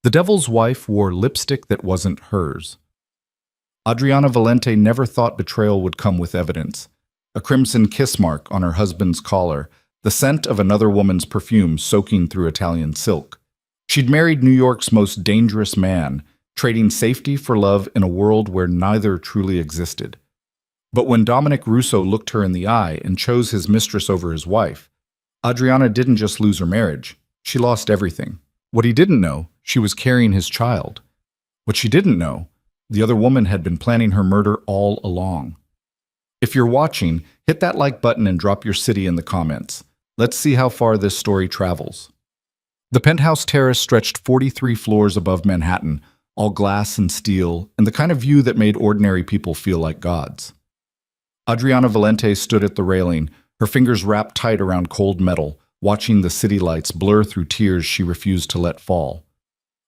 The devil's wife wore lipstick that wasn't hers. Adriana Valente never thought betrayal would come with evidence. A crimson kiss mark on her husband's collar, the scent of another woman's perfume soaking through Italian silk. She'd married New York's most dangerous man, trading safety for love in a world where neither truly existed. But when Dominic Russo looked her in the eye and chose his mistress over his wife, Adriana didn't just lose her marriage, she lost everything. What he didn't know, she was carrying his child. What she didn't know, the other woman had been planning her murder all along. If you're watching, hit that like button and drop your city in the comments. Let's see how far this story travels. The penthouse terrace stretched 43 floors above Manhattan, all glass and steel, and the kind of view that made ordinary people feel like gods. Adriana Valente stood at the railing, her fingers wrapped tight around cold metal, watching the city lights blur through tears she refused to let fall.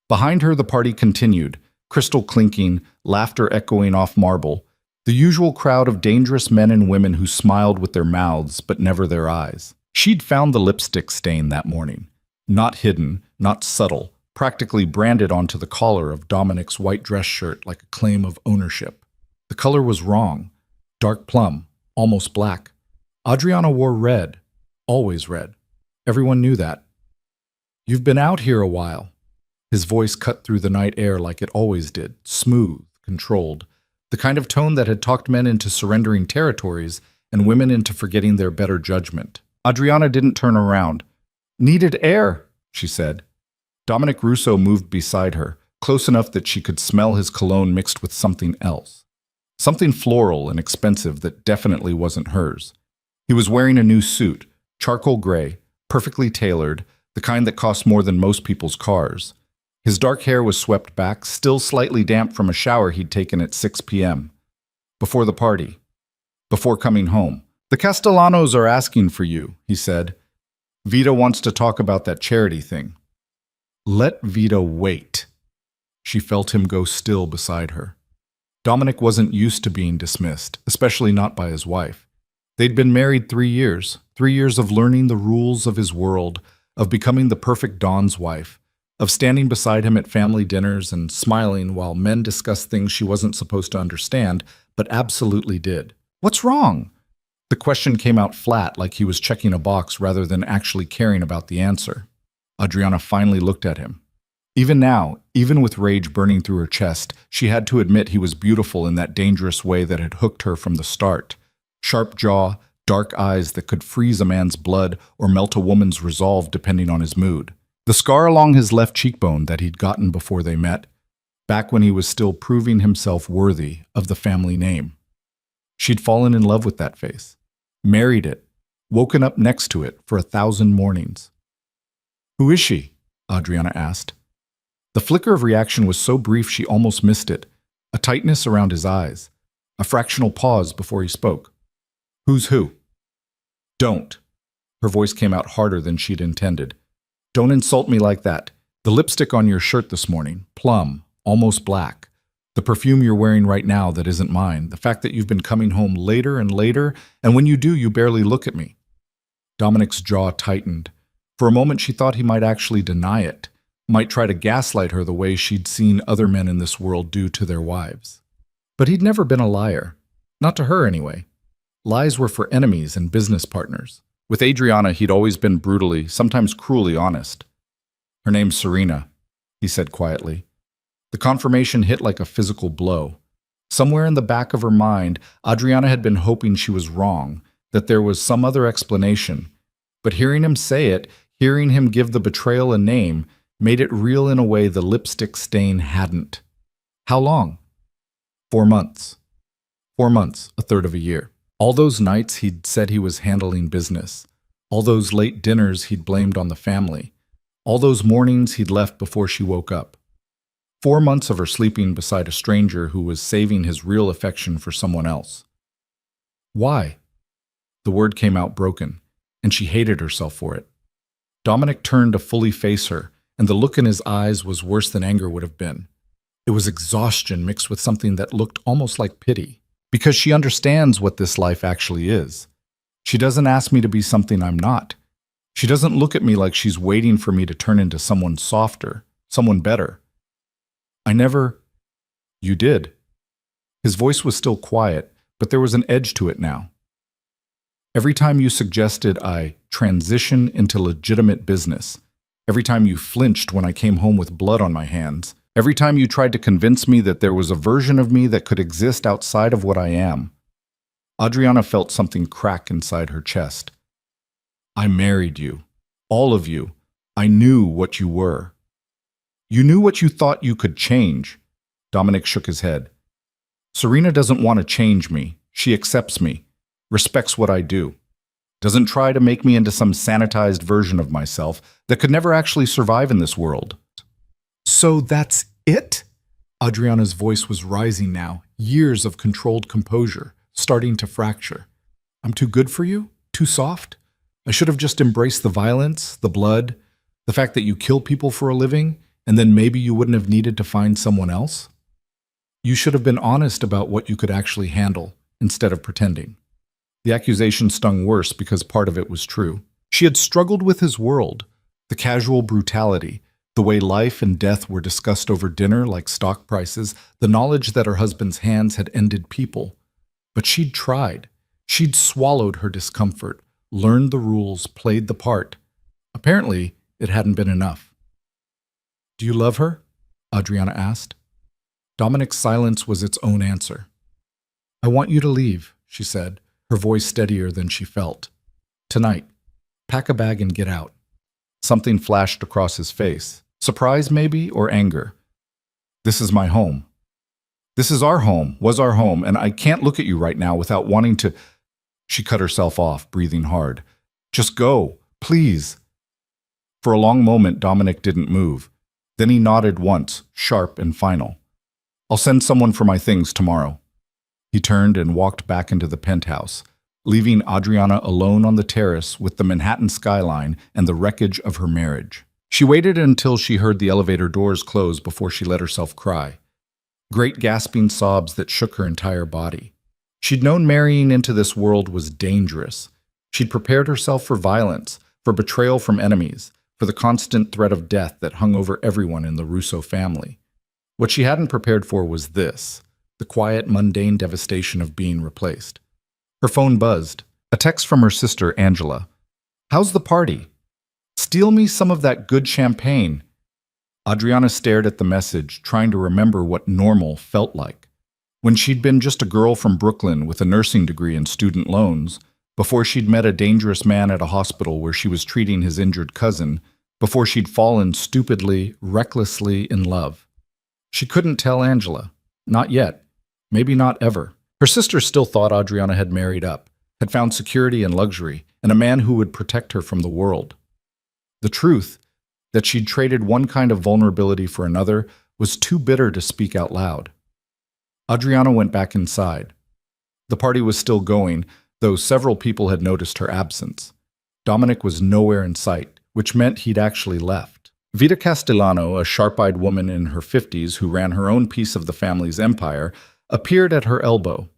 Behind her, the party continued, crystal clinking, laughter echoing off marble, the usual crowd of dangerous men and women who smiled with their mouths but never their eyes. She'd found the lipstick stain that morning. Not hidden, not subtle, practically branded onto the collar of Dominic's white dress shirt like a claim of ownership. The color was wrong. Dark plum, almost black. Adriana wore red, always red. Everyone knew that. "You've been out here a while." His voice cut through the night air like it always did, smooth, controlled, the kind of tone that had talked men into surrendering territories and women into forgetting their better judgment. Adriana didn't turn around. "Needed air," she said. Dominic Russo moved beside her, close enough that she could smell his cologne mixed with something else. Something floral and expensive that definitely wasn't hers. He was wearing a new suit, charcoal gray, perfectly tailored, the kind that costs more than most people's cars. His dark hair was swept back, still slightly damp from a shower he'd taken at 6 p.m. Before the party. Before coming home. "The Castellanos are asking for you," he said. "Vita wants to talk about that charity thing." Let Vita wait. She felt him go still beside her. Dominic wasn't used to being dismissed, especially not by his wife. They'd been married 3 years of learning the rules of his world, of becoming the perfect Don's wife, of standing beside him at family dinners and smiling while men discussed things she wasn't supposed to understand, but absolutely did. "What's wrong?" The question came out flat, like he was checking a box rather than actually caring about the answer. Adriana finally looked at him. Even now, even with rage burning through her chest, she had to admit he was beautiful in that dangerous way that had hooked her from the start. Sharp jaw, dark eyes that could freeze a man's blood or melt a woman's resolve depending on his mood. The scar along his left cheekbone that he'd gotten before they met, back when he was still proving himself worthy of the family name. She'd fallen in love with that face, married it, woken up next to it for 1,000 mornings. "Who is she?" Adriana asked. The flicker of reaction was so brief she almost missed it, a tightness around his eyes, a fractional pause before he spoke. "Who's who?" "Don't." Her voice came out harder than she'd intended. "Don't insult me like that. The lipstick on your shirt this morning, plum, almost black. The perfume you're wearing right now that isn't mine. The fact that you've been coming home later and later, and when you do, you barely look at me." Dominic's jaw tightened. For a moment she thought he might actually deny it, might try to gaslight her the way she'd seen other men in this world do to their wives. But he'd never been a liar. Not to her, anyway. Lies were for enemies and business partners. With Adriana, he'd always been brutally, sometimes cruelly honest. "Her name's Serena," he said quietly. The confirmation hit like a physical blow. Somewhere in the back of her mind, Adriana had been hoping she was wrong, that there was some other explanation. But hearing him say it, hearing him give the betrayal a name, made it real in a way the lipstick stain hadn't. How long? 4 months. 4 months, a third of a year. All those nights he'd said he was handling business. All those late dinners he'd blamed on the family. All those mornings he'd left before she woke up. 4 months of her sleeping beside a stranger who was saving his real affection for someone else. Why? The word came out broken, and she hated herself for it. Dominic turned to fully face her, and the look in his eyes was worse than anger would have been. It was exhaustion mixed with something that looked almost like pity. Because she understands what this life actually is. She doesn't ask me to be something I'm not. She doesn't look at me like she's waiting for me to turn into someone softer, someone better. I never... You did. His voice was still quiet, but there was an edge to it now. Every time you suggested I transition into legitimate business, every time you flinched when I came home with blood on my hands, every time you tried to convince me that there was a version of me that could exist outside of what I am, Adriana felt something crack inside her chest. I married you. All of you. I knew what you were. You knew what you thought you could change. Dominic shook his head. Serena doesn't want to change me. She accepts me, respects what I do, doesn't try to make me into some sanitized version of myself that could never actually survive in this world. So that's it? Adriana's voice was rising now, years of controlled composure, starting to fracture. I'm too good for you? Too soft? I should have just embraced the violence, the blood, the fact that you kill people for a living, and then maybe you wouldn't have needed to find someone else? You should have been honest about what you could actually handle, instead of pretending. The accusation stung worse because part of it was true. She had struggled with his world, the casual brutality, the way life and death were discussed over dinner like stock prices, the knowledge that her husband's hands had ended people. But she'd tried. She'd swallowed her discomfort, learned the rules, played the part. Apparently, it hadn't been enough. Do you love her? Adriana asked. Dominic's silence was its own answer. I want you to leave, she said, her voice steadier than she felt. Tonight. Pack a bag and get out. Something flashed across his face. Surprise, maybe, or anger. This is my home. This is our home, was our home, and I can't look at you right now without wanting to... She cut herself off, breathing hard. Just go, please. For a long moment, Dominic didn't move. Then he nodded once, sharp and final. I'll send someone for my things tomorrow. He turned and walked back into the penthouse, leaving Adriana alone on the terrace with the Manhattan skyline and the wreckage of her marriage. She waited until she heard the elevator doors close before she let herself cry. Great gasping sobs that shook her entire body. She'd known marrying into this world was dangerous. She'd prepared herself for violence, for betrayal from enemies, for the constant threat of death that hung over everyone in the Russo family. What she hadn't prepared for was this, the quiet, mundane devastation of being replaced. Her phone buzzed. A text from her sister, Angela. How's the party? Steal me some of that good champagne. Adriana stared at the message, trying to remember what normal felt like. When she'd been just a girl from Brooklyn with a nursing degree and student loans, before she'd met a dangerous man at a hospital where she was treating his injured cousin, before she'd fallen stupidly, recklessly in love. She couldn't tell Angela. Not yet. Maybe not ever. Her sister still thought Adriana had married up, had found security and luxury, and a man who would protect her from the world. The truth, that she'd traded one kind of vulnerability for another, was too bitter to speak out loud. Adriana went back inside. The party was still going, though several people had noticed her absence. Dominic was nowhere in sight, which meant he'd actually left. Vita Castellano, a sharp-eyed woman in her 50s who ran her own piece of the family's empire, appeared at her elbow.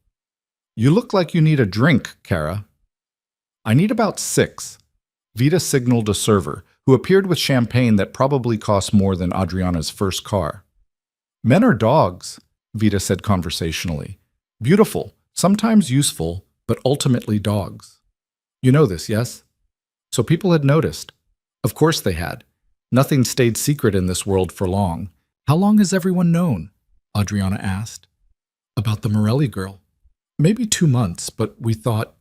You look like you need a drink, Clara. I need about 6. Vita signaled a server, who appeared with champagne that probably cost more than Adriana's first car. Men are dogs, Vita said conversationally. Beautiful, sometimes useful, but ultimately dogs. You know this, yes? So people had noticed. Of course they had. Nothing stayed secret in this world for long. How long has everyone known? Adriana asked. About the Morelli girl. Maybe 2 months, but we thought...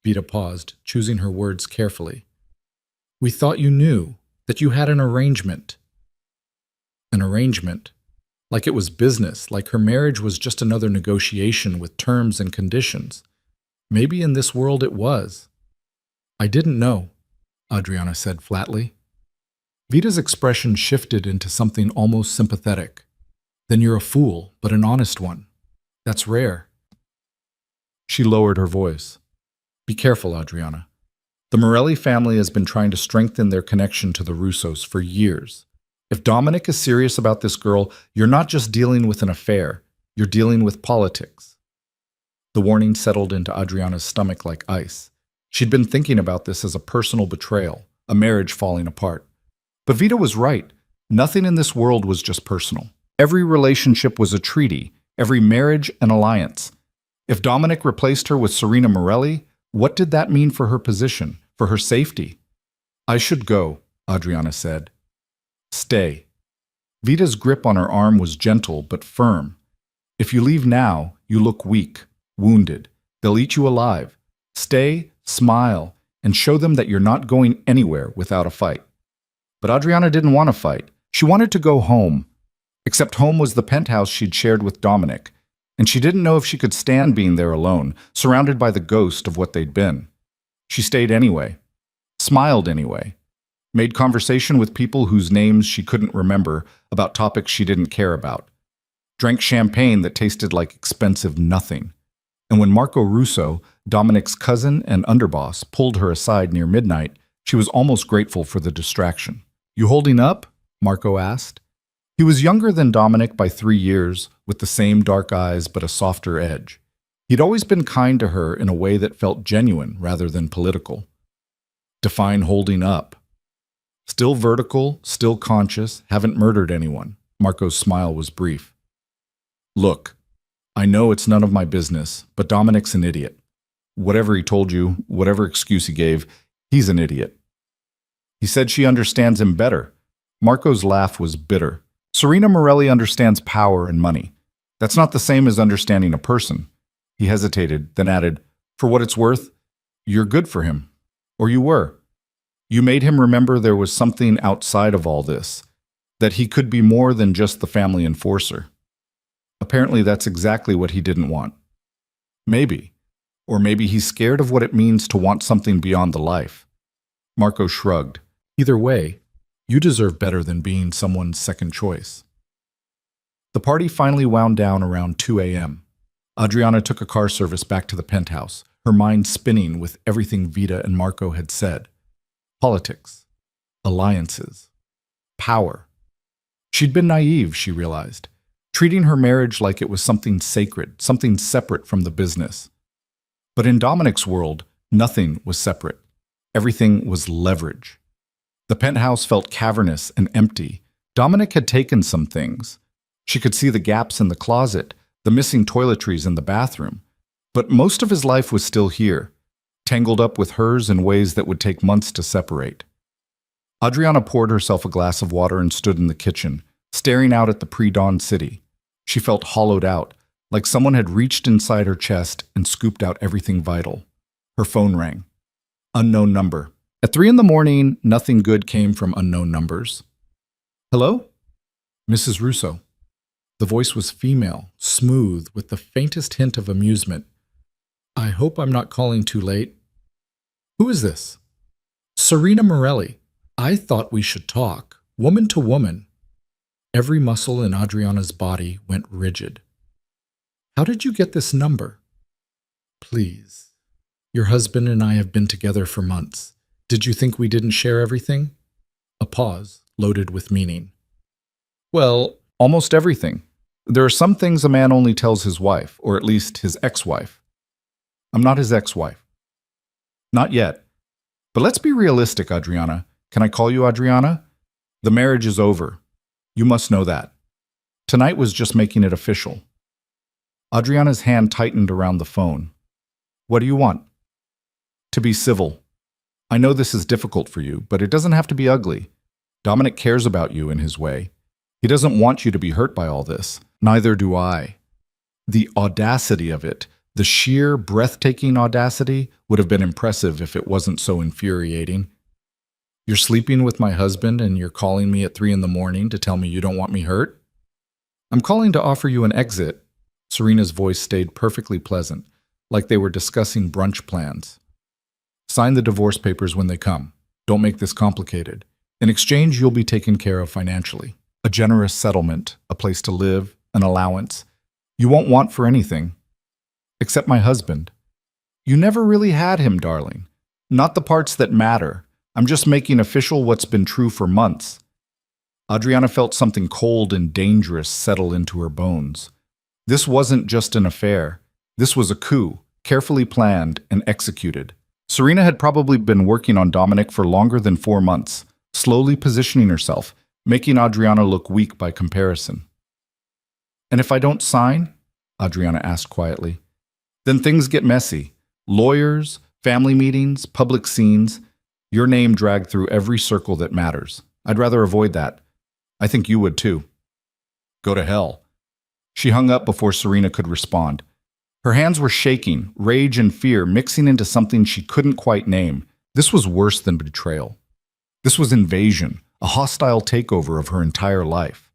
Vita paused, choosing her words carefully. We thought you knew, that you had an arrangement. An arrangement? Like it was business, like her marriage was just another negotiation with terms and conditions. Maybe in this world it was. I didn't know, Adriana said flatly. Vita's expression shifted into something almost sympathetic. Then you're a fool, but an honest one. That's rare. She lowered her voice. Be careful, Adriana. The Morelli family has been trying to strengthen their connection to the Russos for years. If Dominic is serious about this girl, you're not just dealing with an affair, you're dealing with politics. The warning settled into Adriana's stomach like ice. She'd been thinking about this as a personal betrayal, a marriage falling apart. But Vita was right. Nothing in this world was just personal. Every relationship was a treaty, every marriage an alliance. If Dominic replaced her with Serena Morelli, what did that mean for her position, for her safety? I should go, Adriana said. Stay. Vita's grip on her arm was gentle but firm. If you leave now, you look weak, wounded. They'll eat you alive. Stay, smile, and show them that you're not going anywhere without a fight. But Adriana didn't want to fight. She wanted to go home. Except home was the penthouse she'd shared with Dominic, and she didn't know if she could stand being there alone, surrounded by the ghost of what they'd been. She stayed anyway, smiled anyway, made conversation with people whose names she couldn't remember about topics she didn't care about, drank champagne that tasted like expensive nothing. And when Marco Russo, Dominic's cousin and underboss, pulled her aside near midnight, she was almost grateful for the distraction. You holding up? Marco asked. He was younger than Dominic by 3 years, with the same dark eyes but a softer edge. He'd always been kind to her in a way that felt genuine rather than political. Define holding up. Still vertical, still conscious, haven't murdered anyone. Marco's smile was brief. Look, I know it's none of my business, but Dominic's an idiot. Whatever he told you, whatever excuse he gave, he's an idiot. He said she understands him better. Marco's laugh was bitter. Serena Morelli understands power and money. That's not the same as understanding a person. He hesitated, then added, for what it's worth, you're good for him. Or you were. You made him remember there was something outside of all this, that he could be more than just the family enforcer. Apparently that's exactly what he didn't want. Maybe. Or maybe he's scared of what it means to want something beyond the life. Marco shrugged. Either way, you deserve better than being someone's second choice. The party finally wound down around 2 a.m. Adriana took a car service back to the penthouse, her mind spinning with everything Vita and Marco had said. Politics. Alliances. Power. She'd been naive, she realized, treating her marriage like it was something sacred, something separate from the business. But in Dominic's world, nothing was separate. Everything was leverage. The penthouse felt cavernous and empty. Dominic had taken some things. She could see the gaps in the closet, the missing toiletries in the bathroom. But most of his life was still here, tangled up with hers in ways that would take months to separate. Adriana poured herself a glass of water and stood in the kitchen, staring out at the pre-dawn city. She felt hollowed out, like someone had reached inside her chest and scooped out everything vital. Her phone rang. Unknown number. At 3 a.m, nothing good came from unknown numbers. Hello? Mrs. Russo. The voice was female, smooth, with the faintest hint of amusement. I hope I'm not calling too late. Who is this? Serena Morelli. I thought we should talk, woman to woman. Every muscle in Adriana's body went rigid. How did you get this number? Please. Your husband and I have been together for months. Did you think we didn't share everything? A pause, loaded with meaning. Well, almost everything. There are some things a man only tells his wife, or at least his ex-wife. I'm not his ex-wife. Not yet. But let's be realistic, Adriana. Can I call you Adriana? The marriage is over. You must know that. Tonight was just making it official. Adriana's hand tightened around the phone. What do you want? To be civil. I know this is difficult for you, but it doesn't have to be ugly. Dominic cares about you in his way. He doesn't want you to be hurt by all this. Neither do I. The audacity of it, the sheer, breathtaking audacity, would have been impressive if it wasn't so infuriating. You're sleeping with my husband and you're calling me at 3 a.m. to tell me you don't want me hurt? I'm calling to offer you an exit. Serena's voice stayed perfectly pleasant, like they were discussing brunch plans. Sign the divorce papers when they come. Don't make this complicated. In exchange, you'll be taken care of financially. A generous settlement, a place to live, an allowance. You won't want for anything. Except my husband. You never really had him, darling. Not the parts that matter. I'm just making official what's been true for months. Adriana felt something cold and dangerous settle into her bones. This wasn't just an affair. This was a coup, carefully planned and executed. Serena had probably been working on Dominic for longer than 4 months, slowly positioning herself, making Adriana look weak by comparison. And if I don't sign? Adriana asked quietly. Then things get messy. Lawyers, family meetings, public scenes. Your name dragged through every circle that matters. I'd rather avoid that. I think you would too. Go to hell. She hung up before Serena could respond. Her hands were shaking, rage and fear mixing into something she couldn't quite name. This was worse than betrayal. This was invasion, a hostile takeover of her entire life.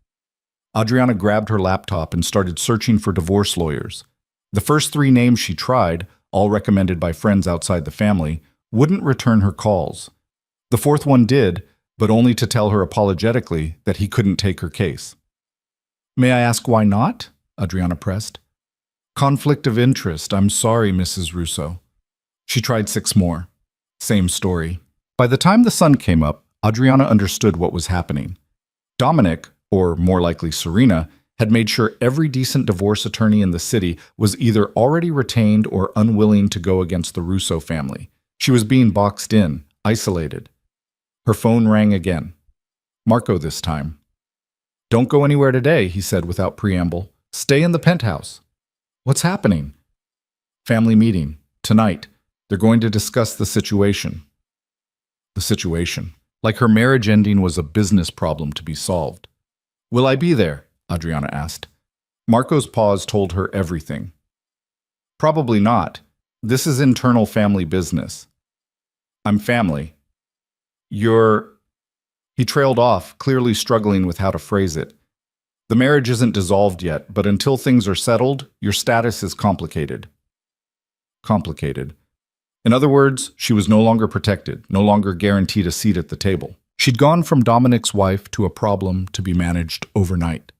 Adriana grabbed her laptop and started searching for divorce lawyers. The first 3 names she tried, all recommended by friends outside the family, wouldn't return her calls. The 4th one did, but only to tell her apologetically that he couldn't take her case. May I ask why not? Adriana pressed. Conflict of interest. I'm sorry, Mrs. Russo. She tried 6 more. Same story. By the time the sun came up, Adriana understood what was happening. Dominic, or more likely Serena, had made sure every decent divorce attorney in the city was either already retained or unwilling to go against the Russo family. She was being boxed in, isolated. Her phone rang again. Marco this time. Don't go anywhere today, he said without preamble. Stay in the penthouse. What's happening? Family meeting. Tonight. They're going to discuss the situation. The situation. Like her marriage ending was a business problem to be solved. Will I be there? Adriana asked. Marco's pause told her everything. Probably not. This is internal family business. I'm family. You're... He trailed off, clearly struggling with how to phrase it. The marriage isn't dissolved yet, but until things are settled, your status is complicated. Complicated. In other words, she was no longer protected, no longer guaranteed a seat at the table. She'd gone from Dominic's wife to a problem to be managed overnight.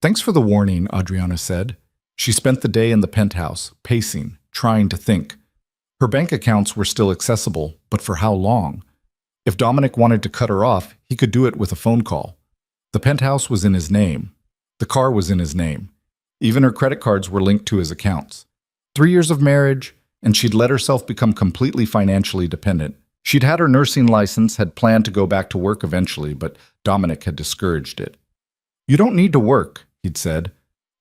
Thanks for the warning, Adriana said. She spent the day in the penthouse, pacing, trying to think. Her bank accounts were still accessible, but for how long? If Dominic wanted to cut her off, he could do it with a phone call. The penthouse was in his name. The car was in his name. Even her credit cards were linked to his accounts. 3 years of marriage, and she'd let herself become completely financially dependent. She'd had her nursing license, had planned to go back to work eventually, but Dominic had discouraged it. You don't need to work, he'd said.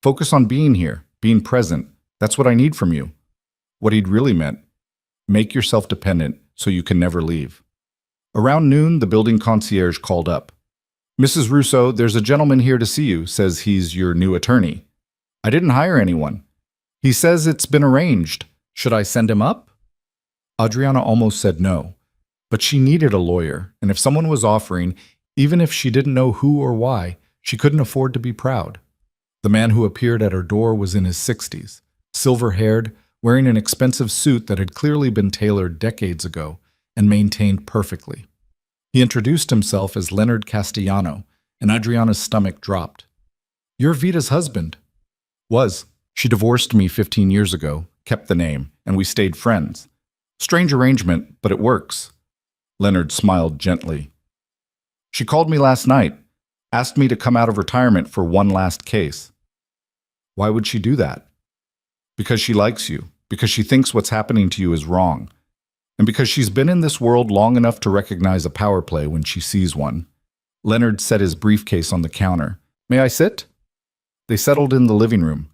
Focus on being here, being present. That's what I need from you. What he'd really meant, make yourself dependent so you can never leave. Around noon, the building concierge called up. Mrs. Russo, there's a gentleman here to see you, says he's your new attorney. I didn't hire anyone. He says it's been arranged. Should I send him up? Adriana almost said no, but she needed a lawyer, and if someone was offering, even if she didn't know who or why, she couldn't afford to be proud. The man who appeared at her door was in his 60s, silver-haired, wearing an expensive suit that had clearly been tailored decades ago and maintained perfectly. He introduced himself as Leonard Castellano, and Adriana's stomach dropped. You're Vita's husband. Was. She divorced me 15 years ago, kept the name, and we stayed friends. Strange arrangement, but it works. Leonard smiled gently. She called me last night, asked me to come out of retirement for one last case. Why would she do that? Because she likes you, because she thinks what's happening to you is wrong, and because she's been in this world long enough to recognize a power play when she sees one. Leonard set his briefcase on the counter. May I sit? They settled in the living room.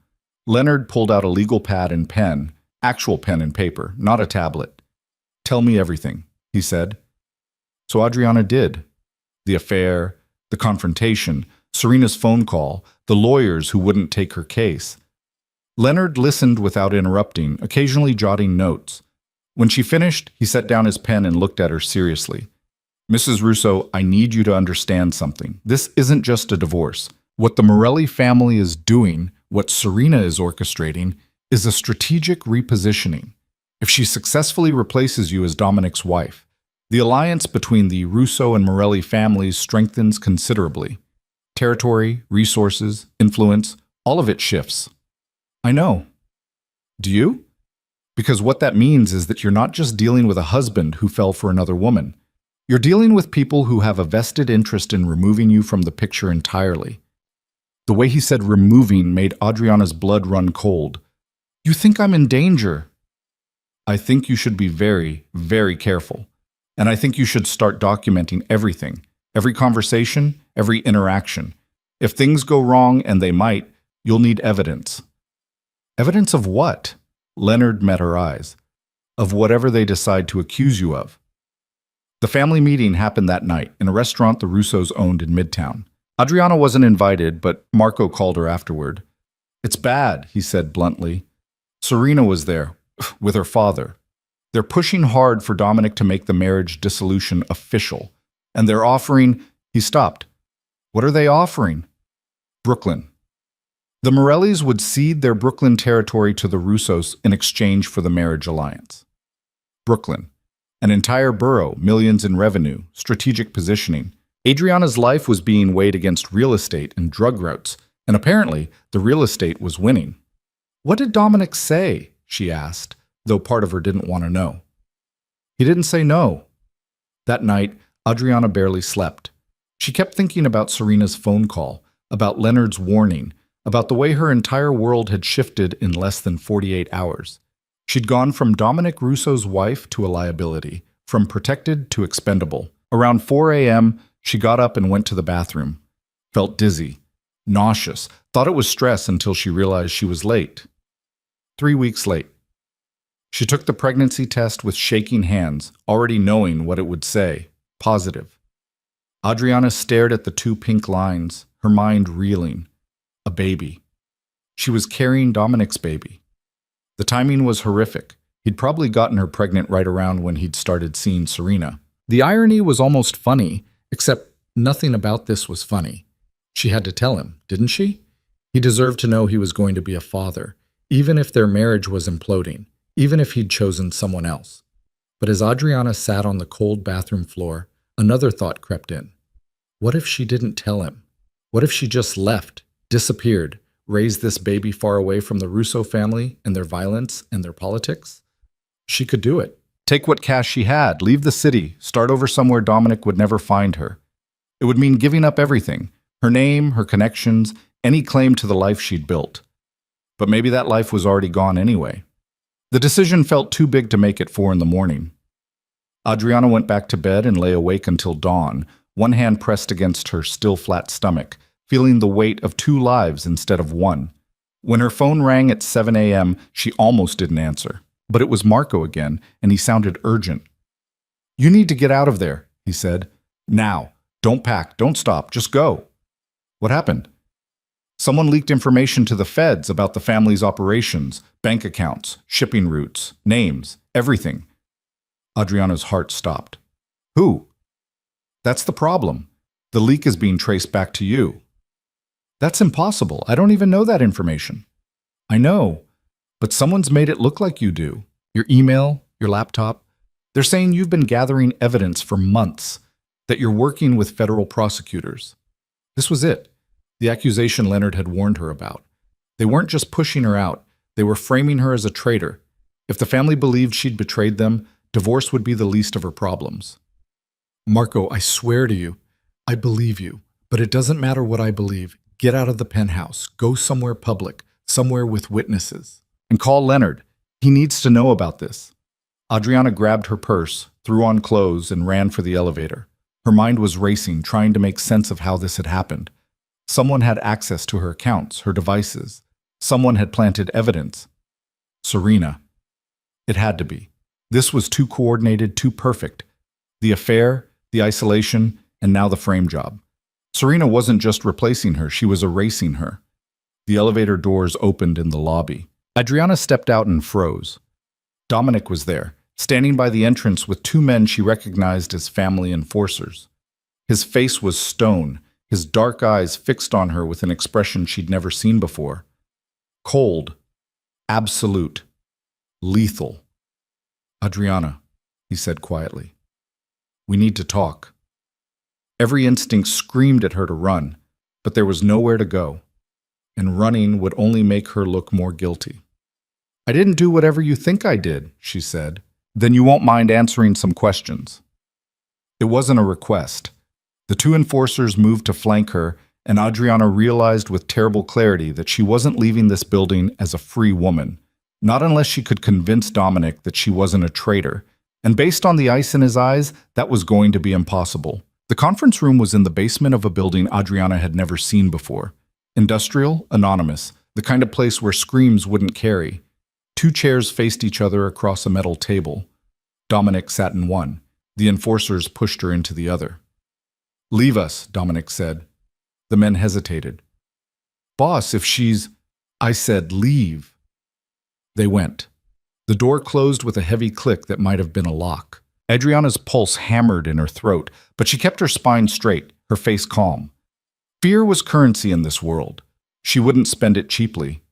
Leonard pulled out a legal pad and pen, actual pen and paper, not a tablet. Tell me everything, he said. So Adriana did. The affair, the confrontation, Serena's phone call, the lawyers who wouldn't take her case. Leonard listened without interrupting, occasionally jotting notes. When she finished, he set down his pen and looked at her seriously. Mrs. Russo, I need you to understand something. This isn't just a divorce. What the Morelli family is doing, what Serena is orchestrating, is a strategic repositioning. If she successfully replaces you as Dominic's wife, the alliance between the Russo and Morelli families strengthens considerably. Territory, resources, influence, all of it shifts. I know. Do you? Because what that means is that you're not just dealing with a husband who fell for another woman. You're dealing with people who have a vested interest in removing you from the picture entirely. The way he said removing made Adriana's blood run cold. You think I'm in danger? I think you should be very, very careful. And I think you should start documenting everything, every conversation, every interaction. If things go wrong, and they might, you'll need evidence. Evidence of what? Leonard met her eyes. Of whatever they decide to accuse you of. The family meeting happened that night in a restaurant the Russos owned in Midtown. Adriana wasn't invited, but Marco called her afterward. It's bad, he said bluntly. Serena was there, with her father. They're pushing hard for Dominic to make the marriage dissolution official. And they're offering— He stopped. What are they offering? Brooklyn. The Morellis would cede their Brooklyn territory to the Russos in exchange for the marriage alliance. Brooklyn. An entire borough, millions in revenue, strategic positioning. Adriana's life was being weighed against real estate and drug routes, and apparently the real estate was winning. What did Dominic say? She asked, though part of her didn't want to know. He didn't say no. That night, Adriana barely slept. She kept thinking about Serena's phone call, about Leonard's warning, about the way her entire world had shifted in less than 48 hours. She'd gone from Dominic Russo's wife to a liability, from protected to expendable. Around 4 a.m., she got up and went to the bathroom. Felt dizzy, nauseous, thought it was stress until she realized she was late. 3 weeks late. She took the pregnancy test with shaking hands, already knowing what it would say, positive. Adriana stared at the 2 pink lines, her mind reeling. A baby. She was carrying Dominic's baby. The timing was horrific. He'd probably gotten her pregnant right around when he'd started seeing Serena. The irony was almost funny, except nothing about this was funny. She had to tell him, didn't she? He deserved to know he was going to be a father, even if their marriage was imploding, even if he'd chosen someone else. But as Adriana sat on the cold bathroom floor, another thought crept in. What if she didn't tell him? What if she just left, disappeared, raised this baby far away from the Russo family and their violence and their politics? She could do it. Take what cash she had, leave the city, start over somewhere Dominic would never find her. It would mean giving up everything, her name, her connections, any claim to the life she'd built. But maybe that life was already gone anyway. The decision felt too big to make at 4 a.m. Adriana went back to bed and lay awake until dawn, one hand pressed against her still flat stomach, feeling the weight of 2 lives instead of 1. When her phone rang at 7 a.m., she almost didn't answer. But it was Marco again, and he sounded urgent. You need to get out of there, he said. Now. Don't pack, don't stop, just go. What happened? Someone leaked information to the feds about the family's operations, bank accounts, shipping routes, names, everything. Adriana's heart stopped. Who? That's the problem. The leak is being traced back to you. That's impossible. I don't even know that information. I know, but someone's made it look like you do. Your email, your laptop. They're saying you've been gathering evidence for months, that you're working with federal prosecutors. This was it, the accusation Leonard had warned her about. They weren't just pushing her out, they were framing her as a traitor. If the family believed she'd betrayed them, divorce would be the least of her problems. Marco, I swear to you, I believe you, but it doesn't matter what I believe. Get out of the penthouse, go somewhere public, somewhere with witnesses. And call Leonard. He needs to know about this. Adriana grabbed her purse, threw on clothes, and ran for the elevator. Her mind was racing, trying to make sense of how this had happened. Someone had access to her accounts, her devices. Someone had planted evidence. Serena. It had to be. This was too coordinated, too perfect. The affair, the isolation, and now the frame job. Serena wasn't just replacing her, she was erasing her. The elevator doors opened in the lobby. Adriana stepped out and froze. Dominic was there, standing by the entrance with 2 men she recognized as family enforcers. His face was stone, his dark eyes fixed on her with an expression she'd never seen before. Cold, absolute, lethal. Adriana, he said quietly, we need to talk. Every instinct screamed at her to run, but there was nowhere to go, and running would only make her look more guilty. I didn't do whatever you think I did, she said. Then you won't mind answering some questions. It wasn't a request. The 2 enforcers moved to flank her, and Adriana realized with terrible clarity that she wasn't leaving this building as a free woman, not unless she could convince Dominic that she wasn't a traitor. And based on the ice in his eyes, that was going to be impossible. The conference room was in the basement of a building Adriana had never seen before. Industrial, anonymous, the kind of place where screams wouldn't carry. Two chairs faced each other across a metal table. Dominic sat in one. The enforcers pushed her into the other. "Leave us," Dominic said. The men hesitated. "Boss, if she's—" "I said leave." They went. The door closed with a heavy click that might have been a lock. Adriana's pulse hammered in her throat, but she kept her spine straight, her face calm. Fear was currency in this world. She wouldn't spend it cheaply.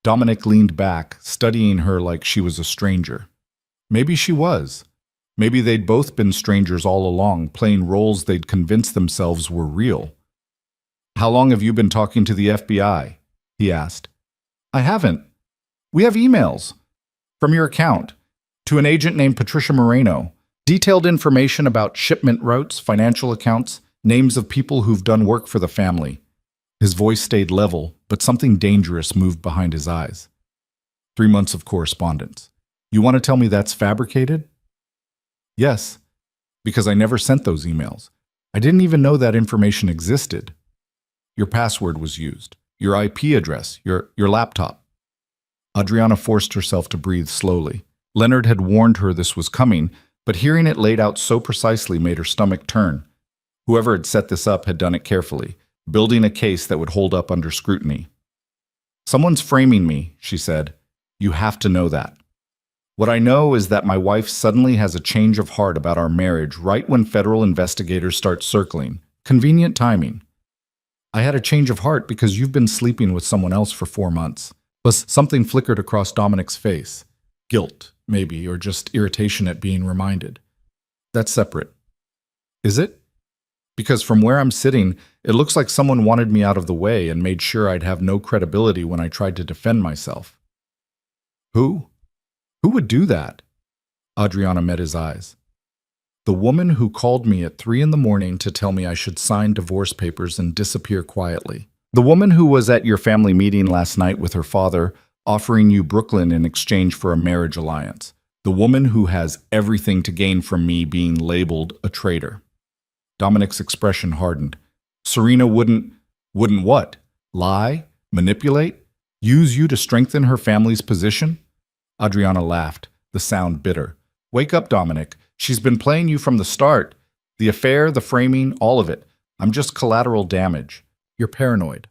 Dominic leaned back, studying her like she was a stranger. Maybe she was. Maybe they'd both been strangers all along, playing roles they'd convinced themselves were real. "How long have you been talking to the FBI?" he asked. "I haven't. We have emails. From your account. To an agent named Patricia Moreno. Detailed information about shipment routes, financial accounts, names of people who've done work for the family." His voice stayed level, but something dangerous moved behind his eyes. 3 months of correspondence. You want to tell me that's fabricated? Yes, because I never sent those emails. I didn't even know that information existed. Your password was used. Your IP address. Your laptop. Adriana forced herself to breathe slowly. Leonard had warned her this was coming, but hearing it laid out so precisely made her stomach turn. Whoever had set this up had done it carefully, building a case that would hold up under scrutiny. "Someone's framing me," she said. "You have to know that. What I know is that my wife suddenly has a change of heart about our marriage right when federal investigators start circling. Convenient timing. I had a change of heart because you've been sleeping with someone else for 4 months. Plus, something flickered across Dominic's face. Guilt, maybe, or just irritation at being reminded. That's separate. Is it? Because from where I'm sitting, it looks like someone wanted me out of the way and made sure I'd have no credibility when I tried to defend myself." "Who? Who would do that?" Adriana met his eyes. "The woman who called me at 3 a.m. to tell me I should sign divorce papers and disappear quietly. The woman who was at your family meeting last night with her father, offering you Brooklyn in exchange for a marriage alliance. The woman who has everything to gain from me being labeled a traitor." Dominic's expression hardened. "Serena wouldn't what? Lie? Manipulate? Use you to strengthen her family's position?" Adriana laughed, the sound bitter. "Wake up, Dominic. She's been playing you from the start. The affair, the framing, all of it. I'm just collateral damage. You're paranoid."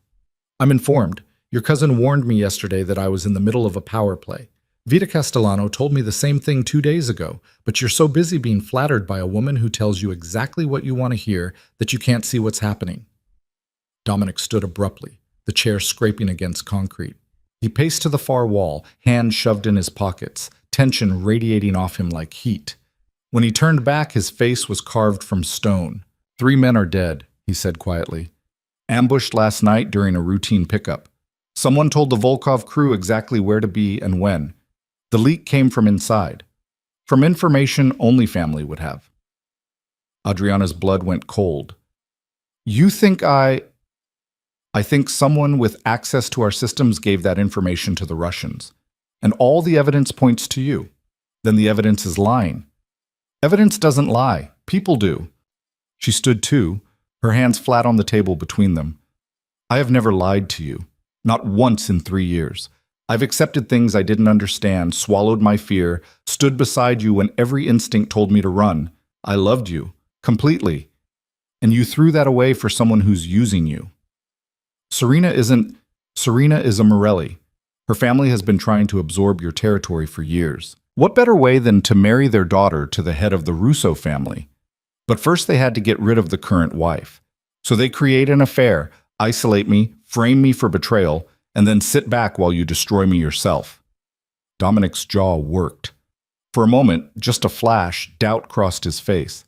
"I'm informed. Your cousin warned me yesterday that I was in the middle of a power play. Vita Castellano told me the same thing 2 days ago, but you're so busy being flattered by a woman who tells you exactly what you want to hear that you can't see what's happening." Dominic stood abruptly, the chair scraping against concrete. He paced to the far wall, hands shoved in his pockets, tension radiating off him like heat. When he turned back, his face was carved from stone. 3 men are dead," he said quietly. "Ambushed last night during a routine pickup. Someone told the Volkov crew exactly where to be and when. The leak came from inside. From information only family would have." Adriana's blood went cold. "You think I think someone with access to our systems gave that information to the Russians. And all the evidence points to you. Then the evidence is lying." "Evidence doesn't lie. People do." She stood too, her hands flat on the table between them. "I have never lied to you. Not once in 3 years. I've accepted things I didn't understand, swallowed my fear, stood beside you when every instinct told me to run. I loved you. Completely. And you threw that away for someone who's using you. Serena is a Morelli. Her family has been trying to absorb your territory for years. What better way than to marry their daughter to the head of the Russo family? But first they had to get rid of the current wife. So they create an affair, isolate me, frame me for betrayal, and then sit back while you destroy me yourself." Dominic's jaw worked. For a moment, just a flash, doubt crossed his face.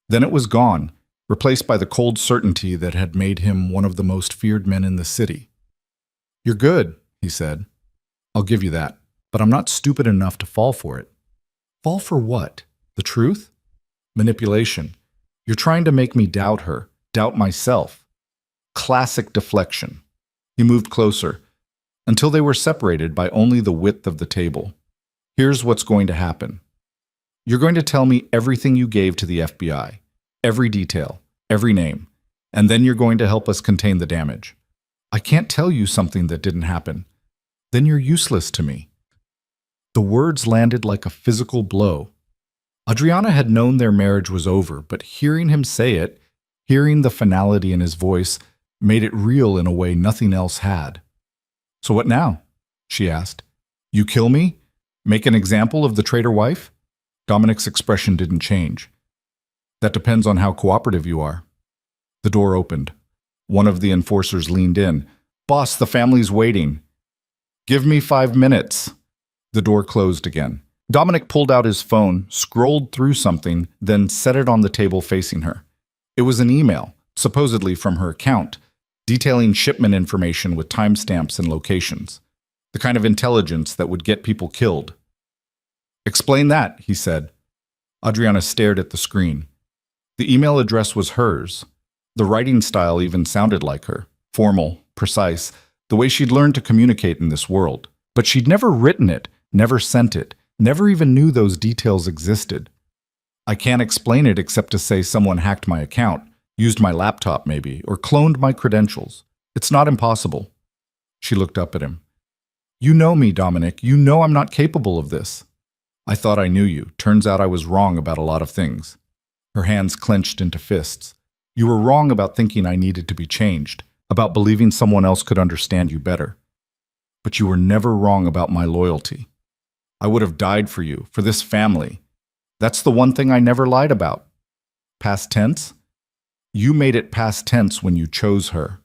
Then it was gone, replaced by the cold certainty that had made him one of the most feared men in the city. "You're good," he said. "I'll give you that. But I'm not stupid enough to fall for it." "Fall for what? The truth?" "Manipulation. You're trying to make me doubt her, doubt myself." Classic deflection. He moved closer, until they were separated by only the width of the table. "Here's what's going to happen. You're going to tell me everything you gave to the FBI, every detail, every name. And then you're going to help us contain the damage. I can't tell you something that didn't happen. Then you're useless to me. The words landed like a physical blow. Adriana had known their marriage was over, but hearing him say it, hearing the finality in his voice, made it real in a way nothing else had. So what now? She asked. You kill me? Make an example of the traitor wife? Dominic's expression didn't change. That depends on how cooperative you are. The door opened. One of the enforcers leaned in. Boss, the family's waiting. Give me 5 minutes. The door closed again. Dominic pulled out his phone, scrolled through something, then set it on the table facing her. It was an email, supposedly from her account, detailing shipment information with timestamps and locations. The kind of intelligence that would get people killed. Explain that, he said. Adriana stared at the screen. The email address was hers. The writing style even sounded like her. Formal, precise, the way she'd learned to communicate in this world. But she'd never written it, never sent it, never even knew those details existed. I can't explain it except to say someone hacked my account, used my laptop maybe, or cloned my credentials. It's not impossible. She looked up at him. You know me, Dominic. You know I'm not capable of this. I thought I knew you. Turns out I was wrong about a lot of things. Her hands clenched into fists. You were wrong about thinking I needed to be changed, about believing someone else could understand you better. But you were never wrong about my loyalty. I would have died for you, for this family. That's the one thing I never lied about. Past tense? You made it past tense when you chose her.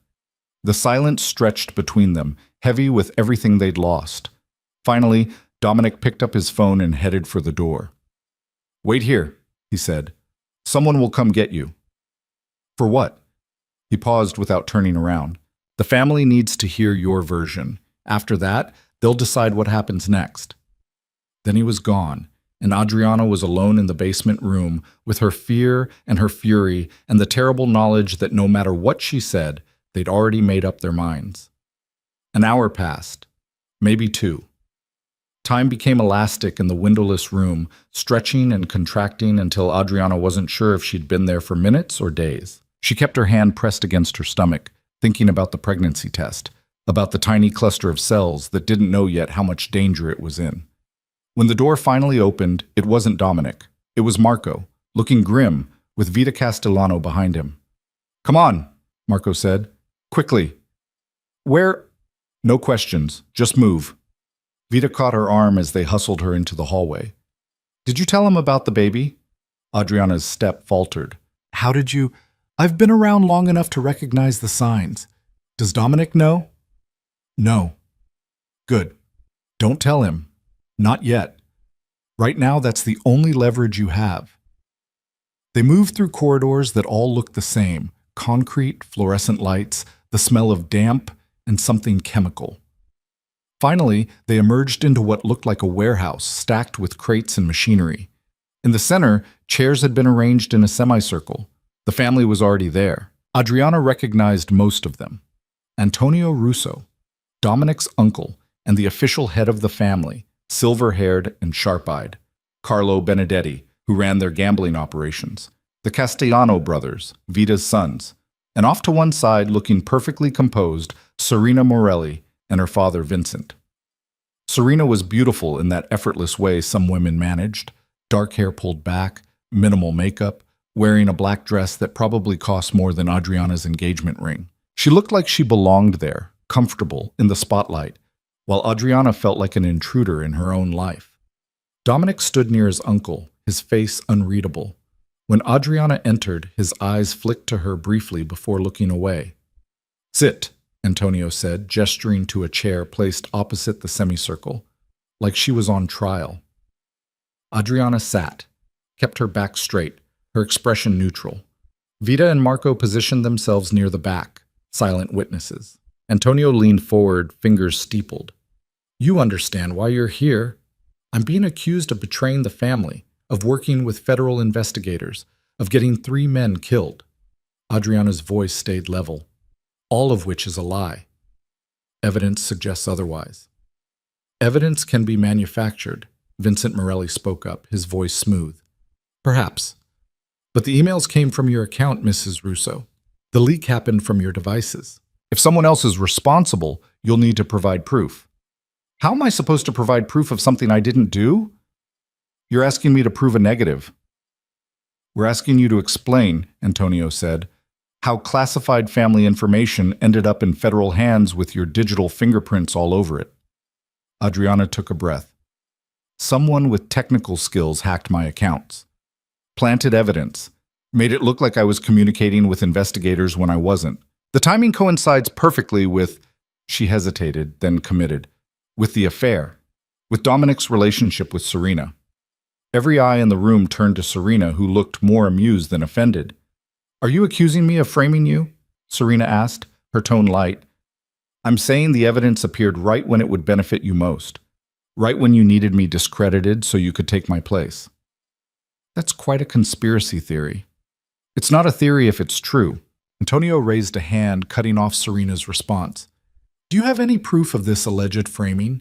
The silence stretched between them, heavy with everything they'd lost. Finally, Dominic picked up his phone and headed for the door. Wait here, he said. Someone will come get you. For what? He paused without turning around. The family needs to hear your version. After that, they'll decide what happens next. Then he was gone, and Adriana was alone in the basement room with her fear and her fury and the terrible knowledge that no matter what she said, they'd already made up their minds. An hour passed, maybe 2. Time became elastic in the windowless room, stretching and contracting until Adriana wasn't sure if she'd been there for minutes or days. She kept her hand pressed against her stomach, thinking about the pregnancy test, about the tiny cluster of cells that didn't know yet how much danger it was in. When the door finally opened, it wasn't Dominic. It was Marco, looking grim, with Vita Castellano behind him. Come on, Marco said. Quickly. Where? No questions. Just move. Vita caught her arm as they hustled her into the hallway. Did you tell him about the baby? Adriana's step faltered. How did you? I've been around long enough to recognize the signs. Does Dominic know? No. Good. Don't tell him. Not yet. Right now, that's the only leverage you have. They moved through corridors that all looked the same. Concrete, fluorescent lights, the smell of damp, and something chemical. Finally, they emerged into what looked like a warehouse stacked with crates and machinery. In the center, chairs had been arranged in a semicircle. The family was already there. Adriana recognized most of them. Antonio Russo, Dominic's uncle and the official head of the family, silver-haired and sharp-eyed. Carlo Benedetti, who ran their gambling operations. The Castellano brothers, Vita's sons. And off to one side, looking perfectly composed, Serena Morelli and her father Vincent. Serena was beautiful in that effortless way some women managed. Dark hair pulled back, minimal makeup, wearing a black dress that probably cost more than Adriana's engagement ring. She looked like she belonged there, comfortable, in the spotlight, while Adriana felt like an intruder in her own life. Dominic stood near his uncle, his face unreadable. When Adriana entered, his eyes flicked to her briefly before looking away. Sit, Antonio said, gesturing to a chair placed opposite the semicircle, like she was on trial. Adriana sat, kept her back straight, her expression neutral. Vita and Marco positioned themselves near the back, silent witnesses. Antonio leaned forward, fingers steepled. You understand why you're here. I'm being accused of betraying the family, of working with federal investigators, of getting 3 men killed. Adriana's voice stayed level. All of which is a lie. Evidence suggests otherwise. Evidence can be manufactured, Vincent Morelli spoke up, his voice smooth. Perhaps. But the emails came from your account, Mrs. Russo. The leak happened from your devices. If someone else is responsible, you'll need to provide proof. How am I supposed to provide proof of something I didn't do? You're asking me to prove a negative. We're asking you to explain, Antonio said, how classified family information ended up in federal hands with your digital fingerprints all over it. Adriana took a breath. Someone with technical skills hacked my accounts. Planted evidence. Made it look like I was communicating with investigators when I wasn't. The timing coincides perfectly with, she hesitated, then committed, with the affair, with Dominic's relationship with Serena. Every eye in the room turned to Serena, who looked more amused than offended. Are you accusing me of framing you? Serena asked, her tone light. I'm saying the evidence appeared right when it would benefit you most. Right when you needed me discredited so you could take my place. That's quite a conspiracy theory. It's not a theory if it's true. Antonio raised a hand, cutting off Serena's response. Do you have any proof of this alleged framing?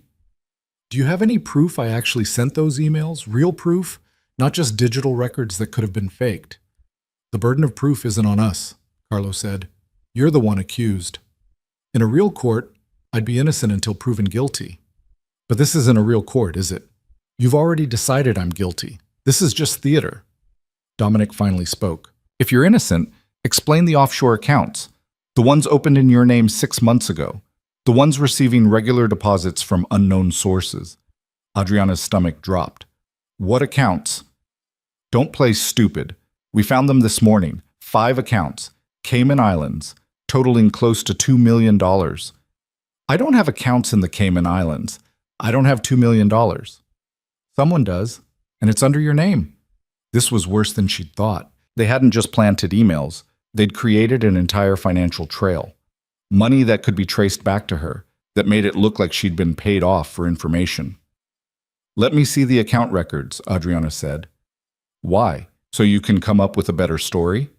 Do you have any proof I actually sent those emails? Real proof? Not just digital records that could have been faked. The burden of proof isn't on us, Carlos said. You're the one accused. In a real court, I'd be innocent until proven guilty. But this isn't a real court, is it? You've already decided I'm guilty. This is just theater. Dominic finally spoke. If you're innocent, explain the offshore accounts. The ones opened in your name 6 months ago. The ones receiving regular deposits from unknown sources. Adriana's stomach dropped. What accounts? Don't play stupid. We found them this morning. 5 accounts. Cayman Islands, totaling close to $2 million. I don't have accounts in the Cayman Islands. I don't have $2 million. Someone does, and it's under your name. This was worse than she'd thought. They hadn't just planted emails. They'd created an entire financial trail. Money that could be traced back to her, that made it look like she'd been paid off for information. Let me see the account records, Adriana said. Why? So you can come up with a better story?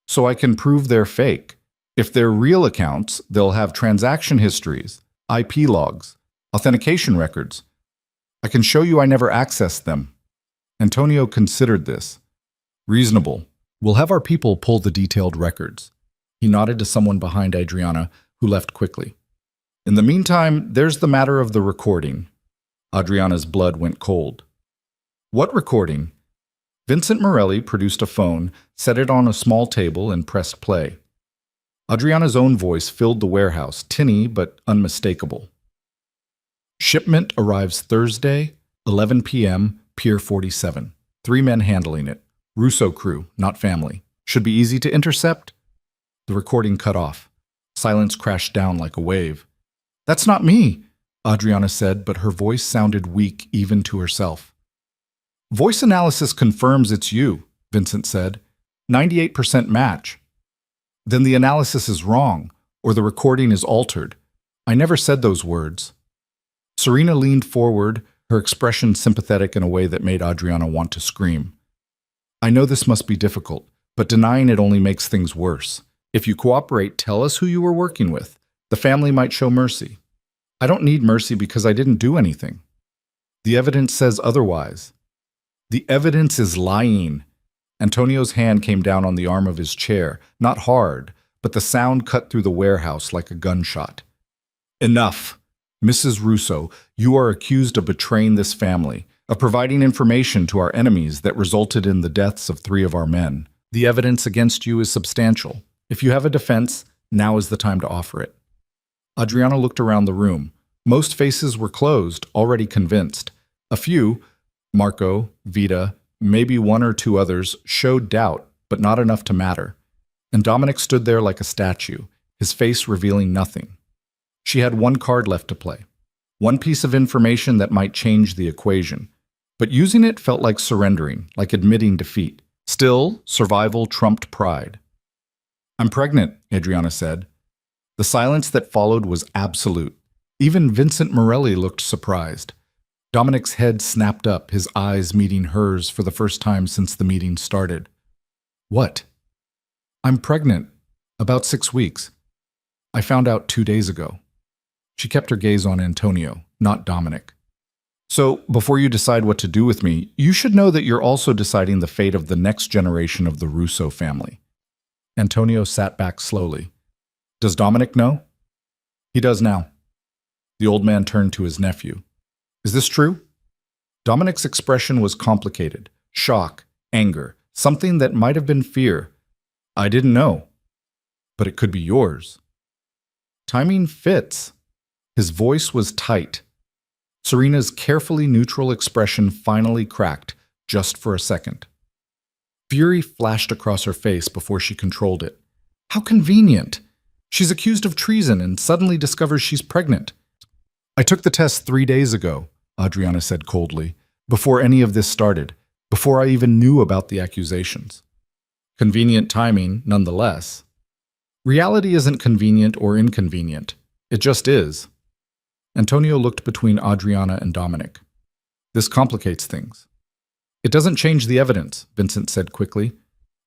So I can prove they're fake. If they're real accounts, they'll have transaction histories, IP logs, authentication records. I can show you I never accessed them. Antonio considered this. Reasonable. We'll have our people pull the detailed records. He nodded to someone behind Adriana, who left quickly. In the meantime, there's the matter of the recording. Adriana's blood went cold. What recording? Vincent Morelli produced a phone, set it on a small table, and pressed play. Adriana's own voice filled the warehouse, tinny but unmistakable. Shipment arrives Thursday, 11 p.m., Pier 47. 3 men handling it. Russo crew, not family. Should be easy to intercept? The recording cut off. Silence crashed down like a wave. That's not me, Adriana said, but her voice sounded weak even to herself. Voice analysis confirms it's you, Vincent said. 98% match. Then the analysis is wrong, or the recording is altered. I never said those words. Serena leaned forward, her expression sympathetic in a way that made Adriana want to scream. I know this must be difficult, but denying it only makes things worse. If you cooperate, tell us who you were working with. The family might show mercy. I don't need mercy because I didn't do anything. The evidence says otherwise. The evidence is lying. Antonio's hand came down on the arm of his chair, not hard, but the sound cut through the warehouse like a gunshot. Enough. Mrs. Russo, you are accused of betraying this family, of providing information to our enemies that resulted in the deaths of 3 of our men. The evidence against you is substantial. If you have a defense, now is the time to offer it. Adriana looked around the room. Most faces were closed, already convinced. A few, Marco, Vita, maybe 1 or 2 others, showed doubt, but not enough to matter. And Dominic stood there like a statue, his face revealing nothing. She had 1 card left to play. 1 piece of information that might change the equation. But using it felt like surrendering, like admitting defeat. Still, survival trumped pride. I'm pregnant, Adriana said. The silence that followed was absolute. Even Vincent Morelli looked surprised. Dominic's head snapped up, his eyes meeting hers for the first time since the meeting started. What? I'm pregnant. About 6 weeks. I found out 2 days ago. She kept her gaze on Antonio, not Dominic. So, before you decide what to do with me, you should know that you're also deciding the fate of the next generation of the Russo family. Antonio sat back slowly. Does Dominic know? He does now. The old man turned to his nephew. Is this true? Dominic's expression was complicated. Shock, anger, something that might have been fear. I didn't know. But it could be yours. Timing fits. His voice was tight. Serena's carefully neutral expression finally cracked, just for a second. Fury flashed across her face before she controlled it. How convenient! She's accused of treason and suddenly discovers she's pregnant. I took the test 3 days ago, Adriana said coldly, before any of this started, before I even knew about the accusations. Convenient timing, nonetheless. Reality isn't convenient or inconvenient. It just is. Antonio looked between Adriana and Dominic. This complicates things. It doesn't change the evidence, Vincent said quickly.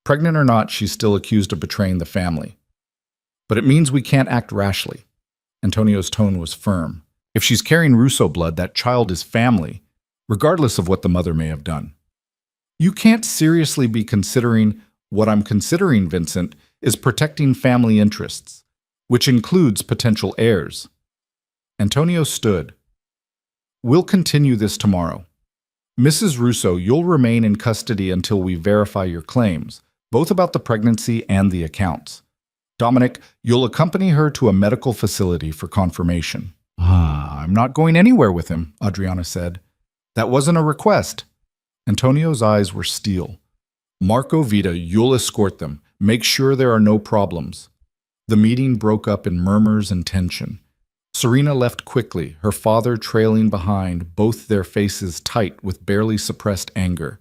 Pregnant or not, she's still accused of betraying the family. But it means we can't act rashly. Antonio's tone was firm. If she's carrying Russo blood, that child is family, regardless of what the mother may have done. You can't seriously be considering what I'm considering, Vincent, is protecting family interests, which includes potential heirs. Antonio stood. We'll continue this tomorrow. Mrs. Russo, you'll remain in custody until we verify your claims, both about the pregnancy and the accounts. Dominic, you'll accompany her to a medical facility for confirmation. I'm not going anywhere with him, Adriana said. That wasn't a request. Antonio's eyes were steel. Marco, Vita, you'll escort them. Make sure there are no problems. The meeting broke up in murmurs and tension. Serena left quickly, her father trailing behind, both their faces tight with barely suppressed anger.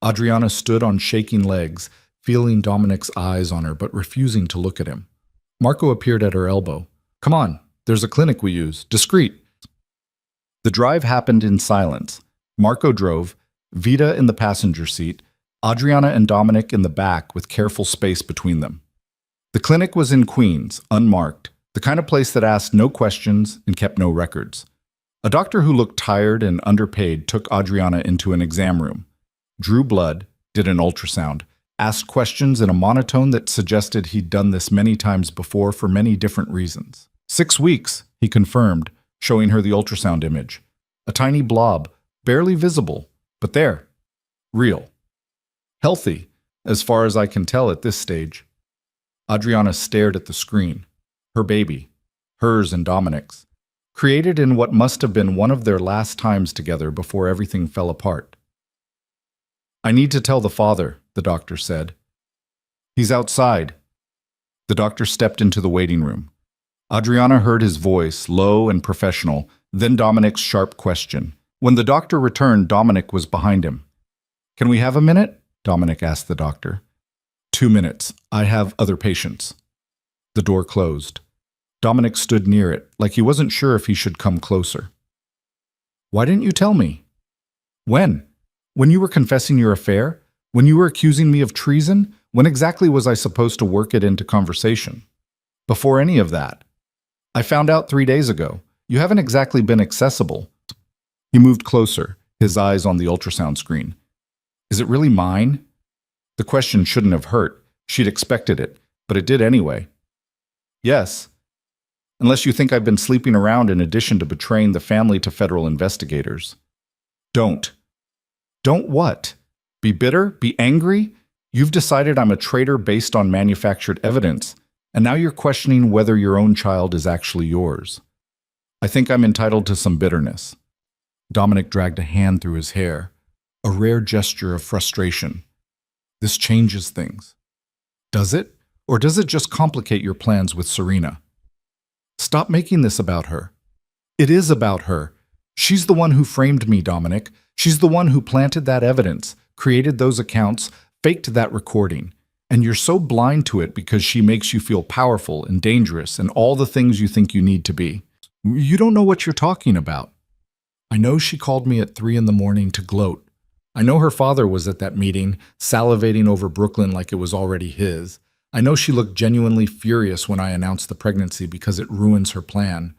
Adriana stood on shaking legs, feeling Dominic's eyes on her but refusing to look at him. Marco appeared at her elbow. Come on, there's a clinic we use. Discreet. The drive happened in silence. Marco drove, Vita in the passenger seat, Adriana and Dominic in the back with careful space between them. The clinic was in Queens, unmarked, the kind of place that asked no questions and kept no records. A doctor who looked tired and underpaid took Adriana into an exam room, drew blood, did an ultrasound, asked questions in a monotone that suggested he'd done this many times before for many different reasons. 6 weeks, he confirmed, showing her the ultrasound image. A tiny blob, barely visible, but there. Real. Healthy, as far as I can tell at this stage. Adriana stared at the screen. Her baby, hers and Dominic's, created in what must have been one of their last times together before everything fell apart. I need to tell the father, the doctor said. He's outside. The doctor stepped into the waiting room. Adriana heard his voice, low and professional, then Dominic's sharp question. When the doctor returned, Dominic was behind him. Can we have a minute? Dominic asked the doctor. 2 minutes. I have other patients. The door closed. Dominic stood near it, like he wasn't sure if he should come closer. Why didn't you tell me? When? When you were confessing your affair? When you were accusing me of treason? When exactly was I supposed to work it into conversation? Before any of that. I found out 3 days ago. You haven't exactly been accessible. He moved closer, his eyes on the ultrasound screen. Is it really mine? The question shouldn't have hurt. She'd expected it, but it did anyway. Yes. Unless you think I've been sleeping around in addition to betraying the family to federal investigators. Don't. Don't what? Be bitter? Be angry? You've decided I'm a traitor based on manufactured evidence, and now you're questioning whether your own child is actually yours. I think I'm entitled to some bitterness. Dominic dragged a hand through his hair, a rare gesture of frustration. This changes things. Does it? Or does it just complicate your plans with Serena? Stop making this about her. It is about her. She's the one who framed me, Dominic. She's the one who planted that evidence, created those accounts, faked that recording. And you're so blind to it because she makes you feel powerful and dangerous and all the things you think you need to be. You don't know what you're talking about. I know she called me at 3 a.m. to gloat. I know her father was at that meeting, salivating over Brooklyn like it was already his. I know she looked genuinely furious when I announced the pregnancy because it ruins her plan.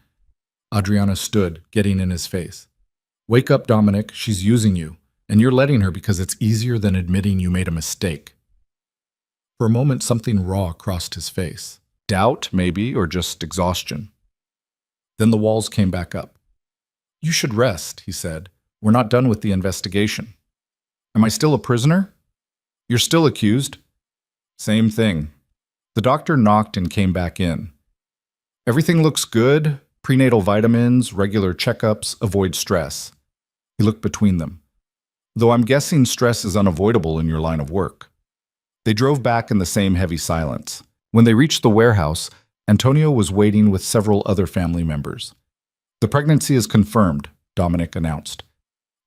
Adriana stood, getting in his face. Wake up, Dominic, she's using you, and you're letting her because it's easier than admitting you made a mistake. For a moment, something raw crossed his face. Doubt, maybe, or just exhaustion. Then the walls came back up. You should rest, he said. We're not done with the investigation. Am I still a prisoner? You're still accused. Same thing. The doctor knocked and came back in. Everything looks good. Prenatal vitamins, regular checkups, avoid stress. He looked between them. Though I'm guessing stress is unavoidable in your line of work. They drove back in the same heavy silence. When they reached the warehouse, Antonio was waiting with several other family members. The pregnancy is confirmed, Dominic announced.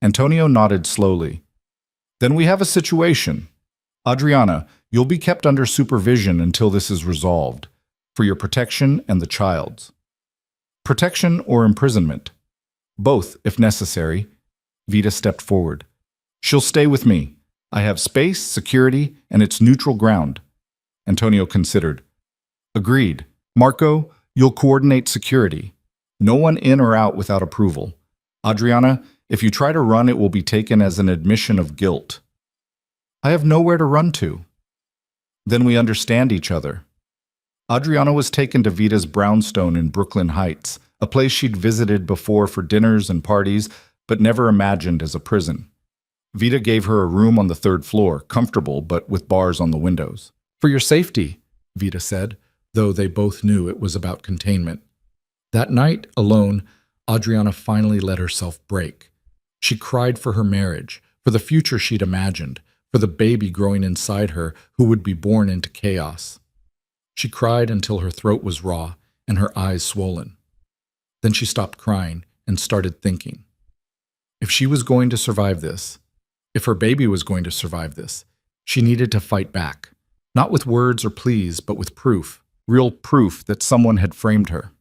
Antonio nodded slowly. Then we have a situation. Adriana, you'll be kept under supervision until this is resolved, for your protection and the child's. Protection or imprisonment? Both, if necessary. Vita stepped forward. She'll stay with me. I have space, security, and it's neutral ground. Antonio considered. Agreed. Marco, you'll coordinate security. No one in or out without approval. Adriana, if you try to run, it will be taken as an admission of guilt. I have nowhere to run to. Then we understand each other. Adriana was taken to Vita's brownstone in Brooklyn Heights, a place she'd visited before for dinners and parties, but never imagined as a prison. Vita gave her a room on the 3rd floor, comfortable but with bars on the windows. For your safety, Vita said, though they both knew it was about containment. That night, alone, Adriana finally let herself break. She cried for her marriage, for the future she'd imagined, for the baby growing inside her who would be born into chaos. She cried until her throat was raw and her eyes swollen. Then she stopped crying and started thinking. If she was going to survive this, if her baby was going to survive this, she needed to fight back, not with words or pleas, but with proof, real proof that someone had framed her.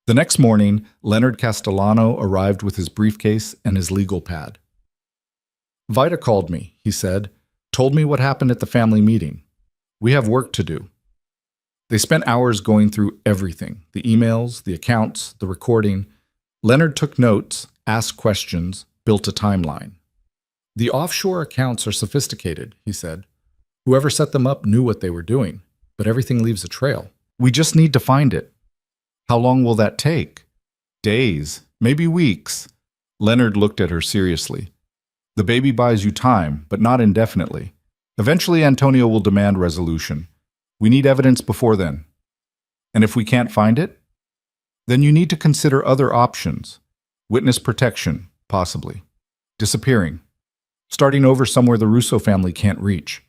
The next morning, Leonard Castellano arrived with his briefcase and his legal pad. Vita called me, he said, told me what happened at the family meeting. We have work to do. They spent hours going through everything, the emails, the accounts, the recording. Leonard took notes, asked questions, built a timeline. The offshore accounts are sophisticated, he said. Whoever set them up knew what they were doing, but everything leaves a trail. We just need to find it. How long will that take? Days, maybe weeks. Leonard looked at her seriously. The baby buys you time, but not indefinitely. Eventually, Antonio will demand resolution. We need evidence before then. And if we can't find it, then you need to consider other options. Witness protection, possibly. Disappearing. Starting over somewhere the Russo family can't reach.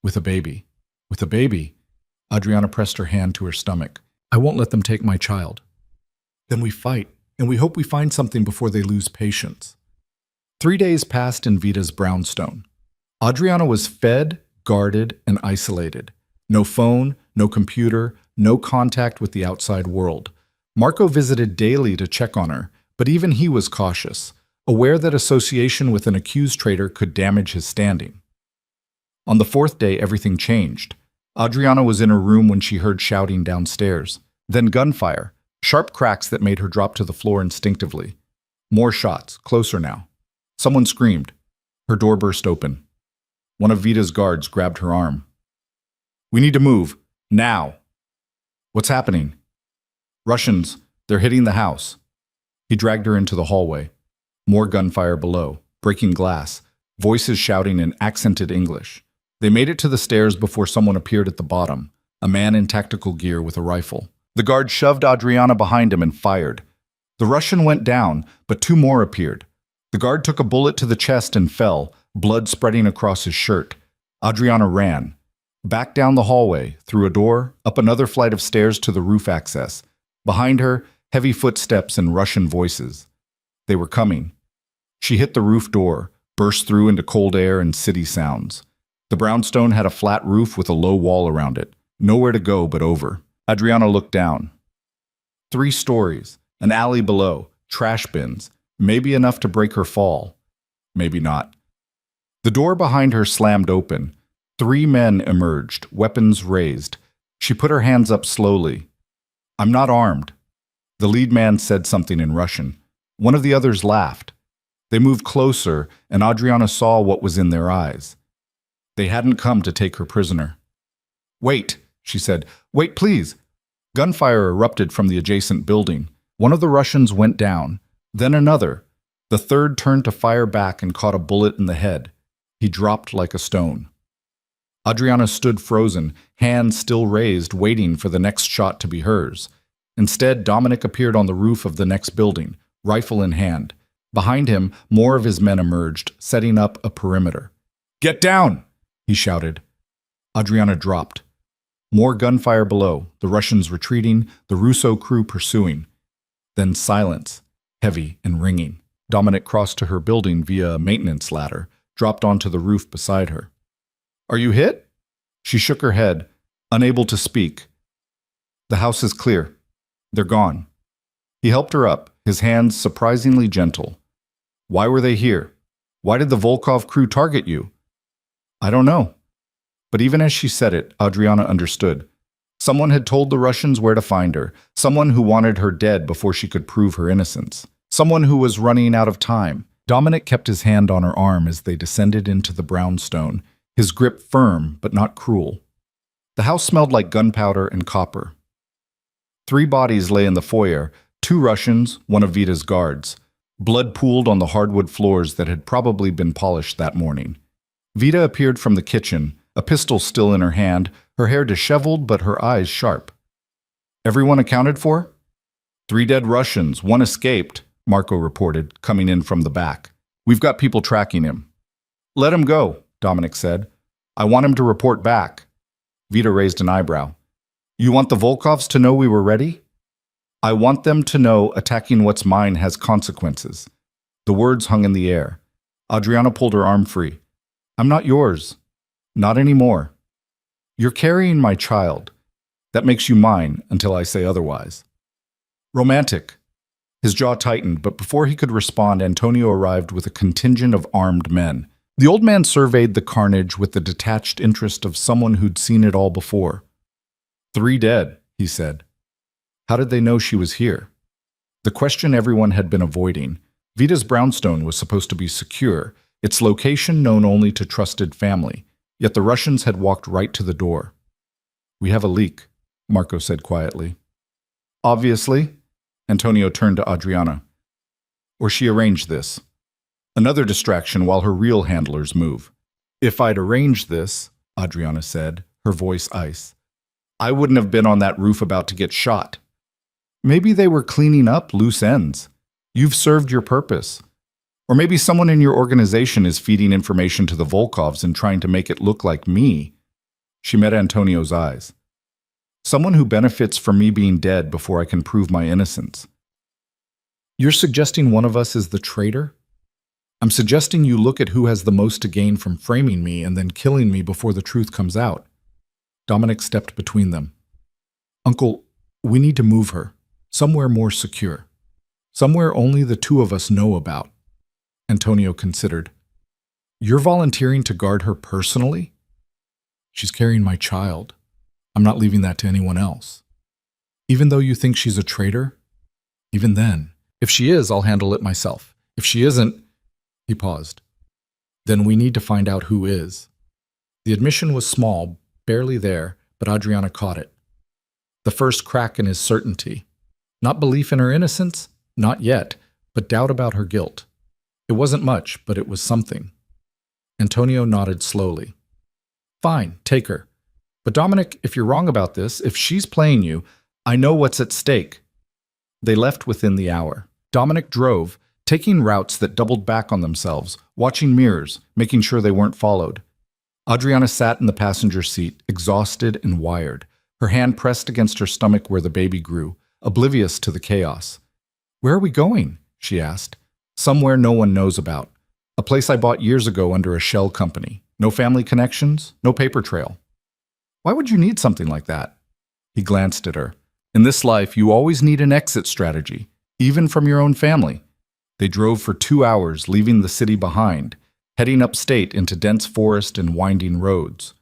With a baby. With a baby. Adriana pressed her hand to her stomach. I won't let them take my child. Then we fight, and we hope we find something before they lose patience. 3 days passed in Vita's brownstone. Adriana was fed, guarded, and isolated. No phone, no computer, no contact with the outside world. Marco visited daily to check on her, but even he was cautious, aware that association with an accused traitor could damage his standing. On the 4th day, everything changed. Adriana was in her room when she heard shouting downstairs. Then gunfire, sharp cracks that made her drop to the floor instinctively. More shots, closer now. Someone screamed. Her door burst open. One of Vita's guards grabbed her arm. We need to move. Now. What's happening? Russians. They're hitting the house. He dragged her into the hallway. More gunfire below, breaking glass, voices shouting in accented English. They made it to the stairs before someone appeared at the bottom, a man in tactical gear with a rifle. The guard shoved Adriana behind him and fired. The Russian went down, but 2 more appeared. The guard took a bullet to the chest and fell, blood spreading across his shirt. Adriana ran. Back down the hallway, through a door, up another flight of stairs to the roof access. Behind her, heavy footsteps and Russian voices. They were coming. She hit the roof door, burst through into cold air and city sounds. The brownstone had a flat roof with a low wall around it. Nowhere to go but over. Adriana looked down. 3 stories, an alley below, trash bins, maybe enough to break her fall. Maybe not. The door behind her slammed open. 3 men emerged, weapons raised. She put her hands up slowly. I'm not armed. The lead man said something in Russian. One of the others laughed. They moved closer, and Adriana saw what was in their eyes. They hadn't come to take her prisoner. "Wait," she said. "Wait, please." Gunfire erupted from the adjacent building. One of the Russians went down, then another. The third turned to fire back and caught a bullet in the head. He dropped like a stone. Adriana stood frozen, hands still raised, waiting for the next shot to be hers. Instead, Dominic appeared on the roof of the next building, rifle in hand. Behind him, more of his men emerged, setting up a perimeter. "Get down!" he shouted. Adriana dropped. More gunfire below, the Russians retreating, the Russo crew pursuing. Then silence, heavy and ringing. Dominic crossed to her building via a maintenance ladder, dropped onto the roof beside her. "Are you hit?" She shook her head, unable to speak. "The house is clear. They're gone." He helped her up, his hands surprisingly gentle. "Why were they here? Why did the Volkov crew target you?" "I don't know." But even as she said it, Adriana understood. Someone had told the Russians where to find her, someone who wanted her dead before she could prove her innocence, someone who was running out of time. Dominic kept his hand on her arm as they descended into the brownstone, his grip firm but not cruel. The house smelled like gunpowder and copper. 3 bodies lay in the foyer, 2 Russians, one of Vita's guards. Blood pooled on the hardwood floors that had probably been polished that morning. Vita appeared from the kitchen, a pistol still in her hand, her hair disheveled but her eyes sharp. "Everyone accounted for?" "3 dead Russians, 1 escaped," Marco reported, coming in from the back. "We've got people tracking him." "Let him go," Dominic said. "I want him to report back." Vita raised an eyebrow. "You want the Volkovs to know we were ready?" "I want them to know attacking what's mine has consequences." The words hung in the air. Adriana pulled her arm free. "I'm not yours. Not anymore. You're carrying my child. That makes you mine until I say otherwise." "Romantic." His jaw tightened, but before he could respond, Antonio arrived with a contingent of armed men. The old man surveyed the carnage with the detached interest of someone who'd seen it all before. 3 dead, he said. How did they know she was here? The question everyone had been avoiding. Vita's brownstone was supposed to be secure, its location known only to trusted family, yet the Russians had walked right to the door. "We have a leak," Marco said quietly. "Obviously." Antonio turned to Adriana. "Or she arranged this. Another distraction while her real handlers move." "If I'd arranged this," Adriana said, her voice ice, "I wouldn't have been on that roof about to get shot." "Maybe they were cleaning up loose ends. You've served your purpose. Or maybe someone in your organization is feeding information to the Volkovs and trying to make it look like me." She met Antonio's eyes. "Someone who benefits from me being dead before I can prove my innocence." "You're suggesting one of us is the traitor?" "I'm suggesting you look at who has the most to gain from framing me and then killing me before the truth comes out." Dominic stepped between them. "Uncle, we need to move her. Somewhere more secure. Somewhere only the 2 of us know about." Antonio considered. "You're volunteering to guard her personally?" "She's carrying my child. I'm not leaving that to anyone else." "Even though you think she's a traitor?" "Even then. If she is, I'll handle it myself. If she isn't—" He paused. "Then we need to find out who is." The admission was small, barely there, but Adriana caught it. The first crack in his certainty. Not belief in her innocence, not yet, but doubt about her guilt. It wasn't much, but it was something. Antonio nodded slowly. "Fine, take her. But Dominic, if you're wrong about this, if she's playing you, I know what's at stake." They left within the hour. Dominic drove, taking routes that doubled back on themselves, watching mirrors, making sure they weren't followed. Adriana sat in the passenger seat, exhausted and wired, her hand pressed against her stomach where the baby grew, oblivious to the chaos. "Where are we going?" she asked. "Somewhere no one knows about. A place I bought years ago under a shell company. No family connections, no paper trail." "Why would you need something like that?" He glanced at her. "In this life, you always need an exit strategy, even from your own family." They drove for 2 hours, leaving the city behind, heading upstate into dense forest and winding roads.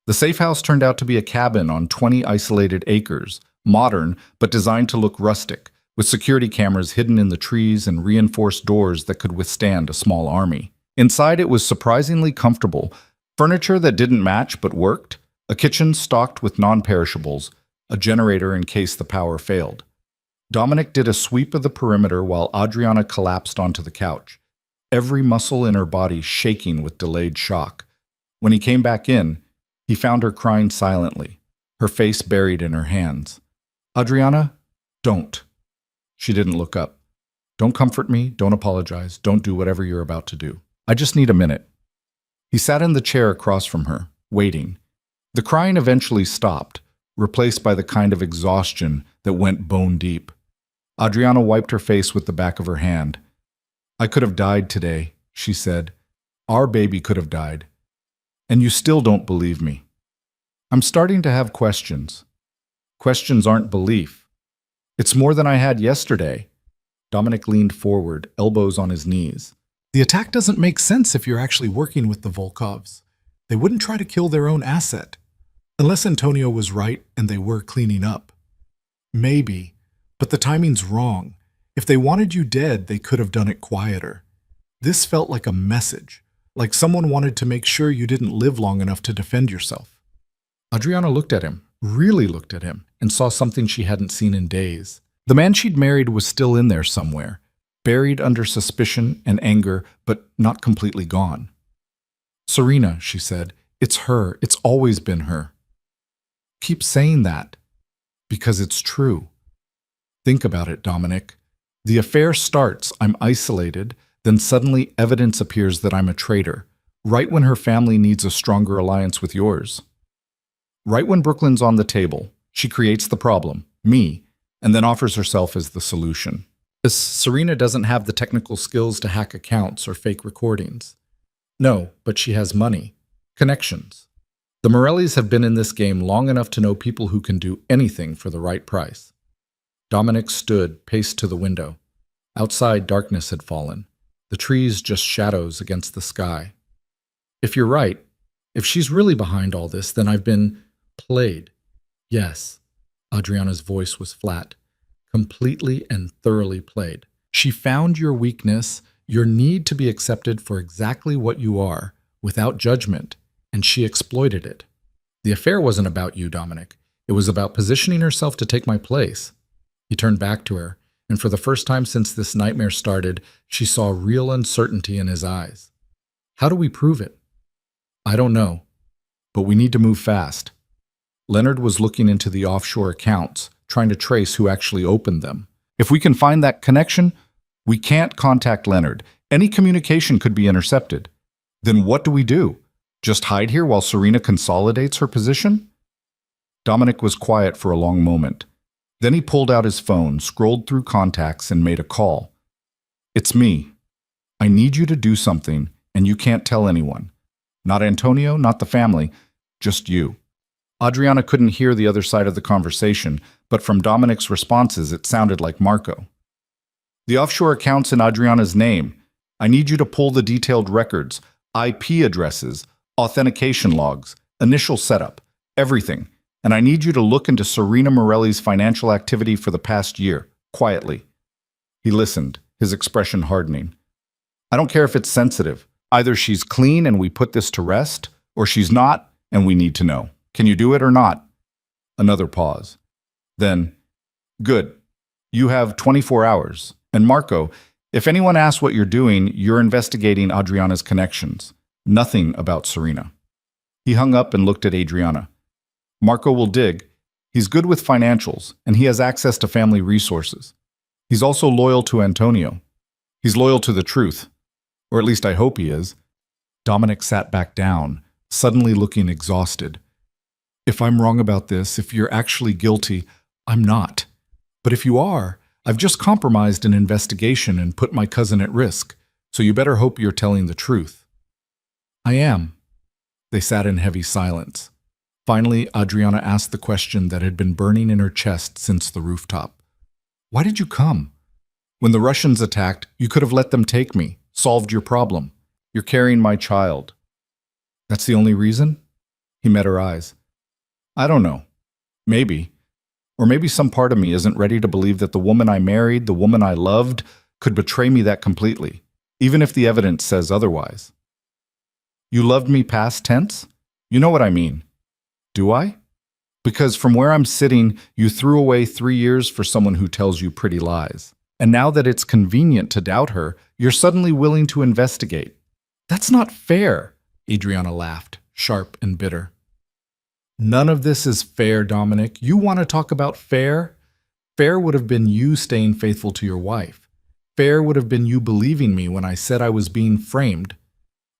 The safe house turned out to be a cabin on 20 isolated acres, modern but designed to look rustic, with security cameras hidden in the trees and reinforced doors that could withstand a small army. Inside, it was surprisingly comfortable. Furniture that didn't match but worked, a kitchen stocked with non-perishables, a generator in case the power failed. Dominic did a sweep of the perimeter while Adriana collapsed onto the couch, every muscle in her body shaking with delayed shock. When he came back in, he found her crying silently, her face buried in her hands. "Adriana, don't." She didn't look up. "Don't comfort me, don't apologize, don't do whatever you're about to do. I just need a minute." He sat in the chair across from her, waiting. The crying eventually stopped, replaced by the kind of exhaustion that went bone deep. Adriana wiped her face with the back of her hand. "I could have died today," she said. "Our baby could have died. And you still don't believe me." "I'm starting to have questions." "Questions aren't belief. It's more than I had yesterday." Dominic leaned forward, elbows on his knees. "The attack doesn't make sense if you're actually working with the Volkovs. They wouldn't try to kill their own asset. Unless Antonio was right and they were cleaning up. Maybe, but the timing's wrong. If they wanted you dead, they could have done it quieter. This felt like a message, like someone wanted to make sure you didn't live long enough to defend yourself." Adriana looked at him, really looked at him, and saw something she hadn't seen in days. The man she'd married was still in there somewhere, buried under suspicion and anger, but not completely gone. "Serena," she said, "it's her. It's always been her." "Keep saying that." "Because it's true. Think about it, Dominic. The affair starts, I'm isolated, then suddenly evidence appears that I'm a traitor, right when her family needs a stronger alliance with yours. Right when Brooklyn's on the table, she creates the problem, me, and then offers herself as the solution. Serena doesn't have the technical skills to hack accounts or fake recordings. No, but she has money, connections. The Morellis have been in this game long enough to know people who can do anything for the right price." Dominic stood, paced to the window. Outside, darkness had fallen, the trees just shadows against the sky. "If you're right, if she's really behind all this, then I've been played." "Yes." Adriana's voice was flat. "Completely and thoroughly played. She found your weakness, your need to be accepted for exactly what you are, without judgment, and she exploited it. The affair wasn't about you, Dominic. It was about positioning herself to take my place." He turned back to her, and for the first time since this nightmare started, she saw real uncertainty in his eyes. "How do we prove it?" "I don't know, but we need to move fast." Leonard was looking into the offshore accounts, trying to trace who actually opened them. "If we can find that connection, we can't contact Leonard. Any communication could be intercepted. Then what do we do? Just hide here while Serena consolidates her position?" Dominic was quiet for a long moment. Then he pulled out his phone, scrolled through contacts, and made a call. "It's me. I need you to do something, and you can't tell anyone. Not Antonio, not the family, just you." Adriana couldn't hear the other side of the conversation, but from Dominic's responses it sounded like Marco. "The offshore account's in Adriana's name. I need you to pull the detailed records, IP addresses, authentication logs, initial setup, everything. And I need you to look into Serena Morelli's financial activity for the past year, quietly." He listened, his expression hardening. "I don't care if it's sensitive. Either she's clean and we put this to rest, or she's not and we need to know. Can you do it or not?" Another pause. Then, "Good. You have 24 hours. And Marco, if anyone asks what you're doing, you're investigating Adriana's connections. Nothing about Serena." He hung up and looked at Adriana. "Marco will dig. He's good with financials, and he has access to family resources. He's also loyal to Antonio. He's loyal to the truth. Or at least I hope he is." Dominic sat back down, suddenly looking exhausted. "If I'm wrong about this, if you're actually guilty, I'm not. But if you are, I've just compromised an investigation and put my cousin at risk, so you better hope you're telling the truth." "I am." They sat in heavy silence. Finally, Adriana asked the question that had been burning in her chest since the rooftop. "Why did you come? When the Russians attacked, you could have let them take me, solved your problem. You're carrying my child." "That's the only reason?" He met her eyes. "I don't know. Maybe. Or maybe some part of me isn't ready to believe that the woman I married, the woman I loved, could betray me that completely, even if the evidence says otherwise. You loved me past tense? You know what I mean. Do I? Because from where I'm sitting, you threw away 3 years for someone who tells you pretty lies. And now that it's convenient to doubt her, you're suddenly willing to investigate. That's not fair, Adriana laughed, sharp and bitter. None of this is fair, Dominic. You want to talk about fair? Fair would have been you staying faithful to your wife. Fair would have been you believing me when I said I was being framed.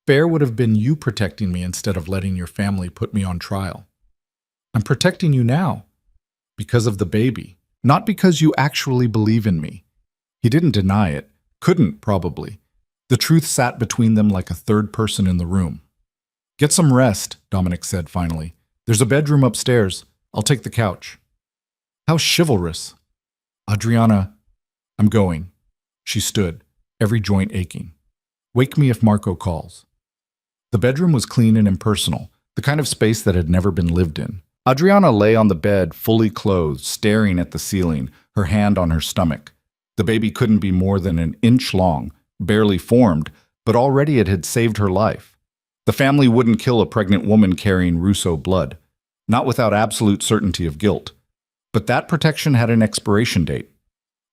Fair would have been you protecting me instead of letting your family put me on trial. I'm protecting you now because of the baby, not because you actually believe in me. He didn't deny it, couldn't probably. The truth sat between them like a third person in the room. Get some rest, Dominic said finally. There's a bedroom upstairs. I'll take the couch. How chivalrous. Adriana, I'm going. She stood, every joint aching. Wake me if Marco calls. The bedroom was clean and impersonal, the kind of space that had never been lived in. Adriana lay on the bed, fully clothed, staring at the ceiling, her hand on her stomach. The baby couldn't be more than an inch long, barely formed, but already it had saved her life. The family wouldn't kill a pregnant woman carrying Russo blood, not without absolute certainty of guilt. But that protection had an expiration date.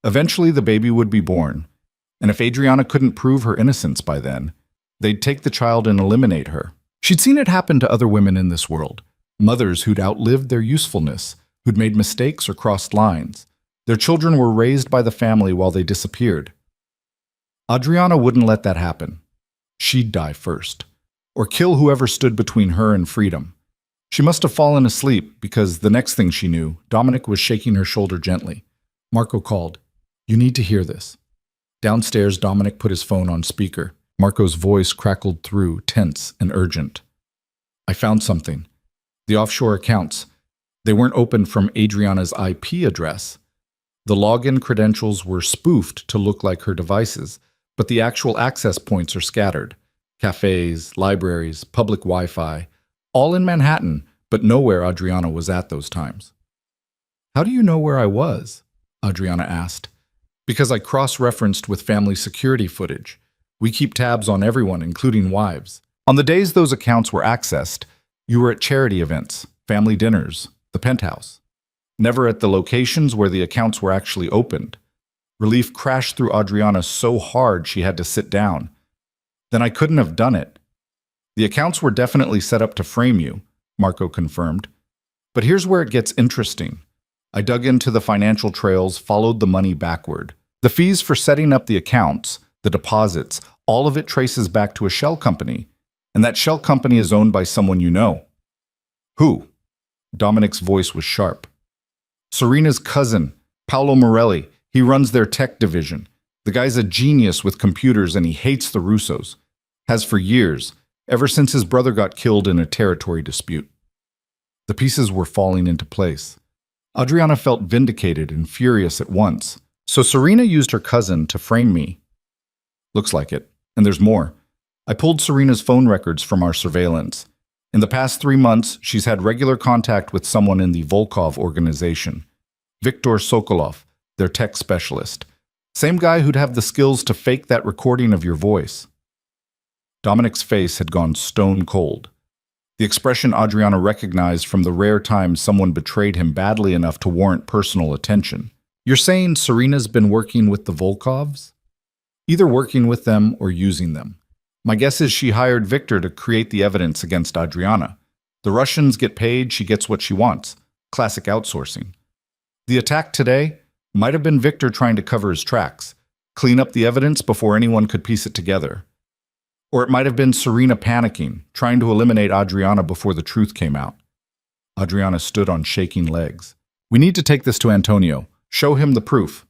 Eventually the baby would be born, and if Adriana couldn't prove her innocence by then, they'd take the child and eliminate her. She'd seen it happen to other women in this world, mothers who'd outlived their usefulness, who'd made mistakes or crossed lines. Their children were raised by the family while they disappeared. Adriana wouldn't let that happen. She'd die first, or kill whoever stood between her and freedom. She must have fallen asleep because the next thing she knew, Dominic was shaking her shoulder gently. Marco called. You need to hear this. Downstairs, Dominic put his phone on speaker. Marco's voice crackled through, tense and urgent. I found something. The offshore accounts. They weren't opened from Adriana's IP address. The login credentials were spoofed to look like her devices, but the actual access points are scattered. Cafes, libraries, public Wi-Fi, all in Manhattan, but nowhere Adriana was at those times. How do you know where I was? Adriana asked. Because I cross-referenced with family security footage. We keep tabs on everyone, including wives. On the days those accounts were accessed, you were at charity events, family dinners, the penthouse. Never at the locations where the accounts were actually opened. Relief crashed through Adriana so hard she had to sit down. Then I couldn't have done it. The accounts were definitely set up to frame you, Marco confirmed. But here's where it gets interesting. I dug into the financial trails, followed the money backward. The fees for setting up the accounts, the deposits, all of it traces back to a shell company. And that shell company is owned by someone you know. Who? Dominic's voice was sharp. Serena's cousin, Paolo Morelli. He runs their tech division. The guy's a genius with computers and he hates the Russos. Has for years, ever since his brother got killed in a territory dispute. The pieces were falling into place. Adriana felt vindicated and furious at once. So Serena used her cousin to frame me. Looks like it. And there's more. I pulled Serena's phone records from our surveillance. In the past 3 months, she's had regular contact with someone in the Volkov organization. Viktor Sokolov, their tech specialist. Same guy who'd have the skills to fake that recording of your voice. Dominic's face had gone stone cold. The expression Adriana recognized from the rare times someone betrayed him badly enough to warrant personal attention. You're saying Serena's been working with the Volkovs? Either working with them or using them. My guess is she hired Victor to create the evidence against Adriana. The Russians get paid, she gets what she wants. Classic outsourcing. The attack today might have been Victor trying to cover his tracks, clean up the evidence before anyone could piece it together. Or it might have been Serena panicking, trying to eliminate Adriana before the truth came out. Adriana stood on shaking legs. We need to take this to Antonio. Show him the proof.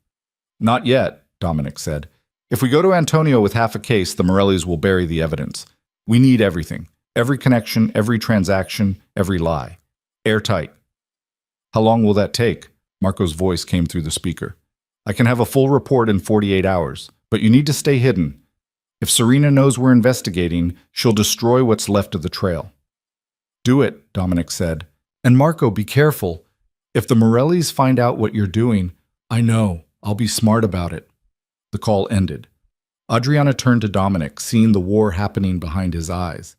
Not yet, Dominic said. If we go to Antonio with half a case, the Morellis will bury the evidence. We need everything. Every connection, every transaction, every lie. Airtight. How long will that take? Marco's voice came through the speaker. I can have a full report in 48 hours, but you need to stay hidden. If Serena knows we're investigating, she'll destroy what's left of the trail. Do it, Dominic said. And Marco, be careful. If the Morellis find out what you're doing, I know, I'll be smart about it. The call ended. Adriana turned to Dominic, seeing the war happening behind his eyes.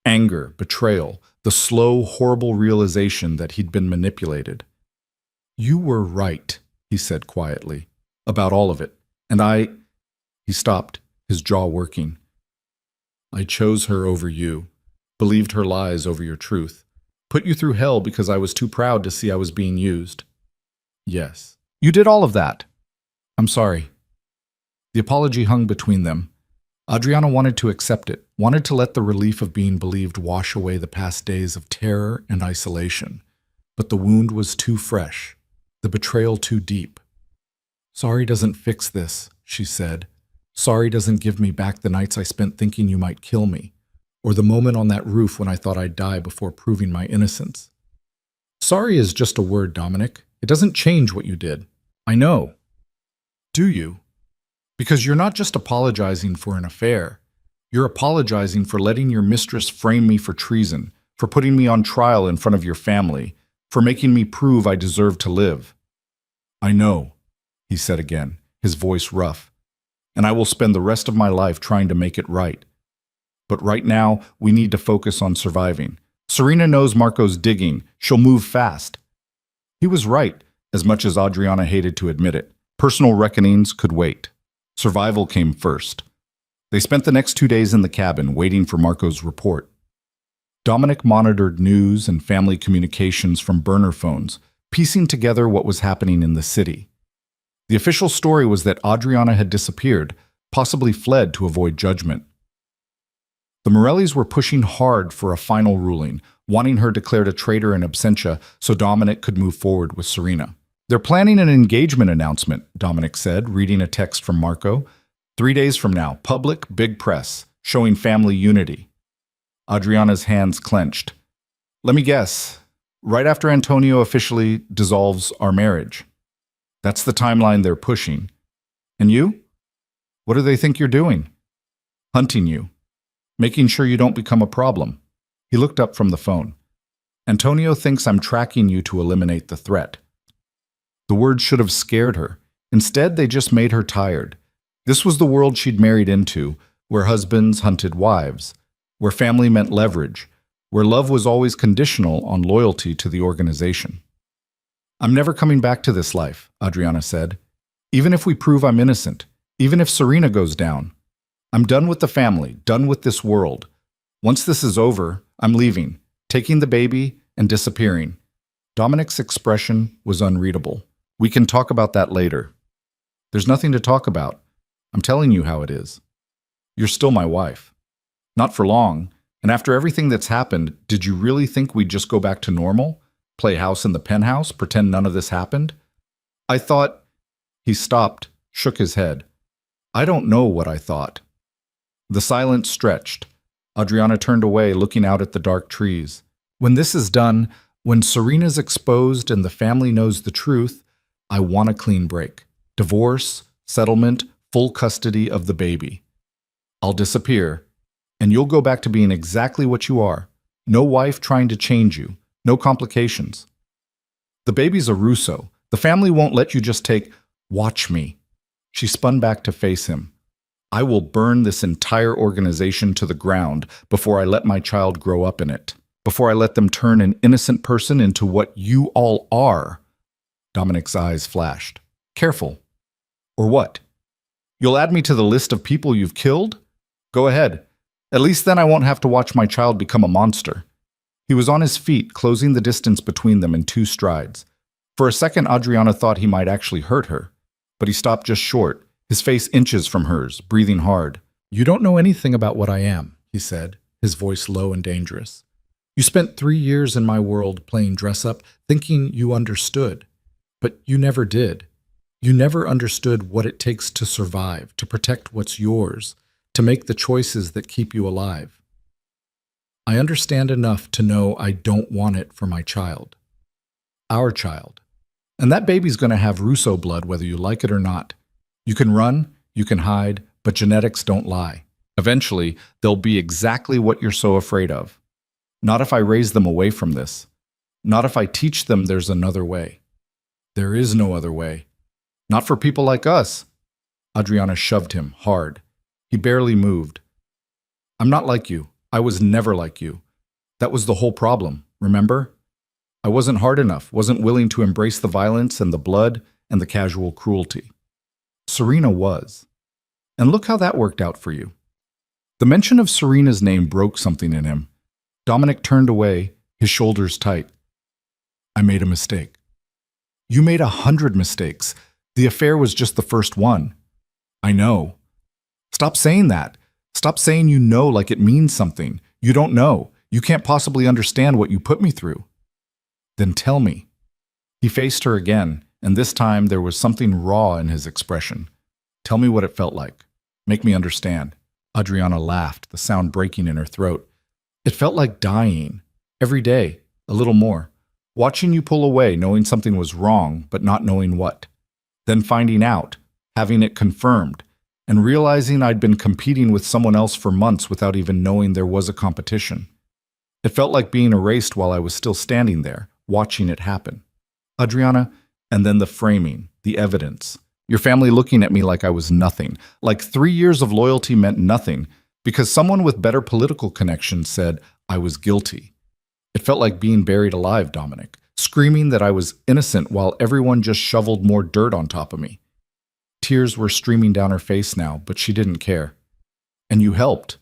Anger, betrayal, the slow, horrible realization that he'd been manipulated. You were right, he said quietly, about all of it. And He stopped, his jaw working. I chose her over you, believed her lies over your truth, put you through hell because I was too proud to see I was being used. Yes, you did all of that. I'm sorry. The apology hung between them. Adriana wanted to accept it, wanted to let the relief of being believed wash away the past days of terror and isolation. But the wound was too fresh, the betrayal too deep. Sorry doesn't fix this, she said. Sorry doesn't give me back the nights I spent thinking you might kill me, or the moment on that roof when I thought I'd die before proving my innocence. Sorry is just a word, Dominic. It doesn't change what you did. I know. Do you? Because you're not just apologizing for an affair. You're apologizing for letting your mistress frame me for treason, for putting me on trial in front of your family, for making me prove I deserve to live. I know, he said again, his voice rough, and I will spend the rest of my life trying to make it right. But right now, we need to focus on surviving. Serena knows Marco's digging. She'll move fast. He was right, as much as Adriana hated to admit it. Personal reckonings could wait. Survival came first. They spent the next 2 days in the cabin, waiting for Marco's report. Dominic monitored news and family communications from burner phones, piecing together what was happening in the city. The official story was that Adriana had disappeared, possibly fled to avoid judgment. The Morellis were pushing hard for a final ruling, wanting her declared a traitor in absentia so Dominic could move forward with Serena. They're planning an engagement announcement, Dominic said, reading a text from Marco. 3 days from now, public, big press, showing family unity. Adriana's hands clenched. Let me guess, right after Antonio officially dissolves our marriage. That's the timeline they're pushing. And you? What do they think you're doing? Hunting you. Making sure you don't become a problem. He looked up from the phone. Antonio thinks I'm tracking you to eliminate the threat. The words should have scared her. Instead, they just made her tired. This was the world she'd married into, where husbands hunted wives, where family meant leverage, where love was always conditional on loyalty to the organization. I'm never coming back to this life, Adriana said. Even if we prove I'm innocent, even if Serena goes down. I'm done with the family, done with this world. Once this is over, I'm leaving, taking the baby and disappearing. Dominic's expression was unreadable. We can talk about that later. There's nothing to talk about. I'm telling you how it is. You're still my wife. Not for long. And after everything that's happened, did you really think we'd just go back to normal? Play house in the penthouse? Pretend none of this happened? I thought... He stopped, shook his head. I don't know what I thought. The silence stretched. Adriana turned away, looking out at the dark trees. When this is done, when Serena's exposed and the family knows the truth, I want a clean break. Divorce, settlement, full custody of the baby. I'll disappear, and you'll go back to being exactly what you are. No wife trying to change you. No complications. The baby's a Russo. The family won't let you just take, watch me. She spun back to face him. I will burn this entire organization to the ground before I let my child grow up in it. Before I let them turn an innocent person into what you all are. Dominic's eyes flashed. Careful. Or what? You'll add me to the list of people you've killed? Go ahead. At least then I won't have to watch my child become a monster. He was on his feet, closing the distance between them in 2 strides. For a second, Adriana thought he might actually hurt her. But he stopped just short, his face inches from hers, breathing hard. You don't know anything about what I am, he said, his voice low and dangerous. You spent 3 years in my world playing dress-up, thinking you understood. But you never did. You never understood what it takes to survive, to protect what's yours, to make the choices that keep you alive. I understand enough to know I don't want it for my child. Our child. And that baby's going to have Russo blood whether you like it or not. You can run, you can hide, but genetics don't lie. Eventually, they'll be exactly what you're so afraid of. Not if I raise them away from this. Not if I teach them there's another way. There is no other way. Not for people like us. Adriana shoved him hard. He barely moved. I'm not like you. I was never like you. That was the whole problem, remember? I wasn't hard enough, wasn't willing to embrace the violence and the blood and the casual cruelty. Serena was. And look how that worked out for you. The mention of Serena's name broke something in him. Dominic turned away, his shoulders tight. I made a mistake. You made 100 mistakes. The affair was just the first one. I know. Stop saying that. Stop saying you know like it means something. You don't know. You can't possibly understand what you put me through. Then tell me. He faced her again, and this time there was something raw in his expression. Tell me what it felt like. Make me understand. Adriana laughed, the sound breaking in her throat. It felt like dying. Every day, a little more. Watching you pull away, knowing something was wrong, but not knowing what. Then finding out, having it confirmed, and realizing I'd been competing with someone else for months without even knowing there was a competition. It felt like being erased while I was still standing there, watching it happen. Adriana, and then the framing, the evidence. Your family looking at me like I was nothing, like 3 years of loyalty meant nothing, because someone with better political connections said I was guilty. It felt like being buried alive, Dominic, screaming that I was innocent while everyone just shoveled more dirt on top of me. Tears were streaming down her face now, but she didn't care. And you helped.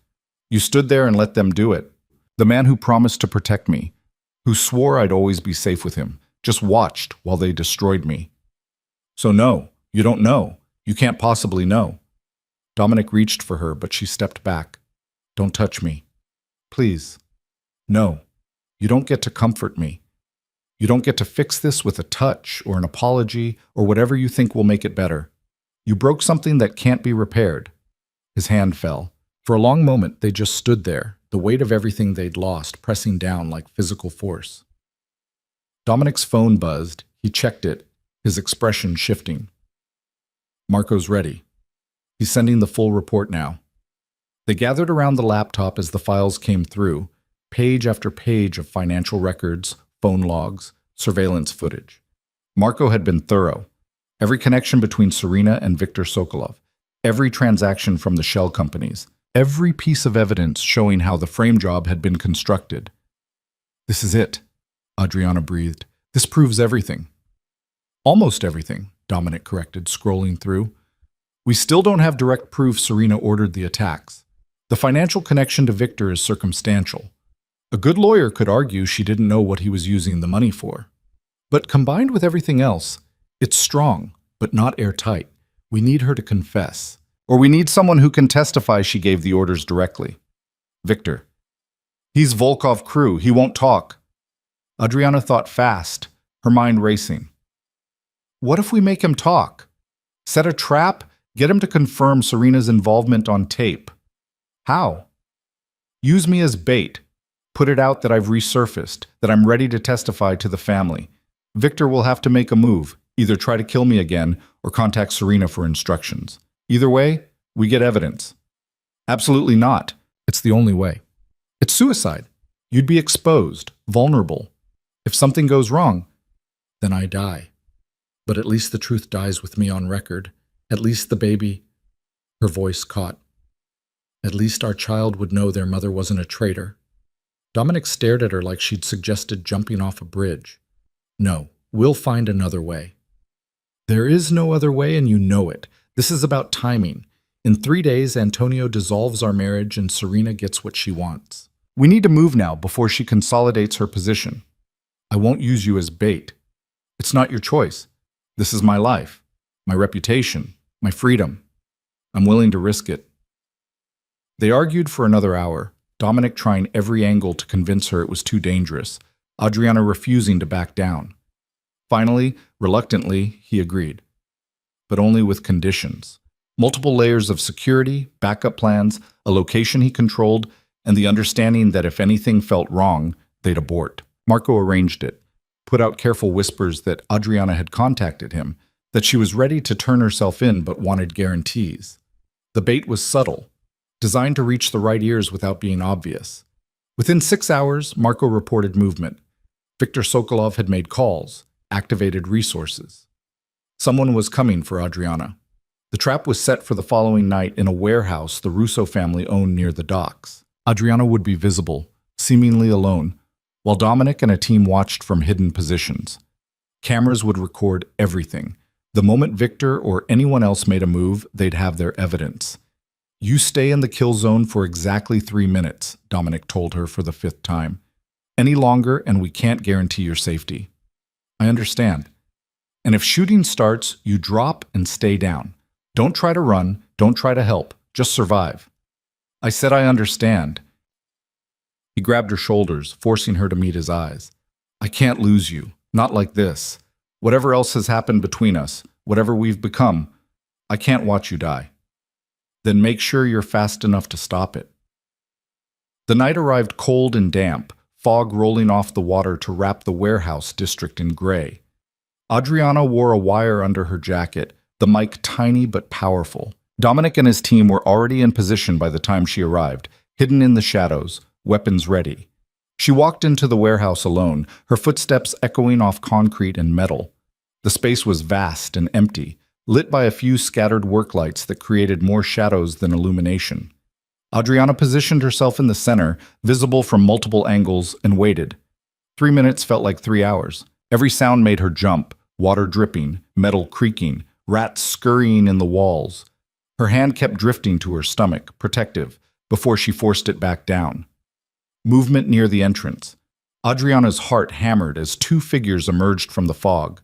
You stood there and let them do it. The man who promised to protect me, who swore I'd always be safe with him, just watched while they destroyed me. So no, you don't know. You can't possibly know. Dominic reached for her, but she stepped back. Don't touch me. Please. No. You don't get to comfort me. You don't get to fix this with a touch or an apology or whatever you think will make it better. You broke something that can't be repaired. His hand fell. For a long moment, they just stood there, the weight of everything they'd lost pressing down like physical force. Dominic's phone buzzed. He checked it, his expression shifting. Marco's ready. He's sending the full report now. They gathered around the laptop as the files came through, page after page of financial records, phone logs, surveillance footage. Marco had been thorough. Every connection between Serena and Viktor Sokolov, every transaction from the shell companies, every piece of evidence showing how the frame job had been constructed. This is it, Adriana breathed. This proves everything. Almost everything, Dominic corrected, scrolling through. We still don't have direct proof Serena ordered the attacks. The financial connection to Viktor is circumstantial. A good lawyer could argue she didn't know what he was using the money for. But combined with everything else, it's strong, but not airtight. We need her to confess. Or we need someone who can testify she gave the orders directly. Viktor. He's Volkov crew. He won't talk. Adriana thought fast, her mind racing. What if we make him talk? Set a trap? Get him to confirm Serena's involvement on tape. How? Use me as bait. Put it out that I've resurfaced, that I'm ready to testify to the family. Viktor will have to make a move, either try to kill me again or contact Serena for instructions. Either way, we get evidence. Absolutely not. It's the only way. It's suicide. You'd be exposed, vulnerable. If something goes wrong, then I die. But at least the truth dies with me on record. At least the baby, her voice caught. At least our child would know their mother wasn't a traitor. Dominic stared at her like she'd suggested jumping off a bridge. No, we'll find another way. There is no other way, and you know it. This is about timing. In 3 days, Antonio dissolves our marriage and Serena gets what she wants. We need to move now before she consolidates her position. I won't use you as bait. It's not your choice. This is my life, my reputation, my freedom. I'm willing to risk it. They argued for another hour, Dominic trying every angle to convince her it was too dangerous, Adriana refusing to back down. Finally, reluctantly, he agreed. But only with conditions. Multiple layers of security, backup plans, a location he controlled, and the understanding that if anything felt wrong, they'd abort. Marco arranged it, put out careful whispers that Adriana had contacted him, that she was ready to turn herself in but wanted guarantees. The bait was subtle, designed to reach the right ears without being obvious. Within 6 hours, Marco reported movement. Viktor Sokolov had made calls. activated resources. Someone was coming for Adriana. The trap was set for the following night in a warehouse the Russo family owned near the docks. Adriana would be visible, seemingly alone, while Dominic and a team watched from hidden positions. Cameras would record everything. The moment Victor or anyone else made a move, they'd have their evidence. "You stay in the kill zone for exactly 3 minutes," Dominic told her for the 5th time. "Any longer and we can't guarantee your safety." "I understand. And if shooting starts, you drop and stay down. Don't try to run, don't try to help, just survive." "I said I understand." He grabbed her shoulders, forcing her to meet his eyes. "I can't lose you, not like this. Whatever else has happened between us, whatever we've become, I can't watch you die. Then make sure you're fast enough to stop it." The night arrived cold and damp, fog rolling off the water to wrap the warehouse district in gray. Adriana wore a wire under her jacket, the mic tiny but powerful. Dominic and his team were already in position by the time she arrived, hidden in the shadows, weapons ready. She walked into the warehouse alone, her footsteps echoing off concrete and metal. The space was vast and empty, lit by a few scattered work lights that created more shadows than illumination. Adriana positioned herself in the center, visible from multiple angles, and waited. 3 minutes felt like 3 hours. Every sound made her jump, water dripping, metal creaking, rats scurrying in the walls. Her hand kept drifting to her stomach, protective, before she forced it back down. Movement near the entrance. Adriana's heart hammered as 2 figures emerged from the fog.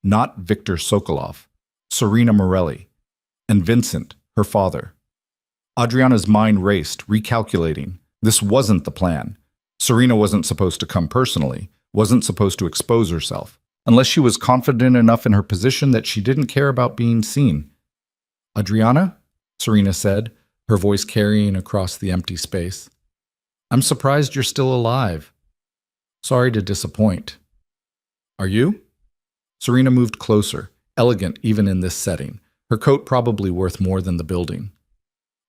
Not Victor Sokolov, Serena Morelli, and Vincent, her father. Adriana's mind raced, recalculating. This wasn't the plan. Serena wasn't supposed to come personally, wasn't supposed to expose herself, unless she was confident enough in her position that she didn't care about being seen. "Adriana?" Serena said, her voice carrying across the empty space. "I'm surprised you're still alive. Sorry to disappoint." "Are you?" Serena moved closer, elegant even in this setting, her coat probably worth more than the building.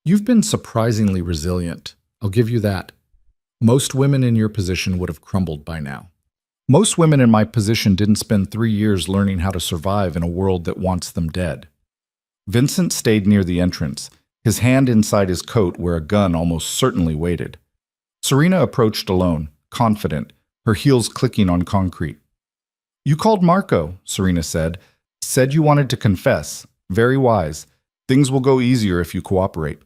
"You've been surprisingly resilient, I'll give you that. Most women in your position would have crumbled by now. Most women in my position didn't spend 3 years learning how to survive in a world that wants them dead." Vincent stayed near the entrance, his hand inside his coat where a gun almost certainly waited. Serena approached alone, confident, her heels clicking on concrete. "You called Marco," Serena said. "Said you wanted to confess. Very wise. Things will go easier if you cooperate."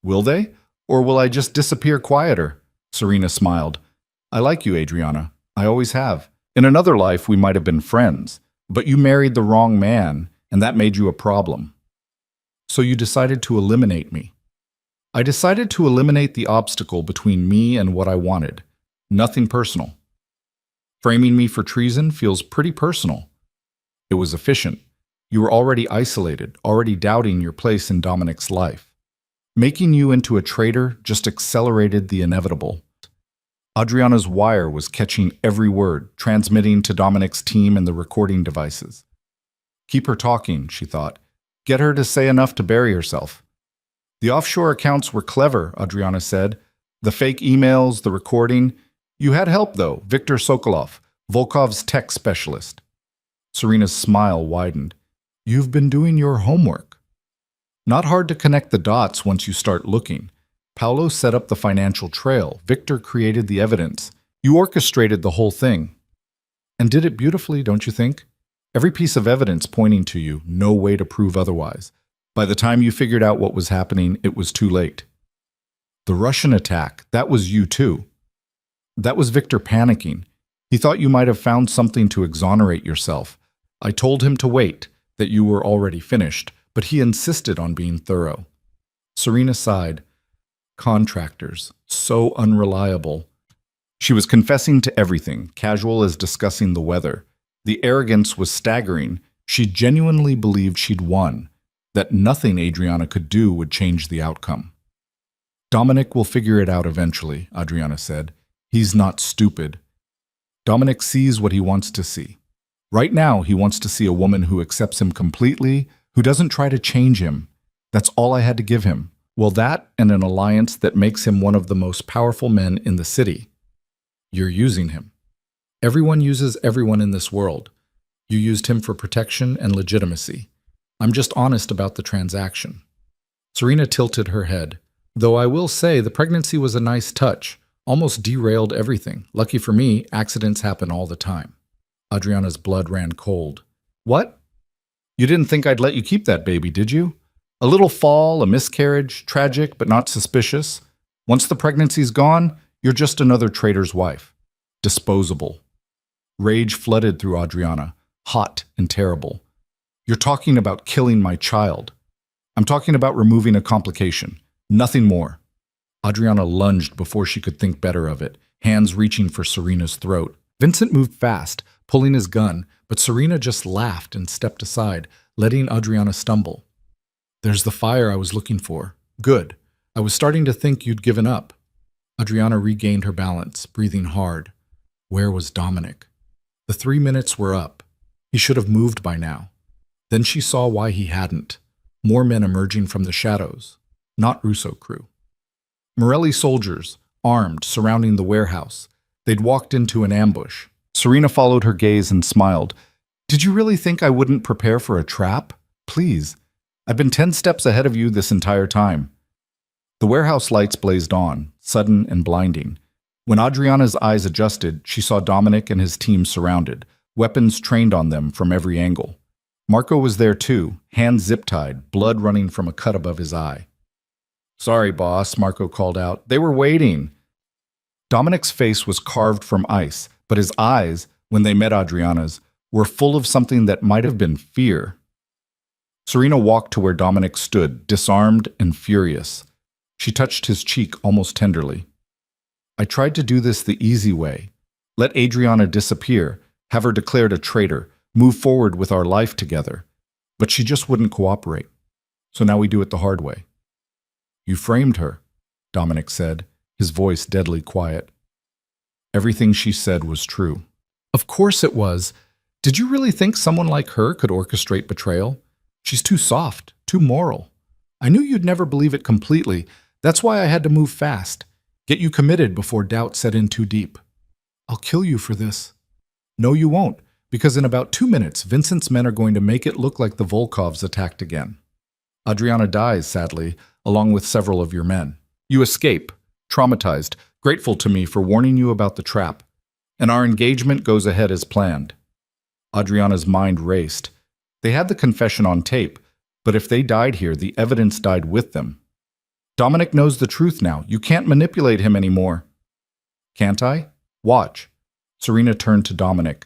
"Will they? Or will I just disappear quieter?" Serena smiled. "I like you, Adriana. I always have. In another life, we might have been friends. But you married the wrong man, and that made you a problem. So you decided to eliminate me." "I decided to eliminate the obstacle between me and what I wanted. Nothing personal." "Framing me for treason feels pretty personal." "It was efficient. You were already isolated, already doubting your place in Dominic's life. Making you into a traitor just accelerated the inevitable." Adriana's wire was catching every word, transmitting to Dominic's team and the recording devices. Keep her talking, she thought. Get her to say enough to bury herself. "The offshore accounts were clever," Adriana said. "The fake emails, the recording. You had help, though, Victor Sokolov, Volkov's tech specialist." Serena's smile widened. "You've been doing your homework." "Not hard to connect the dots once you start looking. Paolo set up the financial trail. Victor created the evidence. You orchestrated the whole thing. And did it beautifully, don't you think? Every piece of evidence pointing to you, no way to prove otherwise. By the time you figured out what was happening, it was too late. The Russian attack, that was you too. That was Victor panicking. He thought you might have found something to exonerate yourself. I told him to wait, that you were already finished, but he insisted on being thorough." Serena sighed. Contractors, so unreliable. She was confessing to everything, casual as discussing the weather. The arrogance was staggering. She genuinely believed she'd won, that nothing Adriana could do would change the outcome. "Dominic will figure it out eventually," Adriana said. "He's not stupid. Dominic sees what he wants to see. Right now, he wants to see a woman who accepts him completely, who doesn't try to change him. That's all I had to give him. Well, that and an alliance that makes him one of the most powerful men in the city. You're using him. Everyone uses everyone in this world. You used him for protection and legitimacy. I'm just honest about the transaction. Serena tilted her head. Though I will say the pregnancy was a nice touch, almost derailed everything. Lucky for me, accidents happen all the time. Adriana's blood ran cold. What? You didn't think I'd let you keep that baby, did you? A little fall, a miscarriage, tragic but not suspicious. Once the pregnancy's gone, you're just another traitor's wife. Disposable. Rage flooded through Adriana, hot and terrible. You're talking about killing my child. I'm talking about removing a complication. Nothing more. Adriana lunged before she could think better of it, hands reaching for Serena's throat. Vincent moved fast, pulling his gun, but Serena just laughed and stepped aside, letting Adriana stumble. There's the fire I was looking for. Good. I was starting to think you'd given up. Adriana regained her balance, breathing hard. Where was Dominic? The 3 minutes were up. He should have moved by now. Then she saw why he hadn't. More men emerging from the shadows. Not Russo crew. Morelli soldiers, armed, surrounding the warehouse. They'd walked into an ambush. Serena followed her gaze and smiled. Did you really think I wouldn't prepare for a trap? Please. I've been 10 steps ahead of you this entire time. The warehouse lights blazed on, sudden and blinding. When Adriana's eyes adjusted, she saw Dominic and his team surrounded, weapons trained on them from every angle. Marco was there too, hands zip-tied, blood running from a cut above his eye. Sorry, boss, Marco called out. They were waiting. Dominic's face was carved from ice, but his eyes, when they met Adriana's, were full of something that might have been fear. Serena walked to where Dominic stood, disarmed and furious. She touched his cheek almost tenderly. I tried to do this the easy way. Let Adriana disappear, have her declared a traitor, move forward with our life together. But she just wouldn't cooperate. So now we do it the hard way. You framed her, Dominic said, his voice deadly quiet. Everything she said was true. Of course it was. Did you really think someone like her could orchestrate betrayal? She's too soft, too moral. I knew you'd never believe it completely. That's why I had to move fast. Get you committed before doubt set in too deep. I'll kill you for this. No, you won't, because in about 2 minutes, Vincent's men are going to make it look like the Volkovs attacked again. Adriana dies, sadly, along with several of your men. You escape, traumatized, grateful to me for warning you about the trap, and our engagement goes ahead as planned. Adriana's mind raced. They had the confession on tape, but if they died here, the evidence died with them. Dominic knows the truth now. You can't manipulate him anymore. Can't I? Watch. Serena turned to Dominic.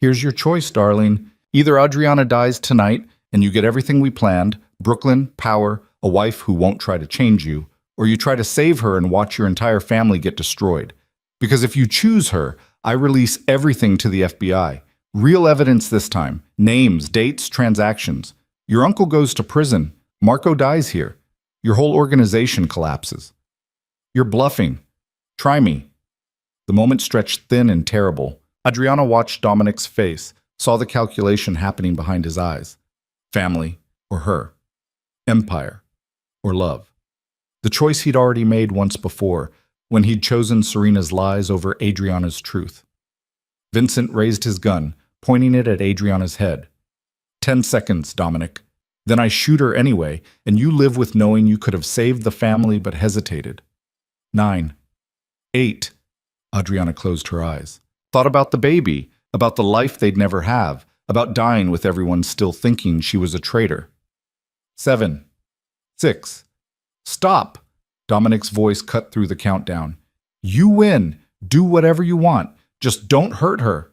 Here's your choice, darling. Either Adriana dies tonight and you get everything we planned, Brooklyn, power, a wife who won't try to change you, or you try to save her and watch your entire family get destroyed. Because if you choose her, I release everything to the FBI. Real evidence this time. Names, dates, transactions. Your uncle goes to prison. Marco dies here. Your whole organization collapses. You're bluffing. Try me. The moment stretched thin and terrible. Adriana watched Dominic's face, saw the calculation happening behind his eyes. Family or her. Empire or love. The choice he'd already made once before, when he'd chosen Serena's lies over Adriana's truth. Vincent raised his gun, pointing it at Adriana's head. 10 seconds, Dominic. Then I shoot her anyway, and you live with knowing you could have saved the family but hesitated. 9. 8. Adriana closed her eyes. Thought about the baby, about the life they'd never have, about dying with everyone still thinking she was a traitor. 7. 6. Stop! Dominic's voice cut through the countdown. You win. Do whatever you want. Just don't hurt her.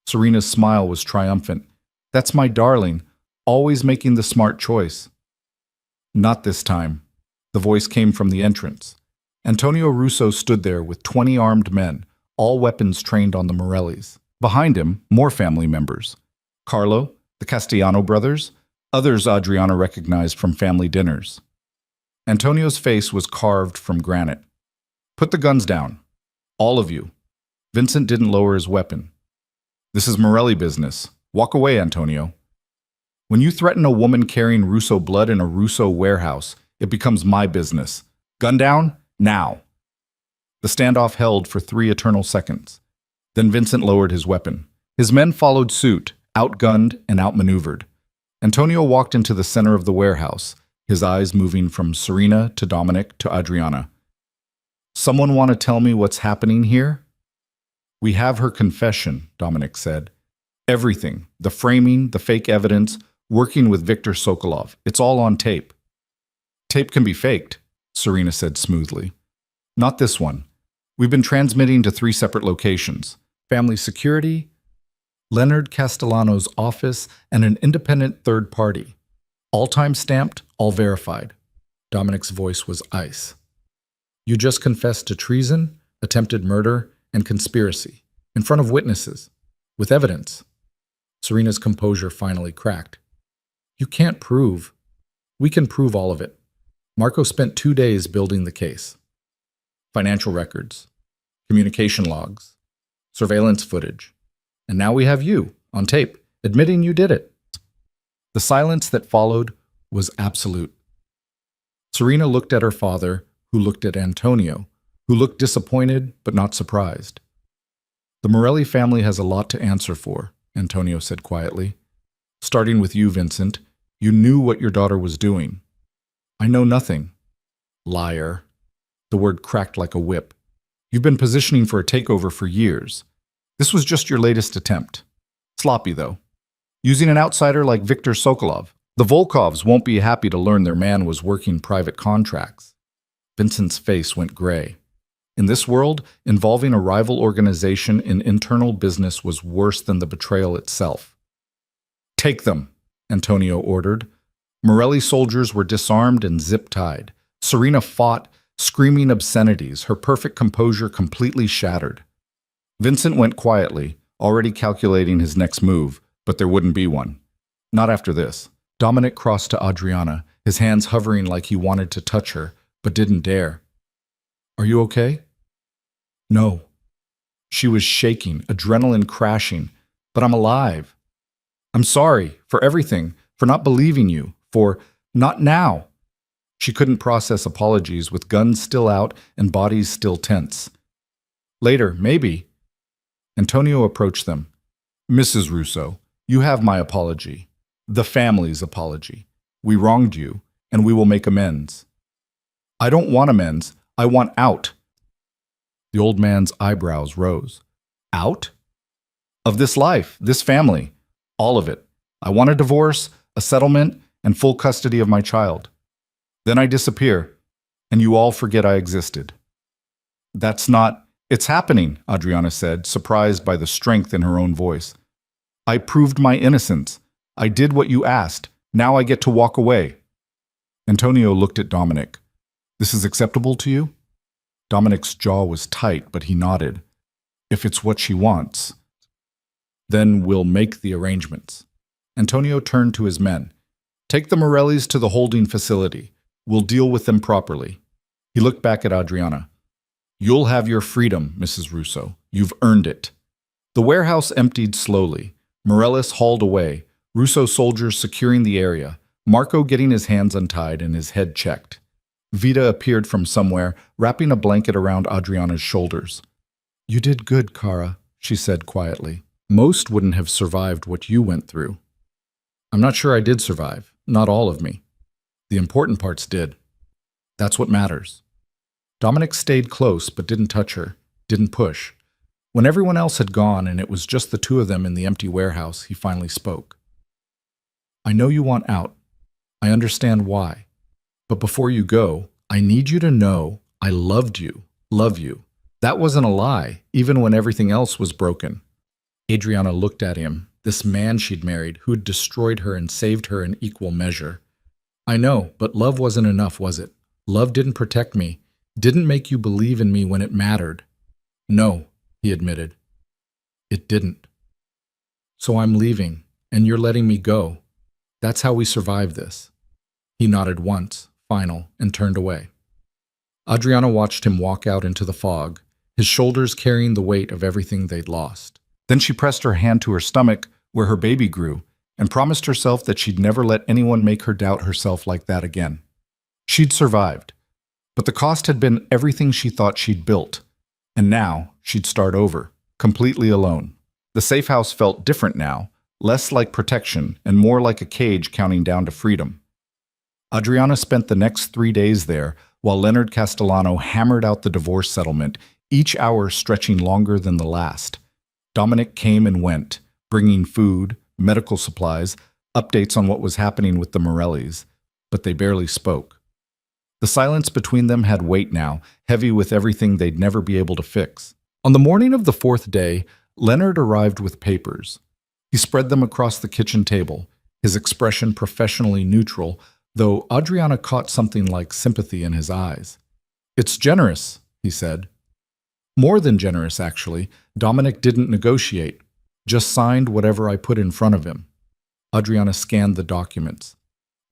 Serena's smile was triumphant. That's my darling, always making the smart choice. Not this time. The voice came from the entrance. Antonio Russo stood there with 20 armed men, all weapons trained on the Morellis. Behind him, more family members. Carlo, the Castellano brothers, others Adriana recognized from family dinners. Antonio's face was carved from granite. Put the guns down. All of you. Vincent didn't lower his weapon. This is Morelli business. Walk away, Antonio. When you threaten a woman carrying Russo blood in a Russo warehouse, it becomes my business. Gun down, now. The standoff held for 3 eternal seconds. Then Vincent lowered his weapon. His men followed suit, outgunned and outmaneuvered. Antonio walked into the center of the warehouse, his eyes moving from Serena to Dominic to Adriana. "Someone want to tell me what's happening here?" "We have her confession," Dominic said. "Everything, the framing, the fake evidence, working with Viktor Sokolov. It's all on tape." "Tape can be faked," Serena said smoothly. "Not this one. We've been transmitting to 3 separate locations: family security, Leonard Castellano's office, and an independent third party. All time-stamped, all verified." Dominic's voice was ice. "You just confessed to treason, attempted murder, and conspiracy, in front of witnesses, with evidence." Serena's composure finally cracked. "You can't prove. We can prove all of it. Marco spent 2 days building the case. Financial records, communication logs, surveillance footage. And now we have you, on tape, admitting you did it." The silence that followed was absolute. Serena looked at her father, who looked at Antonio, who looked disappointed but not surprised. "The Morelli family has a lot to answer for," Antonio said quietly. "Starting with you, Vincent. You knew what your daughter was doing." "I know nothing." "Liar." The word cracked like a whip. "You've been positioning for a takeover for years. This was just your latest attempt. Sloppy, though. Using an outsider like Viktor Sokolov. The Volkovs won't be happy to learn their man was working private contracts." Vincent's face went gray. In this world, involving a rival organization in internal business was worse than the betrayal itself. "Take them," Antonio ordered. Morelli soldiers were disarmed and zip-tied. Serena fought, screaming obscenities, her perfect composure completely shattered. Vincent went quietly, already calculating his next move, but there wouldn't be one. Not after this. Dominic crossed to Adriana, his hands hovering like he wanted to touch her, but didn't dare. "Are you okay?" "No." She was shaking, adrenaline crashing. "But I'm alive. I'm sorry for everything, for not believing you, for not now." She couldn't process apologies with guns still out and bodies still tense. "Later, maybe." Antonio approached them. "Mrs. Russo, you have my apology. The family's apology. We wronged you, and we will make amends." "I don't want amends. I want out." The old man's eyebrows rose. "Out?" "Of this life, this family. All of it. I want a divorce, a settlement, and full custody of my child. Then I disappear, and you all forget I existed." "That's not—" "It's happening," Adriana said, surprised by the strength in her own voice. "I proved my innocence. I did what you asked. Now I get to walk away." Antonio looked at Dominic. "This is acceptable to you?" Dominic's jaw was tight, but he nodded. "If it's what she wants, then we'll make the arrangements." Antonio turned to his men. "Take the Morellis to the holding facility. We'll deal with them properly." He looked back at Adriana. "You'll have your freedom, Mrs. Russo. You've earned it." The warehouse emptied slowly. Morellis hauled away, Russo soldiers securing the area, Marco getting his hands untied and his head checked. Vita appeared from somewhere, wrapping a blanket around Adriana's shoulders. "You did good, Clara," she said quietly. "Most wouldn't have survived what you went through." "I'm not sure I did survive. Not all of me. The important parts did. That's what matters." Dominic stayed close but didn't touch her, didn't push. When everyone else had gone and it was just the two of them in the empty warehouse, he finally spoke. "I know you want out. I understand why. But before you go, I need you to know I loved you, love you. That wasn't a lie, even when everything else was broken." Adriana looked at him, this man she'd married, who'd destroyed her and saved her in equal measure. "I know, but love wasn't enough, was it? Love didn't protect me, didn't make you believe in me when it mattered." "No," he admitted. "It didn't. So I'm leaving, and you're letting me go. That's how we survive this." He nodded once, final, and turned away. Adriana watched him walk out into the fog, his shoulders carrying the weight of everything they'd lost. Then she pressed her hand to her stomach, where her baby grew, and promised herself that she'd never let anyone make her doubt herself like that again. She'd survived, but the cost had been everything she thought she'd built, and now she'd start over, completely alone. The safe house felt different now, less like protection and more like a cage counting down to freedom. Adriana spent the next 3 days there while Leonard Castellano hammered out the divorce settlement, each hour stretching longer than the last. Dominic came and went, bringing food, medical supplies, updates on what was happening with the Morellis, but they barely spoke. The silence between them had weight now, heavy with everything they'd never be able to fix. On the morning of the 4th day, Leonard arrived with papers. He spread them across the kitchen table, his expression professionally neutral, though Adriana caught something like sympathy in his eyes. "It's generous," he said. More than generous, actually. Dominic didn't negotiate, just signed whatever I put in front of him. Adriana scanned the documents.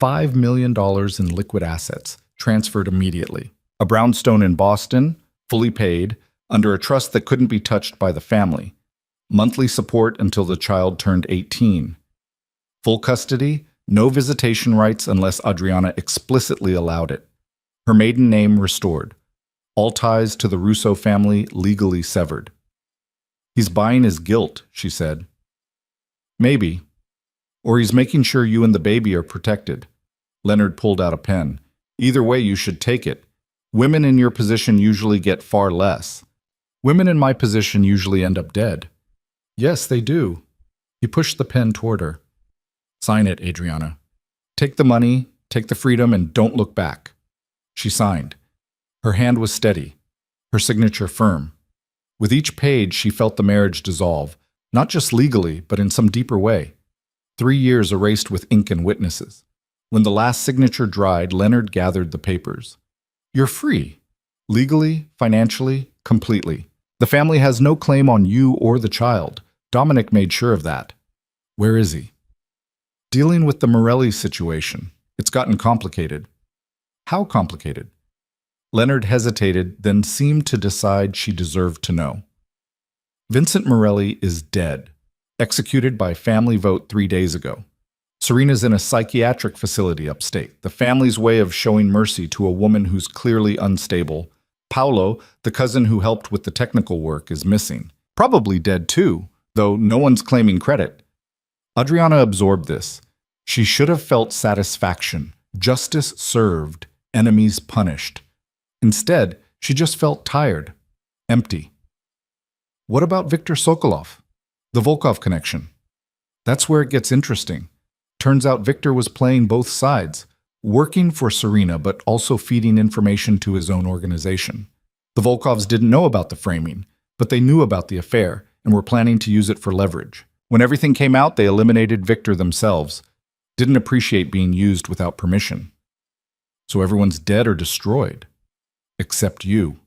$5 million in liquid assets, transferred immediately. A brownstone in Boston, fully paid, under a trust that couldn't be touched by the family. Monthly support until the child turned 18. Full custody, no visitation rights unless Adriana explicitly allowed it. Her maiden name restored. All ties to the Russo family legally severed. "He's buying his guilt," she said. "Maybe. Or he's making sure you and the baby are protected." Leonard pulled out a pen. "Either way, you should take it. Women in your position usually get far less. Women in my position usually end up dead." "Yes, they do." He pushed the pen toward her. "Sign it, Adriana. Take the money, take the freedom, and don't look back." She signed. Her hand was steady, her signature firm. With each page, she felt the marriage dissolve, not just legally, but in some deeper way. 3 years erased with ink and witnesses. When the last signature dried, Leonard gathered the papers. "You're free. Legally, financially, completely. The family has no claim on you or the child. Dominic made sure of that." "Where is he?" "Dealing with the Morelli situation. It's gotten complicated." "How complicated?" Leonard hesitated, then seemed to decide she deserved to know. "Vincent Morelli is dead, executed by family vote 3 days ago. Serena's in a psychiatric facility upstate, the family's way of showing mercy to a woman who's clearly unstable. Paolo, the cousin who helped with the technical work, is missing. Probably dead too, though no one's claiming credit." Adriana absorbed this. She should have felt satisfaction, justice served, enemies punished. Instead, she just felt tired, empty. "What about Viktor Sokolov? The Volkov connection?" "That's where it gets interesting. Turns out Viktor was playing both sides, working for Serena but also feeding information to his own organization. The Volkovs didn't know about the framing, but they knew about the affair and were planning to use it for leverage. When everything came out, they eliminated Viktor themselves. Didn't appreciate being used without permission. So everyone's dead or destroyed. Except you."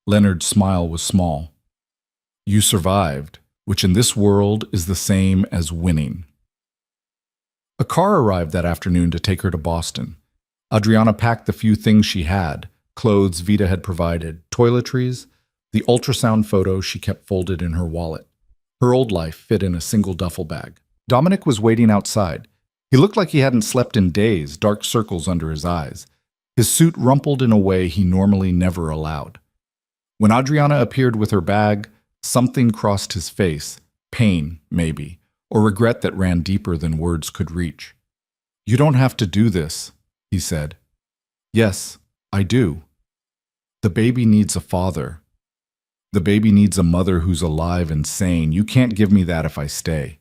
Leonard's smile was small. "You survived, which in this world is the same as winning." A car arrived that afternoon to take her to Boston. Adriana packed the few things she had, clothes Vita had provided, toiletries, the ultrasound photo she kept folded in her wallet. Her old life fit in a single duffel bag. Dominic was waiting outside. He looked like he hadn't slept in days, dark circles under his eyes. His suit rumpled in a way he normally never allowed. When Adriana appeared with her bag, something crossed his face, pain, maybe, or regret that ran deeper than words could reach. "You don't have to do this," he said. "Yes, I do. The baby needs a father. The baby needs a mother who's alive and sane. You can't give me that if I stay."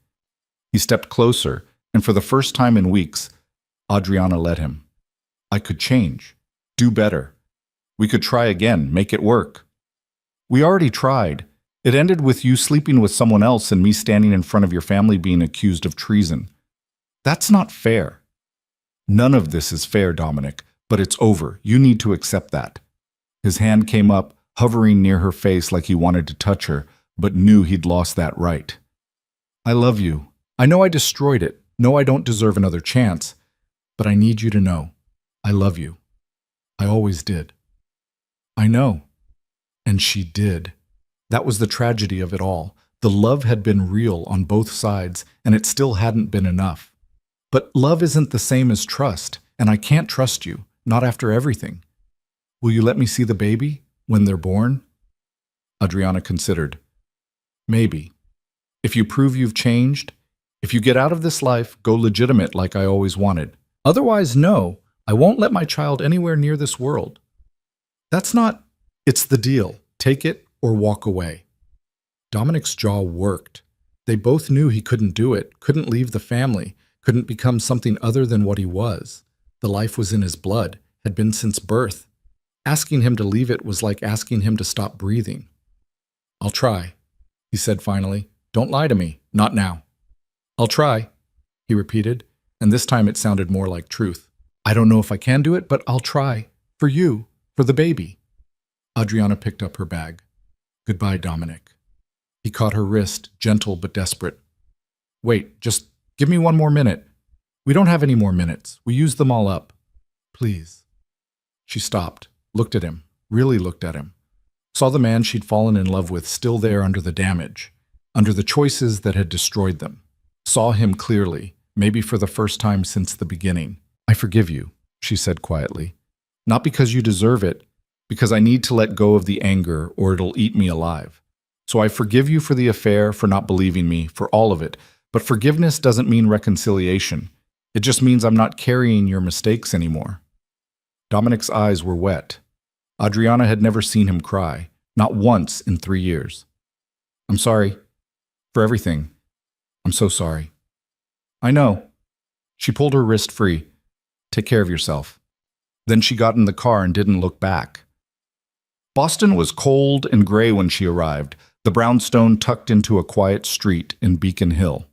He stepped closer, and for the first time in weeks, Adriana let him. "I could change, do better. We could try again, make it work." "We already tried. It ended with you sleeping with someone else and me standing in front of your family being accused of treason. That's not fair." "None of this is fair, Dominic, but it's over. You need to accept that." His hand came up, hovering near her face like he wanted to touch her, but knew he'd lost that right. "I love you. I know I destroyed it. No, I don't deserve another chance. But I need you to know. I love you. I always did." "I know." And she did. That was the tragedy of it all. The love had been real on both sides, and it still hadn't been enough. But love isn't the same as trust, and I can't trust you, not after everything. "Will you let me see the baby when they're born?" Adriana considered. "Maybe. If you prove you've changed, If you get out of this life, go legitimate like I always wanted. Otherwise, no, I won't let my child anywhere near this world. That's not, it's the deal. Take it or walk away. Dominic's jaw worked. They both knew he couldn't do it, couldn't leave the family, couldn't become something other than what he was. The life was in his blood, had been since birth. Asking him to leave it was like asking him to stop breathing. I'll try, he said finally. Don't lie to me, not now. I'll try, he repeated, and this time it sounded more like truth. I don't know if I can do it, but I'll try. For you, for the baby. Adriana picked up her bag. Goodbye, Dominic. He caught her wrist, gentle but desperate. Wait, just give me one more minute. We don't have any more minutes. We used them all up. Please. She stopped, looked at him, really looked at him. Saw the man she'd fallen in love with still there under the damage, under the choices that had destroyed them. Saw him clearly, maybe for the first time since the beginning. I forgive you, she said quietly. Not because you deserve it, because I need to let go of the anger or it'll eat me alive. So I forgive you for the affair, for not believing me, for all of it. But forgiveness doesn't mean reconciliation. It just means I'm not carrying your mistakes anymore. Dominic's eyes were wet. Adriana had never seen him cry, not once in 3 years. I'm sorry. For everything. I'm so sorry. I know. She pulled her wrist free. Take care of yourself. Then she got in the car and didn't look back. Boston was cold and gray when she arrived, the brownstone tucked into a quiet street in Beacon Hill.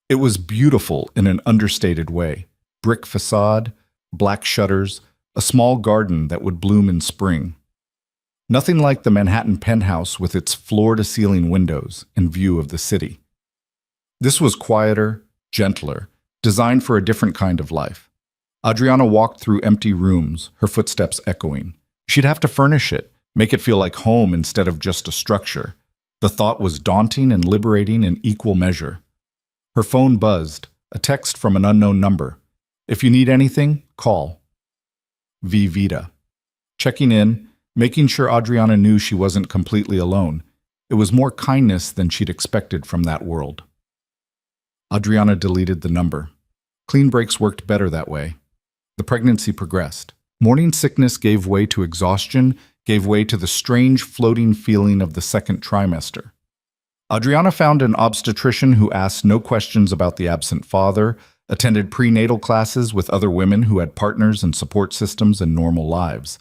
It was beautiful in an understated way. Brick facade, black shutters, a small garden that would bloom in spring. Nothing like the Manhattan penthouse with its floor-to-ceiling windows and view of the city. This was quieter, gentler, designed for a different kind of life. Adriana walked through empty rooms, her footsteps echoing. She'd have to furnish it, make it feel like home instead of just a structure. The thought was daunting and liberating in equal measure. Her phone buzzed, a text from an unknown number. If you need anything, call. V. Vita. Checking in, making sure Adriana knew she wasn't completely alone. It was more kindness than she'd expected from that world. Adriana deleted the number. Clean breaks worked better that way. The pregnancy progressed. Morning sickness gave way to exhaustion, gave way to the strange floating feeling of the second trimester. Adriana found an obstetrician who asked no questions about the absent father, attended prenatal classes with other women who had partners and support systems and normal lives.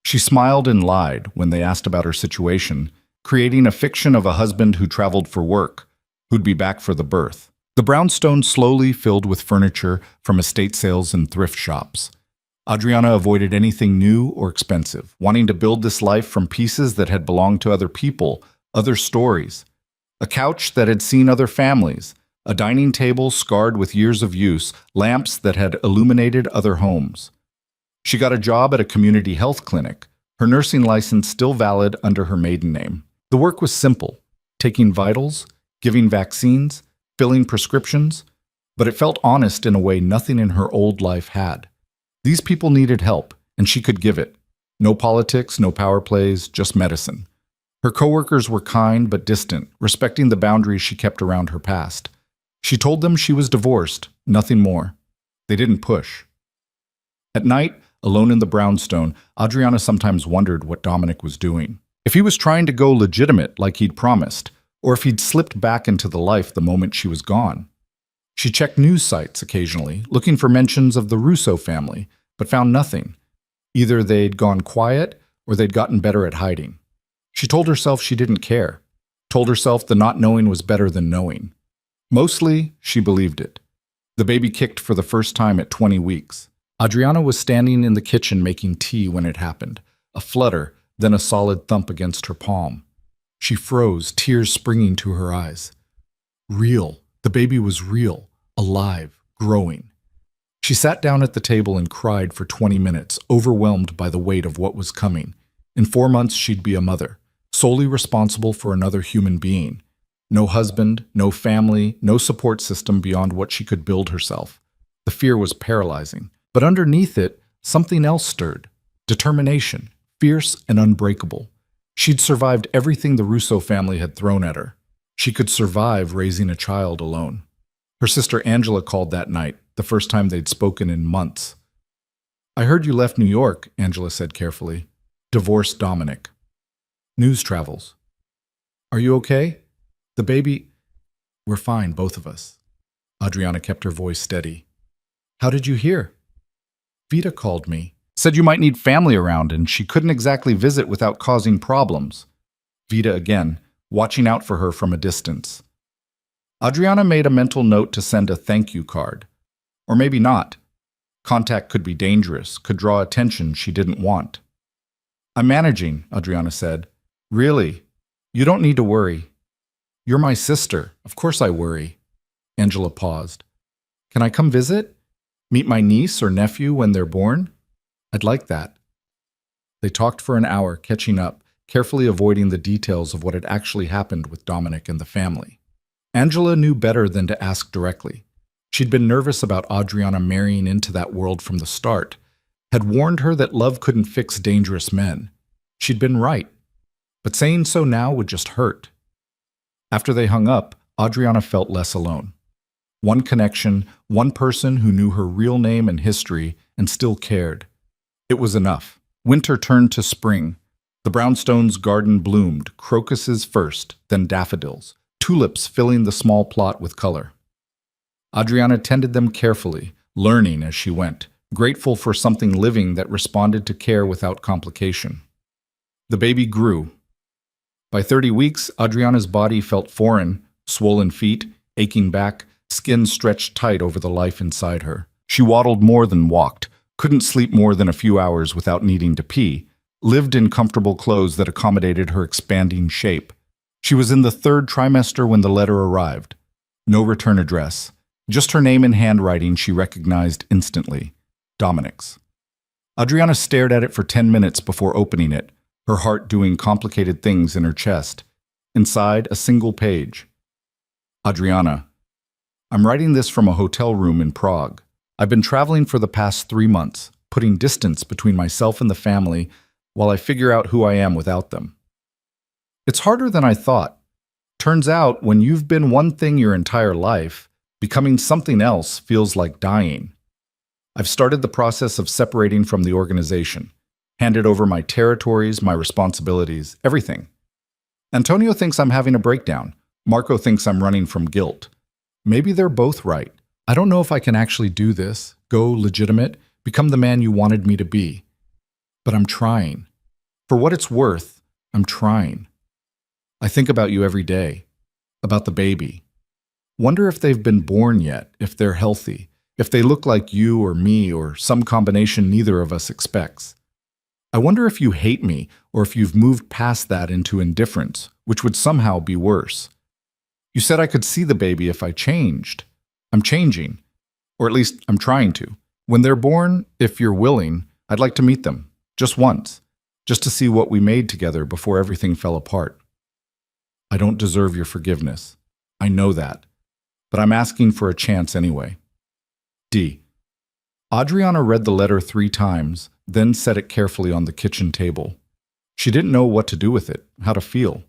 She smiled and lied when they asked about her situation, creating a fiction of a husband who traveled for work, who'd be back for the birth. The brownstone slowly filled with furniture from estate sales and thrift shops. Adriana avoided anything new or expensive, wanting to build this life from pieces that had belonged to other people, other stories. A couch that had seen other families, a dining table scarred with years of use, lamps that had illuminated other homes. She got a job at a community health clinic, her nursing license still valid under her maiden name. The work was simple, taking vitals, giving vaccines, filling prescriptions, but it felt honest in a way nothing in her old life had. These people needed help, and she could give it. No politics, no power plays, just medicine. Her coworkers were kind but distant, respecting the boundaries she kept around her past. She told them she was divorced, nothing more. They didn't push. At night, alone in the brownstone, Adriana sometimes wondered what Dominic was doing. If he was trying to go legitimate like he'd promised, or if he'd slipped back into the life the moment she was gone. She checked news sites occasionally, looking for mentions of the Russo family, but found nothing. Either they'd gone quiet or they'd gotten better at hiding. She told herself she didn't care, told herself the not knowing was better than knowing. Mostly, she believed it. The baby kicked for the first time at 20 weeks. Adriana was standing in the kitchen making tea when it happened, a flutter, then a solid thump against her palm. She froze, tears springing to her eyes. Real. The baby was real, alive, growing. She sat down at the table and cried for 20 minutes, overwhelmed by the weight of what was coming. In 4 months, she'd be a mother, solely responsible for another human being. No husband, no family, no support system beyond what she could build herself. The fear was paralyzing. But underneath it, something else stirred. Determination, fierce and unbreakable. She'd survived everything the Russo family had thrown at her. She could survive raising a child alone. Her sister Angela called that night, the first time they'd spoken in months. "I heard you left New York," Angela said carefully. "Divorced Dominic. News travels. Are you okay? The baby—" "We're fine, both of us." Adriana kept her voice steady. "How did you hear?" "Vita called me. Said you might need family around and she couldn't exactly visit without causing problems." Vita again, watching out for her from a distance. Adriana made a mental note to send a thank you card. Or maybe not. Contact could be dangerous, could draw attention she didn't want. "I'm managing," Adriana said. "Really? You don't need to worry." "You're my sister. Of course I worry." Angela paused. "Can I come visit? Meet my niece or nephew when they're born? I'd like that." They talked for an hour, catching up, carefully avoiding the details of what had actually happened with Dominic and the family. Angela knew better than to ask directly. She'd been nervous about Adriana marrying into that world from the start, had warned her that love couldn't fix dangerous men. She'd been right, but saying so now would just hurt. After they hung up, Adriana felt less alone. One connection, one person who knew her real name and history and still cared. It was enough. Winter turned to spring. The brownstone's garden bloomed, crocuses first, then daffodils, tulips filling the small plot with color. Adriana tended them carefully, learning as she went, grateful for something living that responded to care without complication. The baby grew. By 30 weeks, Adriana's body felt foreign, swollen feet, aching back, skin stretched tight over the life inside her. She waddled more than walked, couldn't sleep more than a few hours without needing to pee, lived in comfortable clothes that accommodated her expanding shape. She was in the 3rd trimester when the letter arrived. No return address. Just her name in handwriting she recognized instantly. Dominic's. Adriana stared at it for 10 minutes before opening it, her heart doing complicated things in her chest. Inside, a single page. "Adriana, I'm writing this from a hotel room in Prague. I've been traveling for the past 3 months, putting distance between myself and the family while I figure out who I am without them. It's harder than I thought. Turns out, when you've been one thing your entire life, becoming something else feels like dying. I've started the process of separating from the organization, handed over my territories, my responsibilities, everything. Antonio thinks I'm having a breakdown. Marco thinks I'm running from guilt. Maybe they're both right. I don't know if I can actually do this, go legitimate, become the man you wanted me to be. But I'm trying. For what it's worth, I'm trying. I think about you every day, about the baby. Wonder if they've been born yet, if they're healthy, if they look like you or me or some combination neither of us expects. I wonder if you hate me or if you've moved past that into indifference, which would somehow be worse. You said I could see the baby if I changed. I'm changing, or at least I'm trying to. When they're born, if you're willing, I'd like to meet them, just once, just to see what we made together before everything fell apart. I don't deserve your forgiveness. I know that, but I'm asking for a chance anyway. D. Adriana read the letter 3 times, then set it carefully on the kitchen table. She didn't know what to do with it, how to feel.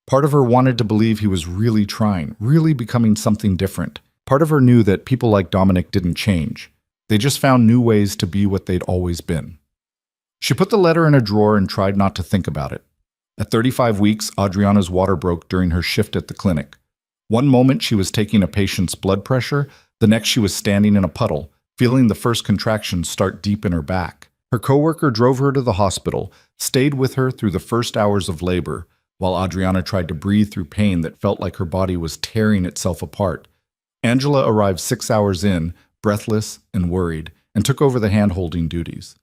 Part of her wanted to believe he was really trying, really becoming something different. Part of her knew that people like Dominic didn't change. They just found new ways to be what they'd always been. She put the letter in a drawer and tried not to think about it. At 35 weeks, Adriana's water broke during her shift at the clinic. One moment she was taking a patient's blood pressure, the next she was standing in a puddle, feeling the first contractions start deep in her back. Her coworker drove her to the hospital, stayed with her through the first hours of labor, while Adriana tried to breathe through pain that felt like her body was tearing itself apart. Angela arrived 6 hours in, breathless and worried, and took over the hand-holding duties.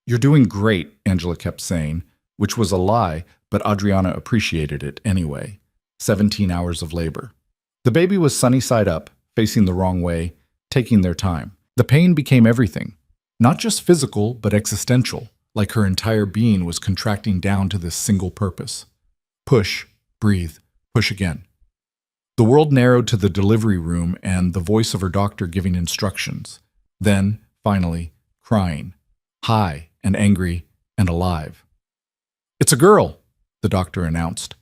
"You're doing great," Angela kept saying, which was a lie, but Adriana appreciated it anyway. 17 hours of labor. The baby was sunny side up, facing the wrong way, taking their time. The pain became everything. Not just physical, but existential, like her entire being was contracting down to this single purpose. Push, breathe, push again. The world narrowed to the delivery room and the voice of her doctor giving instructions. Then, finally, crying, high and angry and alive. "It's a girl," the doctor announced.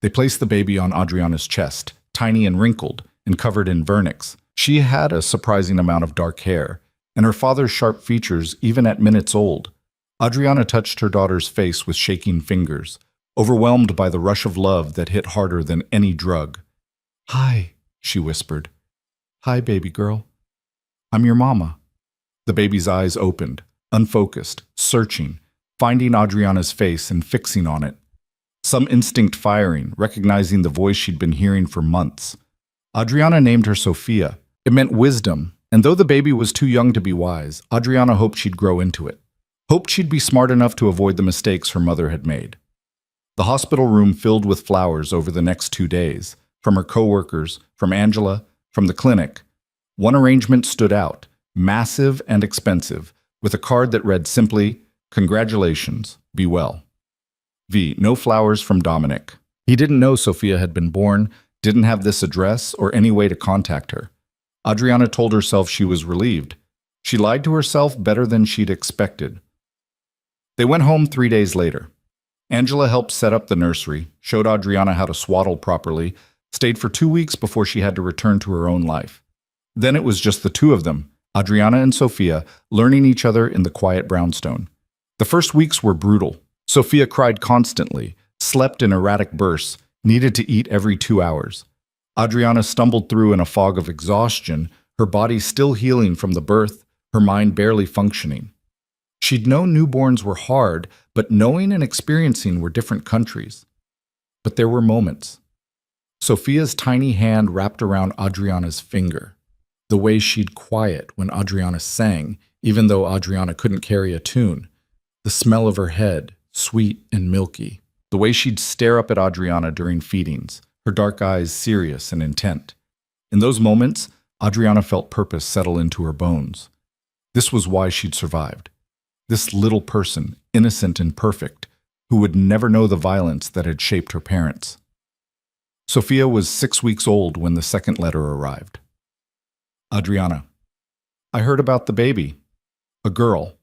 They placed the baby on Adriana's chest, tiny and wrinkled, and covered in vernix. She had a surprising amount of dark hair, and her father's sharp features even at minutes old. Adriana touched her daughter's face with shaking fingers, overwhelmed by the rush of love that hit harder than any drug. "Hi," she whispered. "Hi, baby girl. I'm your mama." The baby's eyes opened, unfocused, searching, finding Adriana's face and fixing on it. Some instinct firing, recognizing the voice she'd been hearing for months. Adriana named her Sophia. It meant wisdom, and though the baby was too young to be wise, Adriana hoped she'd grow into it. Hoped she'd be smart enough to avoid the mistakes her mother had made. The hospital room filled with flowers over the next 2 days, from her co-workers, from Angela, from the clinic. One arrangement stood out, massive and expensive, with a card that read simply, "Congratulations, be well." No flowers from Dominic. He didn't know Sophia had been born, didn't have this address or any way to contact her. Adriana told herself she was relieved. She lied to herself better than she'd expected. They went home 3 days later. Angela helped set up the nursery, showed Adriana how to swaddle properly, stayed for 2 weeks before she had to return to her own life. Then it was just the two of them, Adriana and Sophia, learning each other in the quiet brownstone. The first weeks were brutal. Sophia cried constantly, slept in erratic bursts, needed to eat every 2 hours. Adriana stumbled through in a fog of exhaustion, her body still healing from the birth, her mind barely functioning. She'd known newborns were hard, but knowing and experiencing were different countries. But there were moments. Sophia's tiny hand wrapped around Adriana's finger. The way she'd quiet when Adriana sang, even though Adriana couldn't carry a tune. The smell of her head, sweet and milky. The way she'd stare up at Adriana during feedings, her dark eyes serious and intent. In those moments, Adriana felt purpose settle into her bones. This was why she'd survived. This little person, innocent and perfect, who would never know the violence that had shaped her parents. Sophia was 6 weeks old when the second letter arrived. Adriana, I heard about the baby. A girl.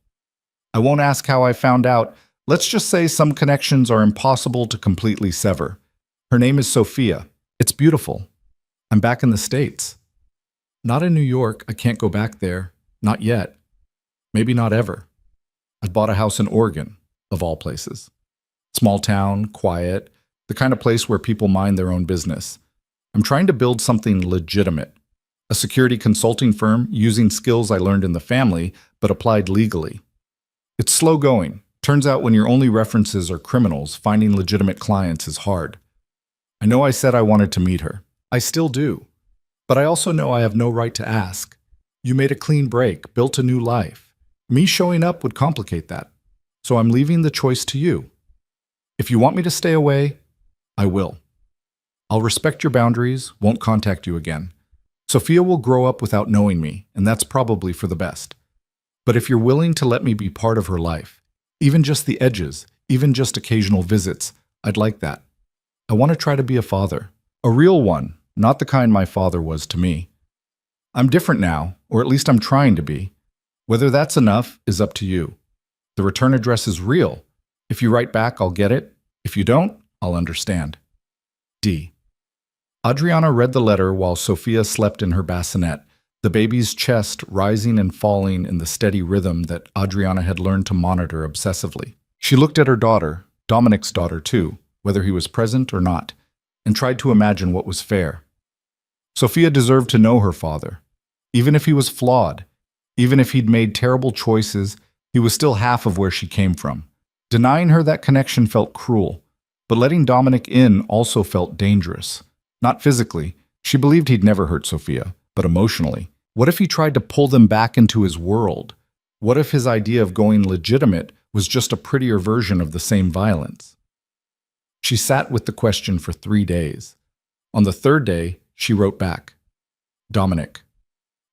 I won't ask how I found out. Let's just say some connections are impossible to completely sever. Her name is Sophia. It's beautiful. I'm back in the States. Not in New York. I can't go back there. Not yet. Maybe not ever. I bought a house in Oregon, of all places. Small town, quiet, the kind of place where people mind their own business. I'm trying to build something legitimate. A security consulting firm using skills I learned in the family, but applied legally. It's slow going. Turns out when your only references are criminals, finding legitimate clients is hard. I know I said I wanted to meet her. I still do. But I also know I have no right to ask. You made a clean break, built a new life. Me showing up would complicate that. So I'm leaving the choice to you. If you want me to stay away, I will. I'll respect your boundaries, won't contact you again. Sophia will grow up without knowing me, and that's probably for the best. But if you're willing to let me be part of her life, even just the edges, even just occasional visits, I'd like that. I want to try to be a father. A real one, not the kind my father was to me. I'm different now, or at least I'm trying to be. Whether that's enough is up to you. The return address is real. If you write back, I'll get it. If you don't, I'll understand. D. Adriana read the letter while Sophia slept in her bassinet, the baby's chest rising and falling in the steady rhythm that Adriana had learned to monitor obsessively. She looked at her daughter, Dominic's daughter too, whether he was present or not, and tried to imagine what was fair. Sophia deserved to know her father. Even if he was flawed, even if he'd made terrible choices, he was still half of where she came from. Denying her that connection felt cruel, but letting Dominic in also felt dangerous. Not physically. She believed he'd never hurt Sophia, but emotionally. What if he tried to pull them back into his world? What if his idea of going legitimate was just a prettier version of the same violence? She sat with the question for 3 days. On the third day, she wrote back, Dominic,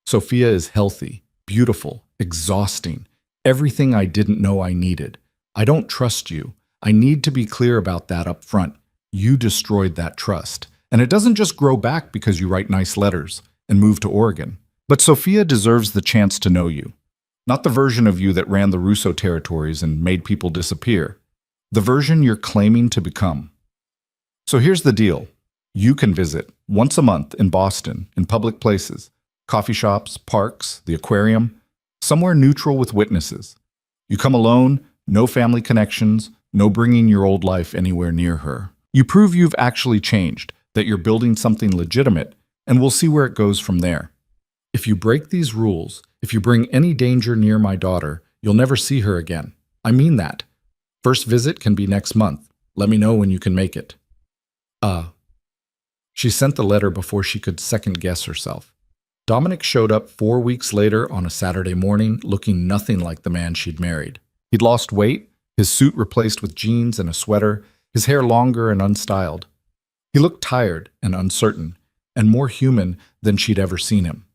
Sophia is healthy, beautiful, exhausting, everything I didn't know I needed. I don't trust you. I need to be clear about that up front. You destroyed that trust. And it doesn't just grow back because you write nice letters and move to Oregon. But Sophia deserves the chance to know you. Not the version of you that ran the Russo territories and made people disappear. The version you're claiming to become. So here's the deal. You can visit once a month in Boston, in public places, coffee shops, parks, the aquarium, somewhere neutral with witnesses. You come alone, no family connections, no bringing your old life anywhere near her. You prove you've actually changed, that you're building something legitimate, and we'll see where it goes from there. If you break these rules, if you bring any danger near my daughter, you'll never see her again. I mean that. First visit can be next month. Let me know when you can make it. She sent the letter before she could second-guess herself. Dominic showed up 4 weeks later on a Saturday morning, looking nothing like the man she'd married. He'd lost weight, his suit replaced with jeans and a sweater, his hair longer and unstyled. He looked tired and uncertain, and more human than she'd ever seen him.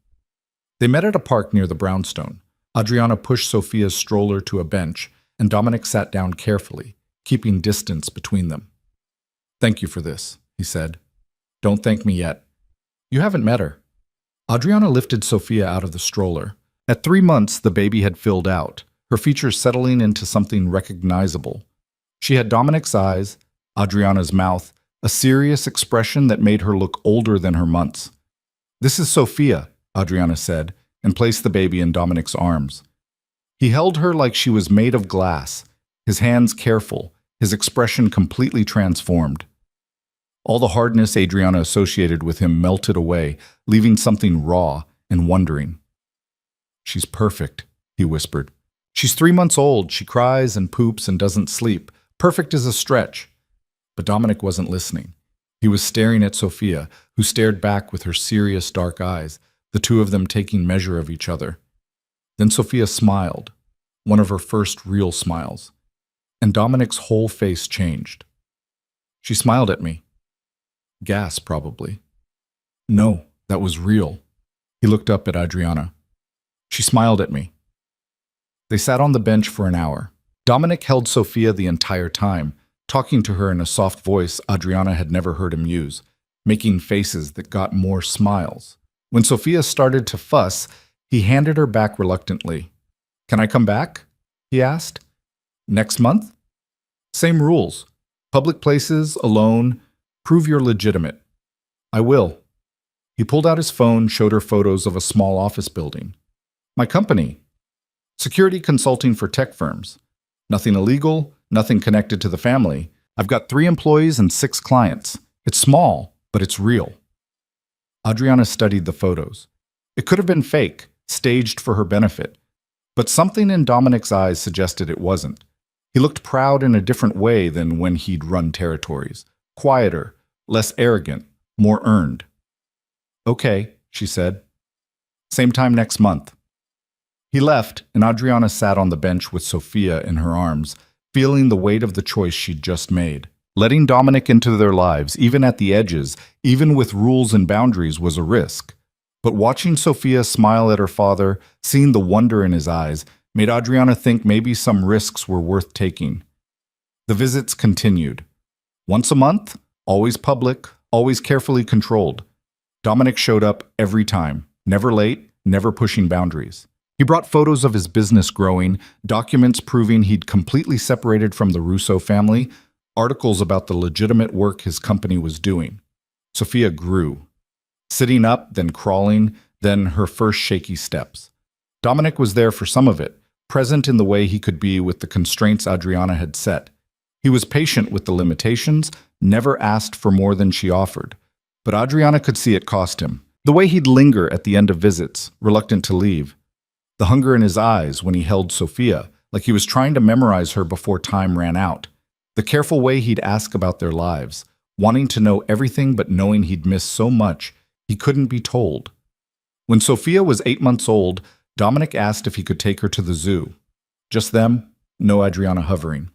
They met at a park near the brownstone. Adriana pushed Sophia's stroller to a bench, and Dominic sat down carefully, keeping distance between them. "Thank you for this," he said. "Don't thank me yet. You haven't met her." Adriana lifted Sophia out of the stroller. At 3 months, the baby had filled out, her features settling into something recognizable. She had Dominic's eyes, Adriana's mouth, a serious expression that made her look older than her months. "This is Sophia," Adriana said, and placed the baby in Dominic's arms. He held her like she was made of glass, his hands careful, his expression completely transformed. All the hardness Adriana associated with him melted away, leaving something raw and wondering. "She's perfect," he whispered. "She's 3 months old, she cries and poops and doesn't sleep. Perfect is a stretch." But Dominic wasn't listening. He was staring at Sophia, who stared back with her serious dark eyes, the two of them taking measure of each other. Then Sophia smiled, one of her first real smiles, and Dominic's whole face changed. "She smiled at me." Gas, probably. "No, that was real." He looked up at Adriana. "She smiled at me." They sat on the bench for an hour. Dominic held Sophia the entire time, talking to her in a soft voice Adriana had never heard him use, making faces that got more smiles. When Sophia started to fuss, he handed her back reluctantly. "Can I come back?" he asked. "Next month?" "Same rules. Public places, alone. Prove you're legitimate." "I will." He pulled out his phone, showed her photos of a small office building. "My company. Security consulting for tech firms. Nothing illegal, nothing connected to the family. I've got 3 employees and 6 clients. It's small, but it's real." Adriana studied the photos. It could have been fake, staged for her benefit. But something in Dominic's eyes suggested it wasn't. He looked proud in a different way than when he'd run territories. Quieter, less arrogant, more earned. "Okay," she said. "Same time next month." He left, and Adriana sat on the bench with Sophia in her arms, feeling the weight of the choice she'd just made. Letting Dominic into their lives, even at the edges, even with rules and boundaries, was a risk. But watching Sophia smile at her father, seeing the wonder in his eyes, made Adriana think maybe some risks were worth taking. The visits continued. Once a month, always public, always carefully controlled. Dominic showed up every time, never late, never pushing boundaries. He brought photos of his business growing, documents proving he'd completely separated from the Russo family, articles about the legitimate work his company was doing. Sophia grew. Sitting up, then crawling, then her first shaky steps. Dominic was there for some of it, present in the way he could be with the constraints Adriana had set. He was patient with the limitations, never asked for more than she offered. But Adriana could see it cost him. The way he'd linger at the end of visits, reluctant to leave. The hunger in his eyes when he held Sophia, like he was trying to memorize her before time ran out. The careful way he'd ask about their lives, wanting to know everything but knowing he'd missed so much he couldn't be told. When Sophia was 8 months old, Dominic asked if he could take her to the zoo. Just them, no Adriana hovering.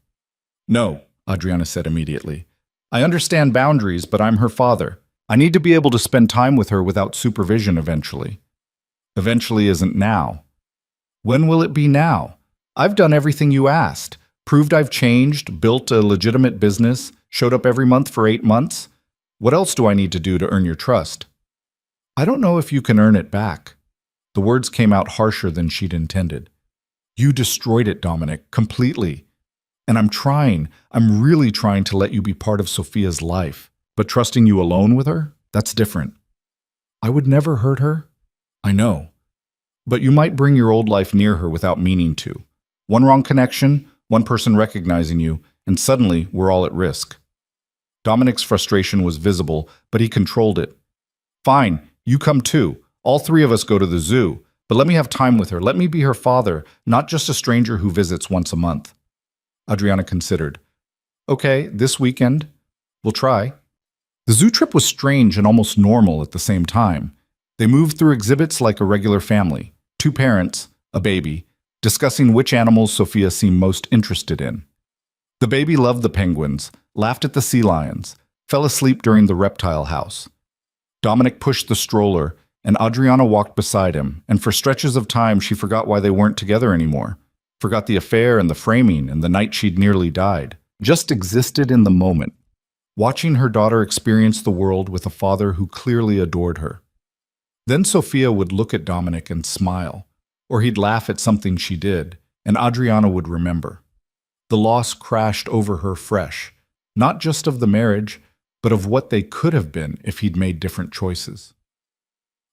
"No," Adriana said immediately. "I understand boundaries, but I'm her father. I need to be able to spend time with her without supervision eventually." "Eventually isn't now." "When will it be now? I've done everything you asked. Proved I've changed, built a legitimate business, showed up every month for 8 months. What else do I need to do to earn your trust?" "I don't know if you can earn it back." The words came out harsher than she'd intended. "You destroyed it, Dominic, completely. And I'm really trying to let you be part of Sophia's life. But trusting you alone with her? That's different. I would never hurt her. I know. But you might bring your old life near her without meaning to. One wrong connection, one person recognizing you, and suddenly we're all at risk. Dominic's frustration was visible, but he controlled it. Fine, you come too. All three of us go to the zoo. But let me have time with her. Let me be her father, not just a stranger who visits once a month. Adriana considered. Okay, this weekend. We'll try. The zoo trip was strange and almost normal at the same time. They moved through exhibits like a regular family. Two parents, a baby, discussing which animals Sophia seemed most interested in. The baby loved the penguins, laughed at the sea lions, fell asleep during the reptile house. Dominic pushed the stroller, and Adriana walked beside him, and for stretches of time she forgot why they weren't together anymore. Forgot the affair and the framing and the night she'd nearly died. Just existed in the moment, watching her daughter experience the world with a father who clearly adored her. Then Sophia would look at Dominic and smile, or he'd laugh at something she did, and Adriana would remember. The loss crashed over her fresh, not just of the marriage, but of what they could have been if he'd made different choices.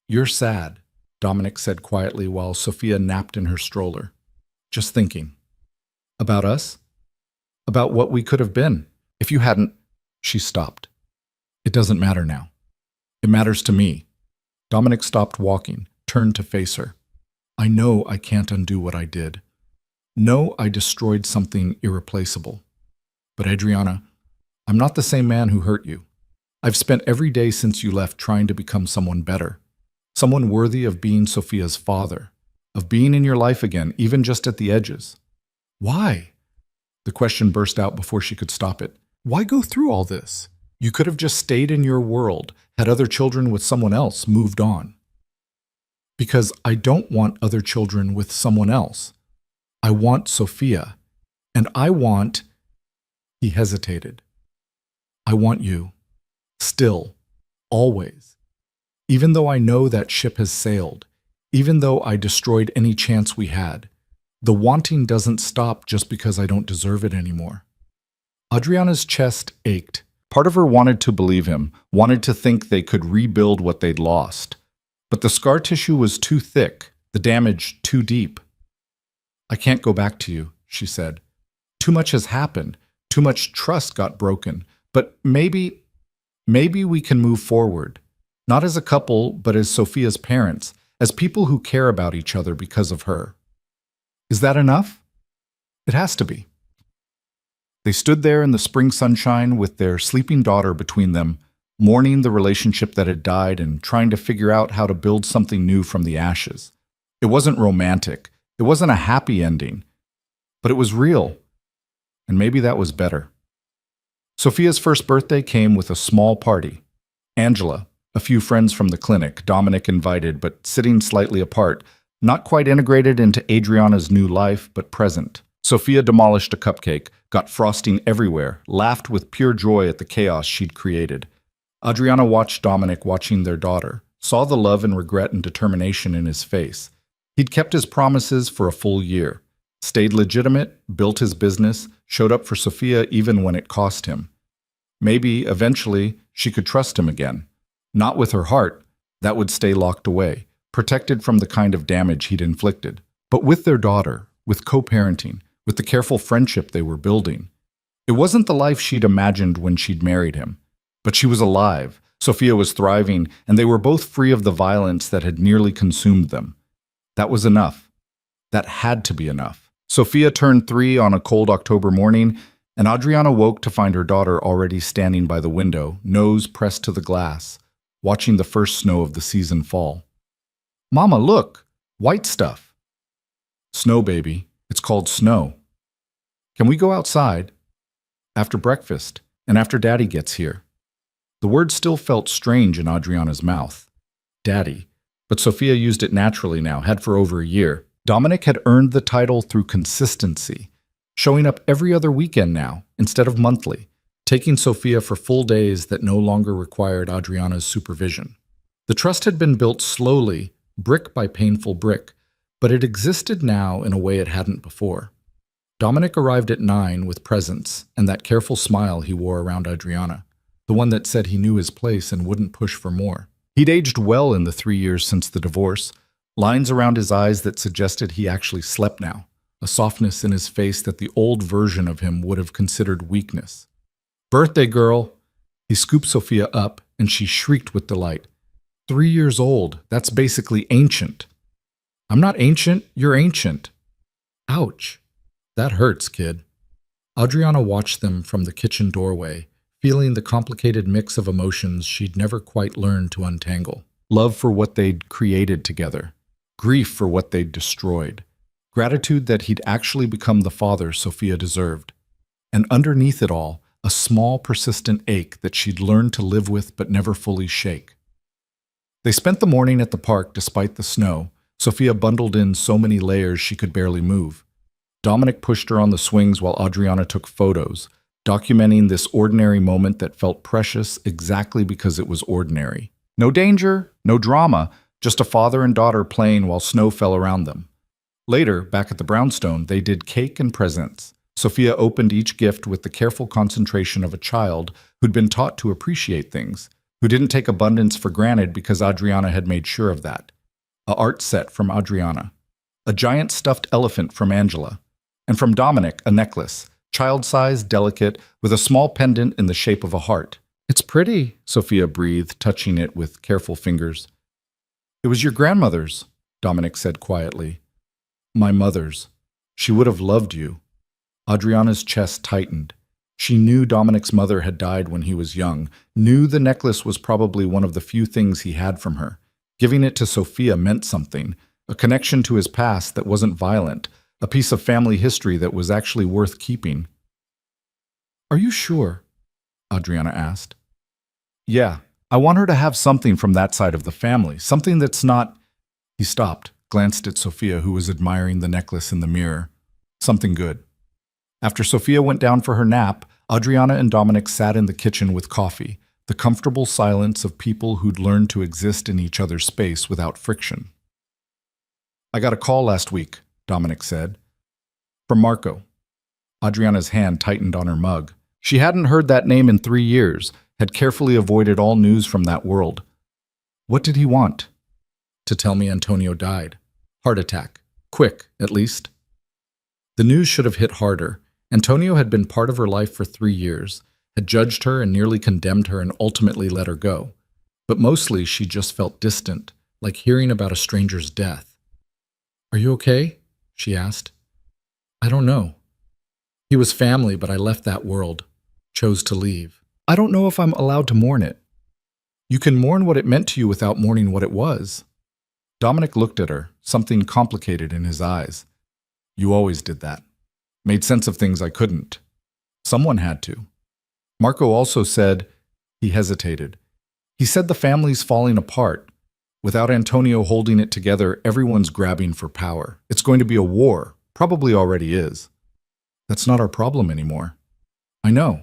You're sad, Dominic said quietly while Sophia napped in her stroller. Just thinking. About us? About what we could have been. If you hadn't... She stopped. It doesn't matter now. It matters to me. Dominic stopped walking, turned to face her. I know I can't undo what I did. No, I destroyed something irreplaceable. But Adriana, I'm not the same man who hurt you. I've spent every day since you left trying to become someone better. Someone worthy of being Sophia's father, of being in your life again, even just at the edges. Why? The question burst out before she could stop it. Why go through all this? You could have just stayed in your world, had other children with someone else, moved on. Because I don't want other children with someone else. I want Sophia, and I want... He hesitated. I want you. Still. Always. Even though I know that ship has sailed, even though I destroyed any chance we had, the wanting doesn't stop just because I don't deserve it anymore. Adriana's chest ached. Part of her wanted to believe him, wanted to think they could rebuild what they'd lost. But the scar tissue was too thick, the damage too deep. I can't go back to you, she said. Too much has happened. Too much trust got broken. But maybe we can move forward. Not as a couple, but as Sophia's parents, as people who care about each other because of her. Is that enough? It has to be. They stood there in the spring sunshine with their sleeping daughter between them, mourning the relationship that had died and trying to figure out how to build something new from the ashes. It wasn't romantic. It wasn't a happy ending. But it was real. And maybe that was better. Sophia's first birthday came with a small party. Angela, a few friends from the clinic, Dominic invited, but sitting slightly apart, not quite integrated into Adriana's new life, but present. Sophia demolished a cupcake, got frosting everywhere, laughed with pure joy at the chaos she'd created. Adriana watched Dominic watching their daughter, saw the love and regret and determination in his face. He'd kept his promises for a full year, stayed legitimate, built his business, showed up for Sophia even when it cost him. Maybe, eventually, she could trust him again. Not with her heart, that would stay locked away, protected from the kind of damage he'd inflicted. But with their daughter, with co-parenting, with the careful friendship they were building. It wasn't the life she'd imagined when she'd married him. But she was alive, Sophia was thriving, and they were both free of the violence that had nearly consumed them. That was enough. That had to be enough. Sophia turned 3 on a cold October morning, and Adriana woke to find her daughter already standing by the window, nose pressed to the glass, watching the first snow of the season fall. Mama, look! White stuff! Snow, baby. It's called snow. Can we go outside? After breakfast, and after Daddy gets here. The word still felt strange in Adriana's mouth. Daddy. But Sophia used it naturally now, had for over a year. Dominic had earned the title through consistency, showing up every other weekend now, instead of monthly, taking Sophia for full days that no longer required Adriana's supervision. The trust had been built slowly, brick by painful brick, but it existed now in a way it hadn't before. Dominic arrived at 9 with presents and that careful smile he wore around Adriana. the one that said he knew his place and wouldn't push for more. He'd aged well in the 3 years since the divorce, lines around his eyes that suggested he actually slept now, a softness in his face that the old version of him would have considered weakness. "Birthday girl!" He scooped Sophia up, and she shrieked with delight. 3 years old, that's basically ancient. "I'm not ancient, you're ancient." Ouch. That hurts, kid. Adriana watched them from the kitchen doorway, feeling the complicated mix of emotions she'd never quite learned to untangle. Love for what they'd created together, grief for what they'd destroyed, gratitude that he'd actually become the father Sophia deserved, and underneath it all, a small, persistent ache that she'd learned to live with but never fully shake. They spent the morning at the park despite the snow, Sophia bundled in so many layers she could barely move. Dominic pushed her on the swings while Adriana took photos, documenting this ordinary moment that felt precious exactly because it was ordinary. No danger, no drama, just a father and daughter playing while snow fell around them. Later, back at the brownstone, they did cake and presents. Sophia opened each gift with the careful concentration of a child who'd been taught to appreciate things, who didn't take abundance for granted because Adriana had made sure of that. A art set from Adriana, a giant stuffed elephant from Angela, and from Dominic, a necklace, child-sized, delicate, with a small pendant in the shape of a heart. "It's pretty," Sophia breathed, touching it with careful fingers. "It was your grandmother's," Dominic said quietly. "My mother's. She would have loved you." Adriana's chest tightened. She knew Dominic's mother had died when he was young, knew the necklace was probably one of the few things he had from her. Giving it to Sophia meant something, a connection to his past that wasn't violent, a piece of family history that was actually worth keeping. "Are you sure?" Adriana asked. "Yeah, I want her to have something from that side of the family, something that's not—" He stopped, glanced at Sophia, who was admiring the necklace in the mirror. "Something good." After Sophia went down for her nap, Adriana and Dominic sat in the kitchen with coffee, the comfortable silence of people who'd learned to exist in each other's space without friction. "I got a call last week," Dominic said. "From Marco." Adriana's hand tightened on her mug. She hadn't heard that name in 3 years, had carefully avoided all news from that world. "What did he want?" "To tell me Antonio died. Heart attack. Quick, at least." The news should have hit harder. Antonio had been part of her life for 3 years, had judged her and nearly condemned her and ultimately let her go. But mostly she just felt distant, like hearing about a stranger's death. "Are you okay?" she asked. "I don't know. He was family, but I left that world. Chose to leave. I don't know if I'm allowed to mourn it." "You can mourn what it meant to you without mourning what it was." Dominic looked at her, something complicated in his eyes. "You always did that. Made sense of things I couldn't. Someone had to." Marco also said, he hesitated. He said the family's falling apart. Without Antonio holding it together, everyone's grabbing for power. It's going to be a war, probably already is. That's not our problem anymore. I know,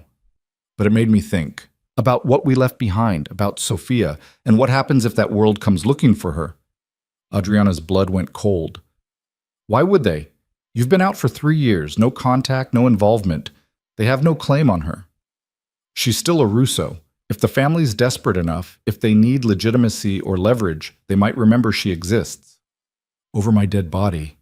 but it made me think about what we left behind, about Sophia, and what happens if that world comes looking for her. Adriana's blood went cold. Why would they? You've been out for 3 years, no contact, no involvement. They have no claim on her. She's still a Russo. If the family's desperate enough, if they need legitimacy or leverage, they might remember she exists. Over my dead body.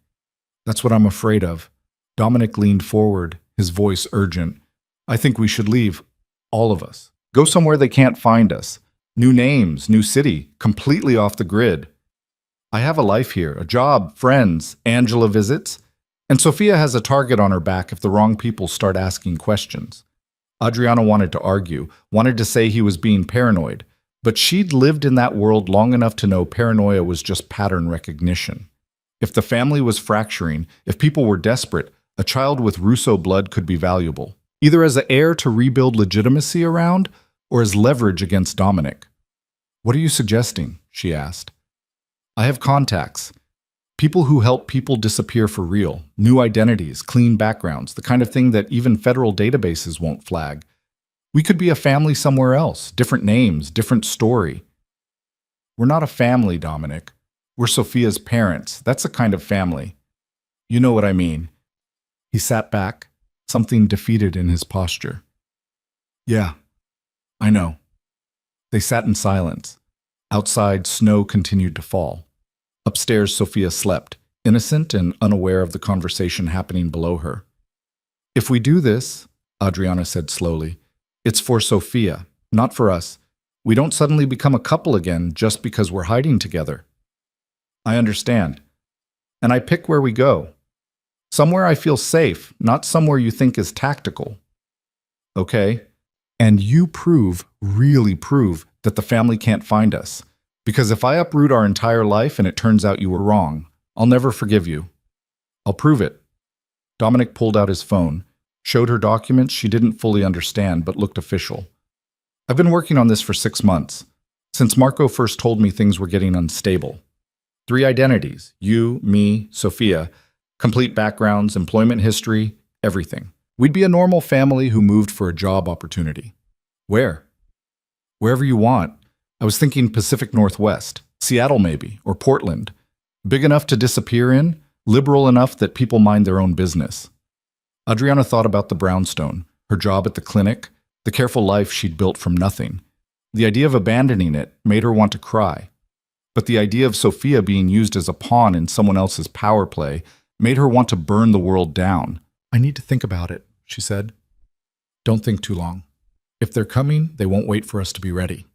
That's what I'm afraid of. Dominic leaned forward, his voice urgent. I think we should leave. All of us. Go somewhere they can't find us. New names, new city, completely off the grid. I have a life here, a job, friends, Angela visits. And Sophia has a target on her back if the wrong people start asking questions. Adriana wanted to argue, wanted to say he was being paranoid, but she'd lived in that world long enough to know paranoia was just pattern recognition. If the family was fracturing, if people were desperate, a child with Russo blood could be valuable, either as an heir to rebuild legitimacy around or as leverage against Dominic. What are you suggesting? She asked. I have contacts. People who help people disappear for real, new identities, clean backgrounds, the kind of thing that even federal databases won't flag. We could be a family somewhere else, different names, different story. We're not a family, Dominic. We're Sophia's parents. That's the kind of family. You know what I mean. He sat back, something defeated in his posture. Yeah, I know. They sat in silence. Outside, snow continued to fall. Upstairs, Sophia slept, innocent and unaware of the conversation happening below her. If we do this, Adriana said slowly, it's for Sophia, not for us. We don't suddenly become a couple again just because we're hiding together. I understand. And I pick where we go. Somewhere I feel safe, not somewhere you think is tactical. Okay? And you really prove, that the family can't find us. Because if I uproot our entire life and it turns out you were wrong, I'll never forgive you. I'll prove it. Dominic pulled out his phone, showed her documents she didn't fully understand but looked official. I've been working on this for 6 months, since Marco first told me things were getting unstable. 3 identities, you, me, Sophia, complete backgrounds, employment history, everything. We'd be a normal family who moved for a job opportunity. Where? Wherever you want. I was thinking Pacific Northwest, Seattle maybe, or Portland. Big enough to disappear in, liberal enough that people mind their own business. Adriana thought about the brownstone, her job at the clinic, the careful life she'd built from nothing. The idea of abandoning it made her want to cry. But the idea of Sophia being used as a pawn in someone else's power play made her want to burn the world down. I need to think about it, she said. Don't think too long. If they're coming, they won't wait for us to be ready.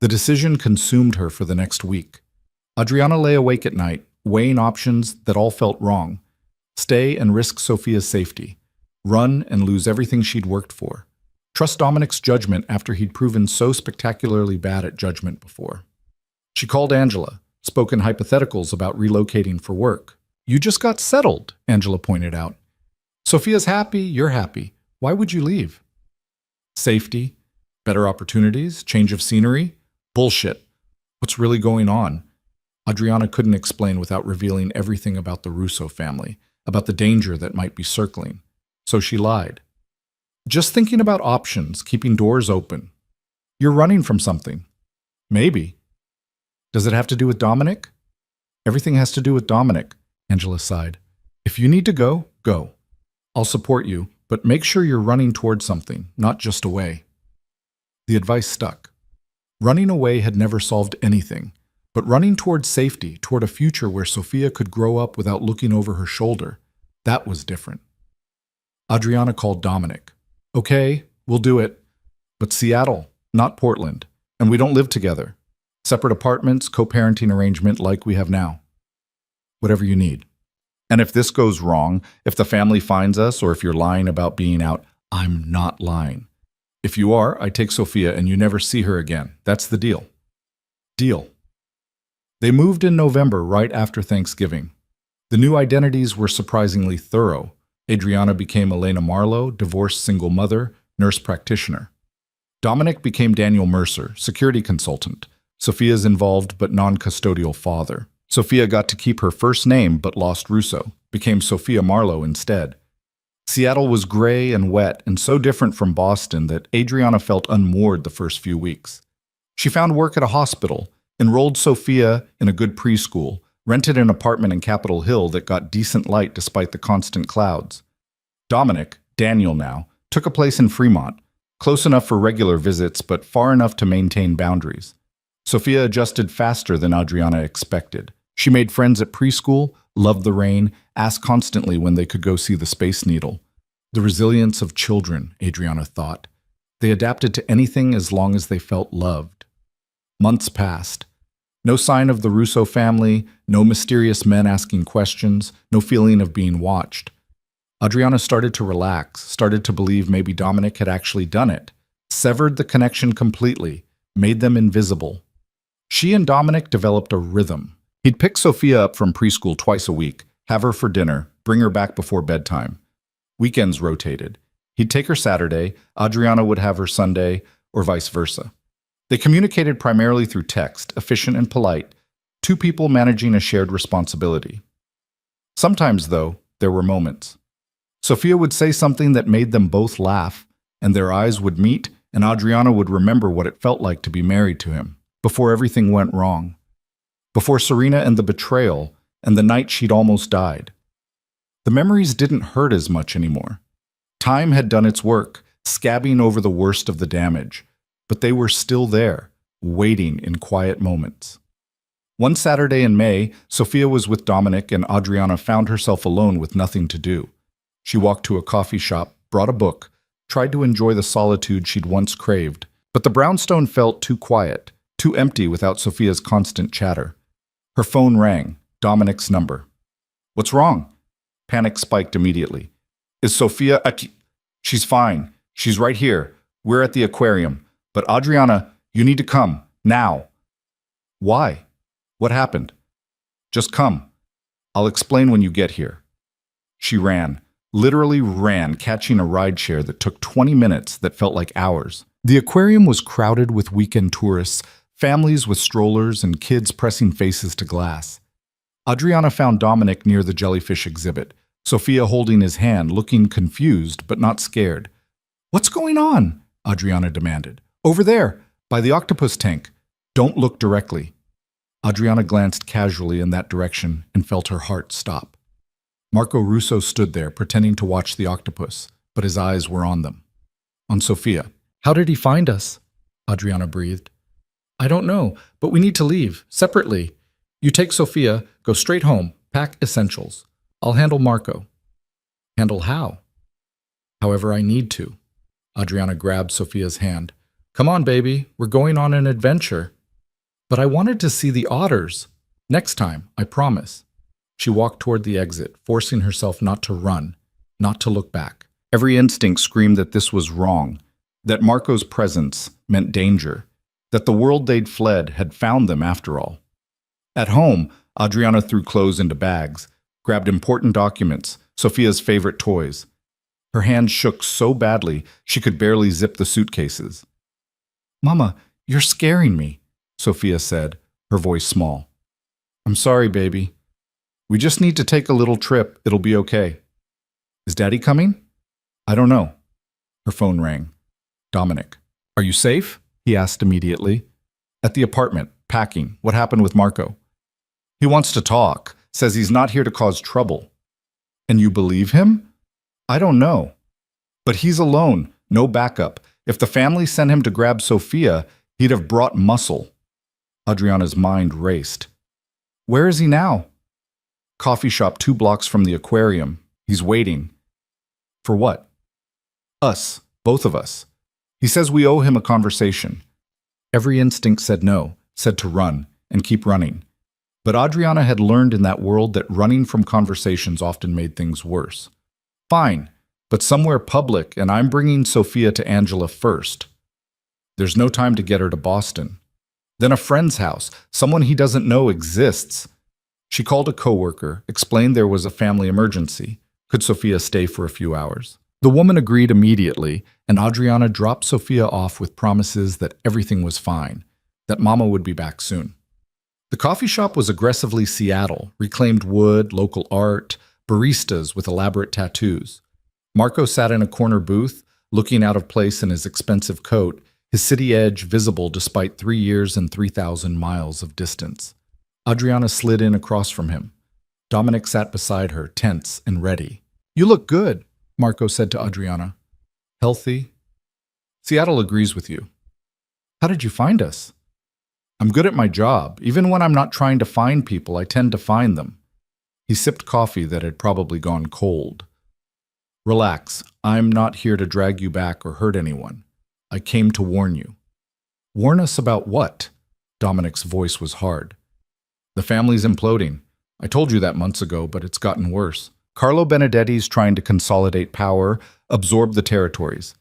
The decision consumed her for the next week. Adriana lay awake at night, weighing options that all felt wrong. Stay and risk Sophia's safety. Run and lose everything she'd worked for. Trust Dominic's judgment after he'd proven so spectacularly bad at judgment before. She called Angela, spoke in hypotheticals about relocating for work. You just got settled, Angela pointed out. Sophia's happy, you're happy. Why would you leave? Safety, better opportunities, change of scenery. Bullshit. What's really going on? Adriana couldn't explain without revealing everything about the Russo family, about the danger that might be circling. So she lied. Just thinking about options, keeping doors open. You're running from something. Maybe. Does it have to do with Dominic? Everything has to do with Dominic, Angela sighed. If you need to go, go. I'll support you, but make sure you're running towards something, not just away. The advice stuck. Running away had never solved anything, but running towards safety, toward a future where Sophia could grow up without looking over her shoulder, that was different. Adriana called Dominic. Okay, we'll do it. But Seattle, not Portland, and we don't live together. Separate apartments, co-parenting arrangement like we have now. Whatever you need. And if this goes wrong, if the family finds us, or if you're lying about being out, I'm not lying. If you are, I take Sophia and you never see her again. That's the deal. Deal. They moved in November, right after Thanksgiving. The new identities were surprisingly thorough. Adriana became Elena Marlowe, divorced single mother, nurse practitioner. Dominic became Daniel Mercer, security consultant. Sophia's involved but non-custodial father. Sophia got to keep her first name but lost Russo, became Sophia Marlowe instead. Seattle was gray and wet and so different from Boston that Adriana felt unmoored the first few weeks. She found work at a hospital, enrolled Sophia in a good preschool, rented an apartment in Capitol Hill that got decent light despite the constant clouds. Dominic, Daniel now, took a place in Fremont, close enough for regular visits but far enough to maintain boundaries. Sophia adjusted faster than Adriana expected. She made friends at preschool, loved the rain, asked constantly when they could go see the Space Needle. The resilience of children, Adriana thought. They adapted to anything as long as they felt loved. Months passed. No sign of the Russo family, no mysterious men asking questions, no feeling of being watched. Adriana started to relax, started to believe maybe Dominic had actually done it, severed the connection completely, made them invisible. She and Dominic developed a rhythm. He'd pick Sophia up from preschool twice a week, have her for dinner, bring her back before bedtime. Weekends rotated. He'd take her Saturday, Adriana would have her Sunday, or vice versa. They communicated primarily through text, efficient and polite, 2 people managing a shared responsibility. Sometimes, though, there were moments. Sophia would say something that made them both laugh, and their eyes would meet, and Adriana would remember what it felt like to be married to him, before everything went wrong. Before Serena and the betrayal, and the night she'd almost died. The memories didn't hurt as much anymore. Time had done its work, scabbing over the worst of the damage. but they were still there, waiting in quiet moments. One Saturday in May, Sophia was with Dominic and Adriana found herself alone with nothing to do. She walked to a coffee shop, brought a book, tried to enjoy the solitude she'd once craved, but the brownstone felt too quiet, too empty without Sophia's constant chatter. Her phone rang, Dominic's number. "What's wrong?" Panic spiked immediately. "Is Sophia She's fine. She's right here. We're at the aquarium. But Adriana, you need to come. Now." "Why? What happened?" "Just come. I'll explain when you get here." She ran, literally ran, catching a rideshare that took 20 minutes that felt like hours. The aquarium was crowded with weekend tourists, families with strollers and kids pressing faces to glass. Adriana found Dominic near the jellyfish exhibit, Sophia holding his hand, looking confused but not scared. "What's going on?" Adriana demanded. "Over there, by the octopus tank. Don't look directly." Adriana glanced casually in that direction and felt her heart stop. Marco Russo stood there, pretending to watch the octopus, but his eyes were on them. On Sophia. "How did he find us?" Adriana breathed. "I don't know, but we need to leave, separately. You take Sophia, go straight home, pack essentials. I'll handle Marco." "Handle how?" "However I need to." Adriana grabbed Sophia's hand. "Come on, baby, we're going on an adventure." "But I wanted to see the otters." "Next time, I promise." She walked toward the exit, forcing herself not to run, not to look back. Every instinct screamed that this was wrong, that Marco's presence meant danger, that the world they'd fled had found them after all. At home, Adriana threw clothes into bags, grabbed important documents, Sophia's favorite toys. Her hands shook so badly she could barely zip the suitcases. "Mama, you're scaring me," Sophia said, her voice small. "I'm sorry, baby. We just need to take a little trip. It'll be okay." "Is Daddy coming?" "I don't know." Her phone rang. Dominic. "Are you safe?" he asked immediately. "At the apartment, packing. What happened with Marco?" "He wants to talk, says he's not here to cause trouble." "And you believe him?" "I don't know. But he's alone, no backup. If the family sent him to grab Sophia, he'd have brought muscle." Adriana's mind raced. "Where is he now?" "Coffee shop 2 blocks from the aquarium. He's waiting." "For what?" "Us. Both of us. He says we owe him a conversation." Every instinct said no, said to run, and keep running. But Adriana had learned in that world that running from conversations often made things worse. "Fine, but somewhere public, and I'm bringing Sophia to Angela first." "There's no time to get her to Boston." "Then a friend's house, someone he doesn't know exists." She called a coworker, explained there was a family emergency. Could Sophia stay for a few hours? The woman agreed immediately, and Adriana dropped Sophia off with promises that everything was fine, that Mama would be back soon. The coffee shop was aggressively Seattle, reclaimed wood, local art, baristas with elaborate tattoos. Marco sat in a corner booth, looking out of place in his expensive coat, his city edge visible despite 3 years and 3,000 miles of distance. Adriana slid in across from him. Dominic sat beside her, tense and ready. "You look good," Marco said to Adriana. "Healthy?" "Seattle agrees with you." "How did you find us?" "I'm good at my job. Even when I'm not trying to find people, I tend to find them." He sipped coffee that had probably gone cold. "Relax. I'm not here to drag you back or hurt anyone. I came to warn you." "Warn us about what?" Dominic's voice was hard. "The family's imploding. I told you that months ago, but it's gotten worse. Carlo Benedetti's trying to consolidate power, absorb the territories.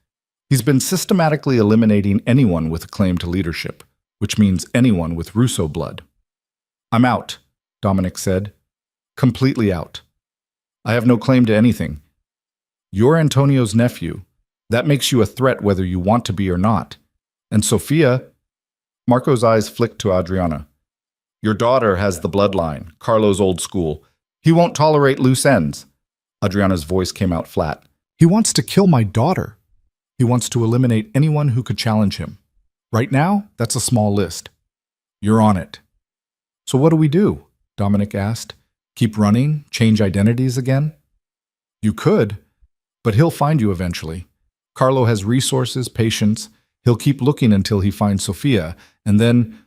He's been systematically eliminating anyone with a claim to leadership, which means anyone with Russo blood." "I'm out," Dominic said. "Completely out. I have no claim to anything. You're Antonio's nephew. That makes you a threat whether you want to be or not. And Sophia..." Marco's eyes flicked to Adriana. "Your daughter has the bloodline, Carlo's old school. He won't tolerate loose ends." Adriana's voice came out flat. "He wants to kill my daughter. He wants to eliminate anyone who could challenge him. Right now, that's a small list. You're on it." "So what do we do?" Dominic asked. "Keep running? Change identities again?" "You could, but he'll find you eventually. Carlo has resources, patience. He'll keep looking until he finds Sophia, and then...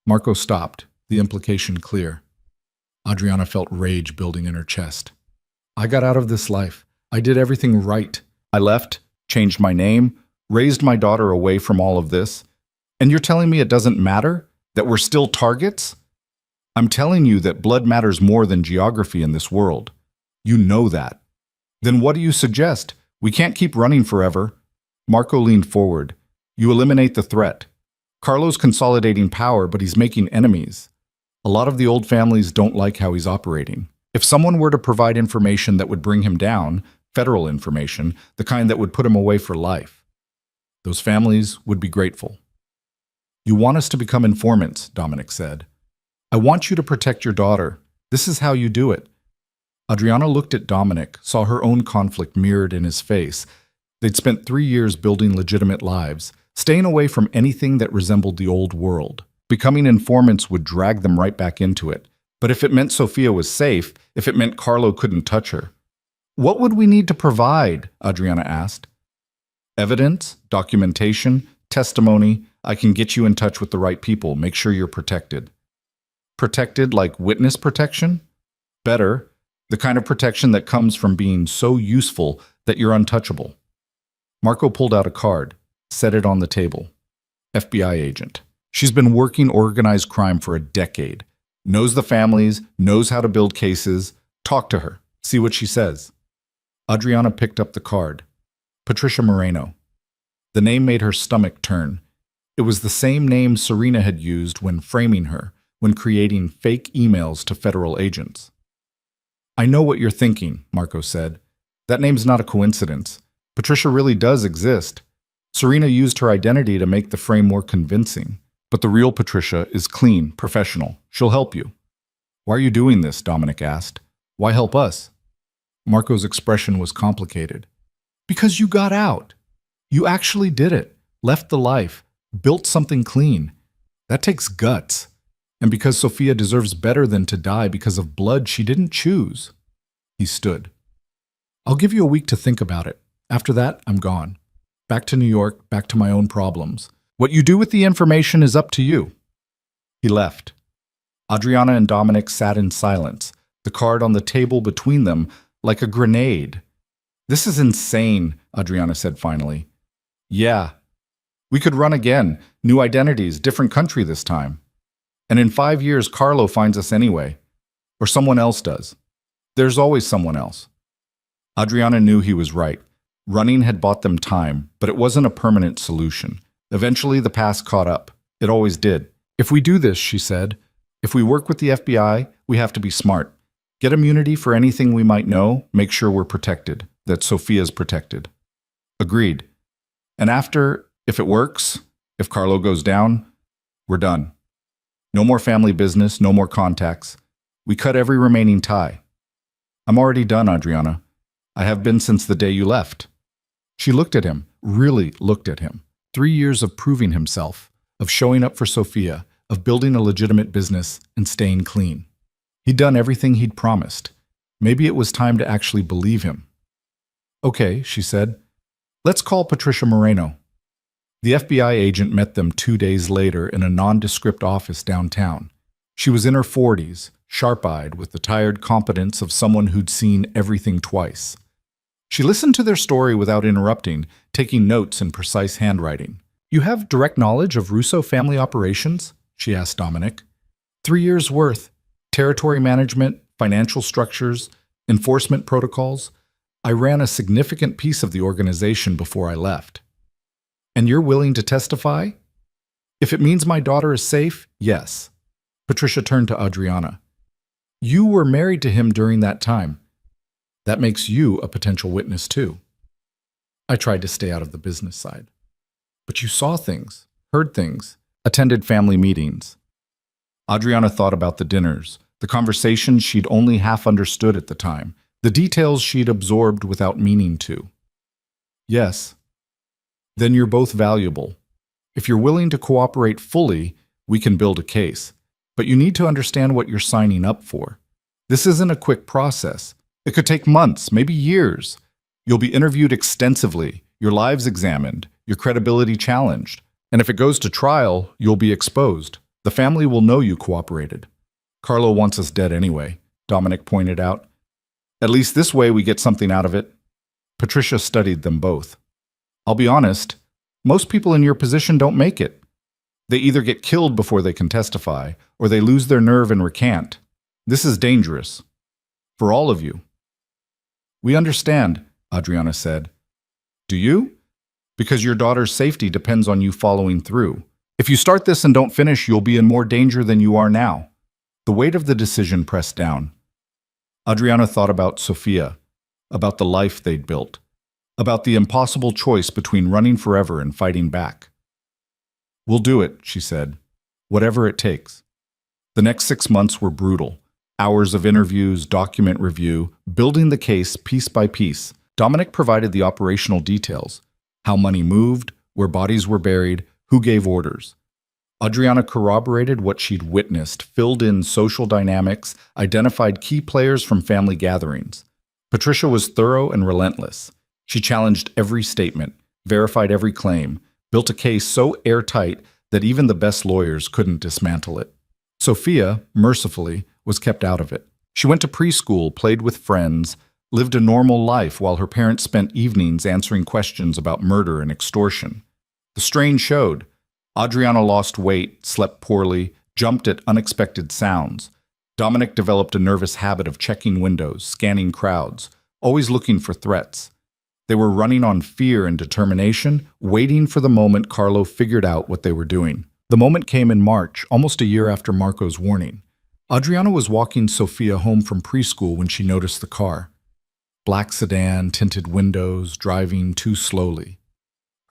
Marco stopped, the implication clear. Adriana felt rage building in her chest. I got out of this life. I did everything right. I left, changed my name, raised my daughter away from all of this. And you're telling me it doesn't matter? That we're still targets? I'm telling you that blood matters more than geography in this world. You know that. Then what do you suggest? We can't keep running forever. Marco leaned forward. You eliminate the threat. Carlo's consolidating power, but he's making enemies. A lot of the old families don't like how he's operating. If someone were to provide information that would bring him down, federal information, the kind that would put him away for life, those families would be grateful. You want us to become informants, Dominic said. I want you to protect your daughter. This is how you do it. Adriana looked at Dominic, saw her own conflict mirrored in his face. They'd spent 3 years building legitimate lives, staying away from anything that resembled the old world. Becoming informants would drag them right back into it. But if it meant Sophia was safe, if it meant Carlo couldn't touch her, what would we need to provide? Adriana asked. Evidence, documentation, testimony. I can get you in touch with the right people, make sure you're protected. Protected like witness protection? Better, the kind of protection that comes from being so useful that you're untouchable. Marco pulled out a card, set it on the table. FBI agent. She's been working organized crime for a decade. Knows the families, knows how to build cases. Talk to her. See what she says. Adriana picked up the card. Patricia Moreno. The name made her stomach turn. It was the same name Serena had used when framing her, when creating fake emails to federal agents. I know what you're thinking, Marco said. That name's not a coincidence. Patricia really does exist. Serena used her identity to make the frame more convincing. But the real Patricia is clean, professional. She'll help you. Why are you doing this? Dominic asked. Why help us? Marco's expression was complicated. Because you got out. You actually did it. Left the life. Built something clean. That takes guts. And because Sophia deserves better than to die because of blood she didn't choose. He stood. I'll give you a week to think about it. After that, I'm gone. Back to New York, back to my own problems. What you do with the information is up to you. He left. Adriana and Dominic sat in silence, the card on the table between them like a grenade. This is insane, Adriana said finally. Yeah. We could run again, new identities, different country this time. And in 5 years, Carlo finds us anyway. Or someone else does. There's always someone else. Adriana knew he was right. Running had bought them time, but it wasn't a permanent solution. Eventually, the past caught up. It always did. If we do this, she said, if we work with the FBI, we have to be smart. Get immunity for anything we might know, make sure we're protected, that Sophia's protected. Agreed. And after, if it works, if Carlo goes down, we're done. No more family business, no more contacts. We cut every remaining tie. I'm already done, Adriana. I have been since the day you left. She looked at him, really looked at him. 3 years of proving himself, of showing up for Sophia, of building a legitimate business and staying clean. He'd done everything he'd promised. Maybe it was time to actually believe him. Okay, she said. Let's call Patricia Moreno. The FBI agent met them 2 days later in a nondescript office downtown. She was in her 40s, sharp-eyed with the tired competence of someone who'd seen everything twice. She listened to their story without interrupting, taking notes in precise handwriting. You have direct knowledge of Russo family operations? She asked Dominic. 3 years' worth. Territory management, financial structures, enforcement protocols. I ran a significant piece of the organization before I left. And you're willing to testify? If it means my daughter is safe, yes. Patricia turned to Adriana. You were married to him during that time. That makes you a potential witness too. I tried to stay out of the business side. But you saw things, heard things, attended family meetings. Adriana thought about the dinners, the conversations she'd only half understood at the time, the details she'd absorbed without meaning to. Yes. Then you're both valuable. If you're willing to cooperate fully, we can build a case. But you need to understand what you're signing up for. This isn't a quick process. It could take months, maybe years. You'll be interviewed extensively, your lives examined, your credibility challenged. And if it goes to trial, you'll be exposed. The family will know you cooperated. Carlo wants us dead anyway, Dominic pointed out. At least this way we get something out of it. Patricia studied them both. I'll be honest, most people in your position don't make it. They either get killed before they can testify, or they lose their nerve and recant. This is dangerous. For all of you. We understand, Adriana said. Do you? Because your daughter's safety depends on you following through. If you start this and don't finish, you'll be in more danger than you are now. The weight of the decision pressed down. Adriana thought about Sofia, about the life they'd built, about the impossible choice between running forever and fighting back. We'll do it, she said, whatever it takes. The next 6 months were brutal. Hours of interviews, document review, building the case piece by piece. Dominic provided the operational details, how money moved, where bodies were buried, who gave orders. Adriana corroborated what she'd witnessed, filled in social dynamics, identified key players from family gatherings. Patricia was thorough and relentless. She challenged every statement, verified every claim, built a case so airtight that even the best lawyers couldn't dismantle it. Sofia, mercifully, was kept out of it. She went to preschool, played with friends, lived a normal life while her parents spent evenings answering questions about murder and extortion. The strain showed. Adriana lost weight, slept poorly, jumped at unexpected sounds. Dominic developed a nervous habit of checking windows, scanning crowds, always looking for threats. They were running on fear and determination, waiting for the moment Carlo figured out what they were doing. The moment came in March, almost a year after Marco's warning. Adriana was walking Sofia home from preschool when she noticed the car. Black sedan, tinted windows, driving too slowly.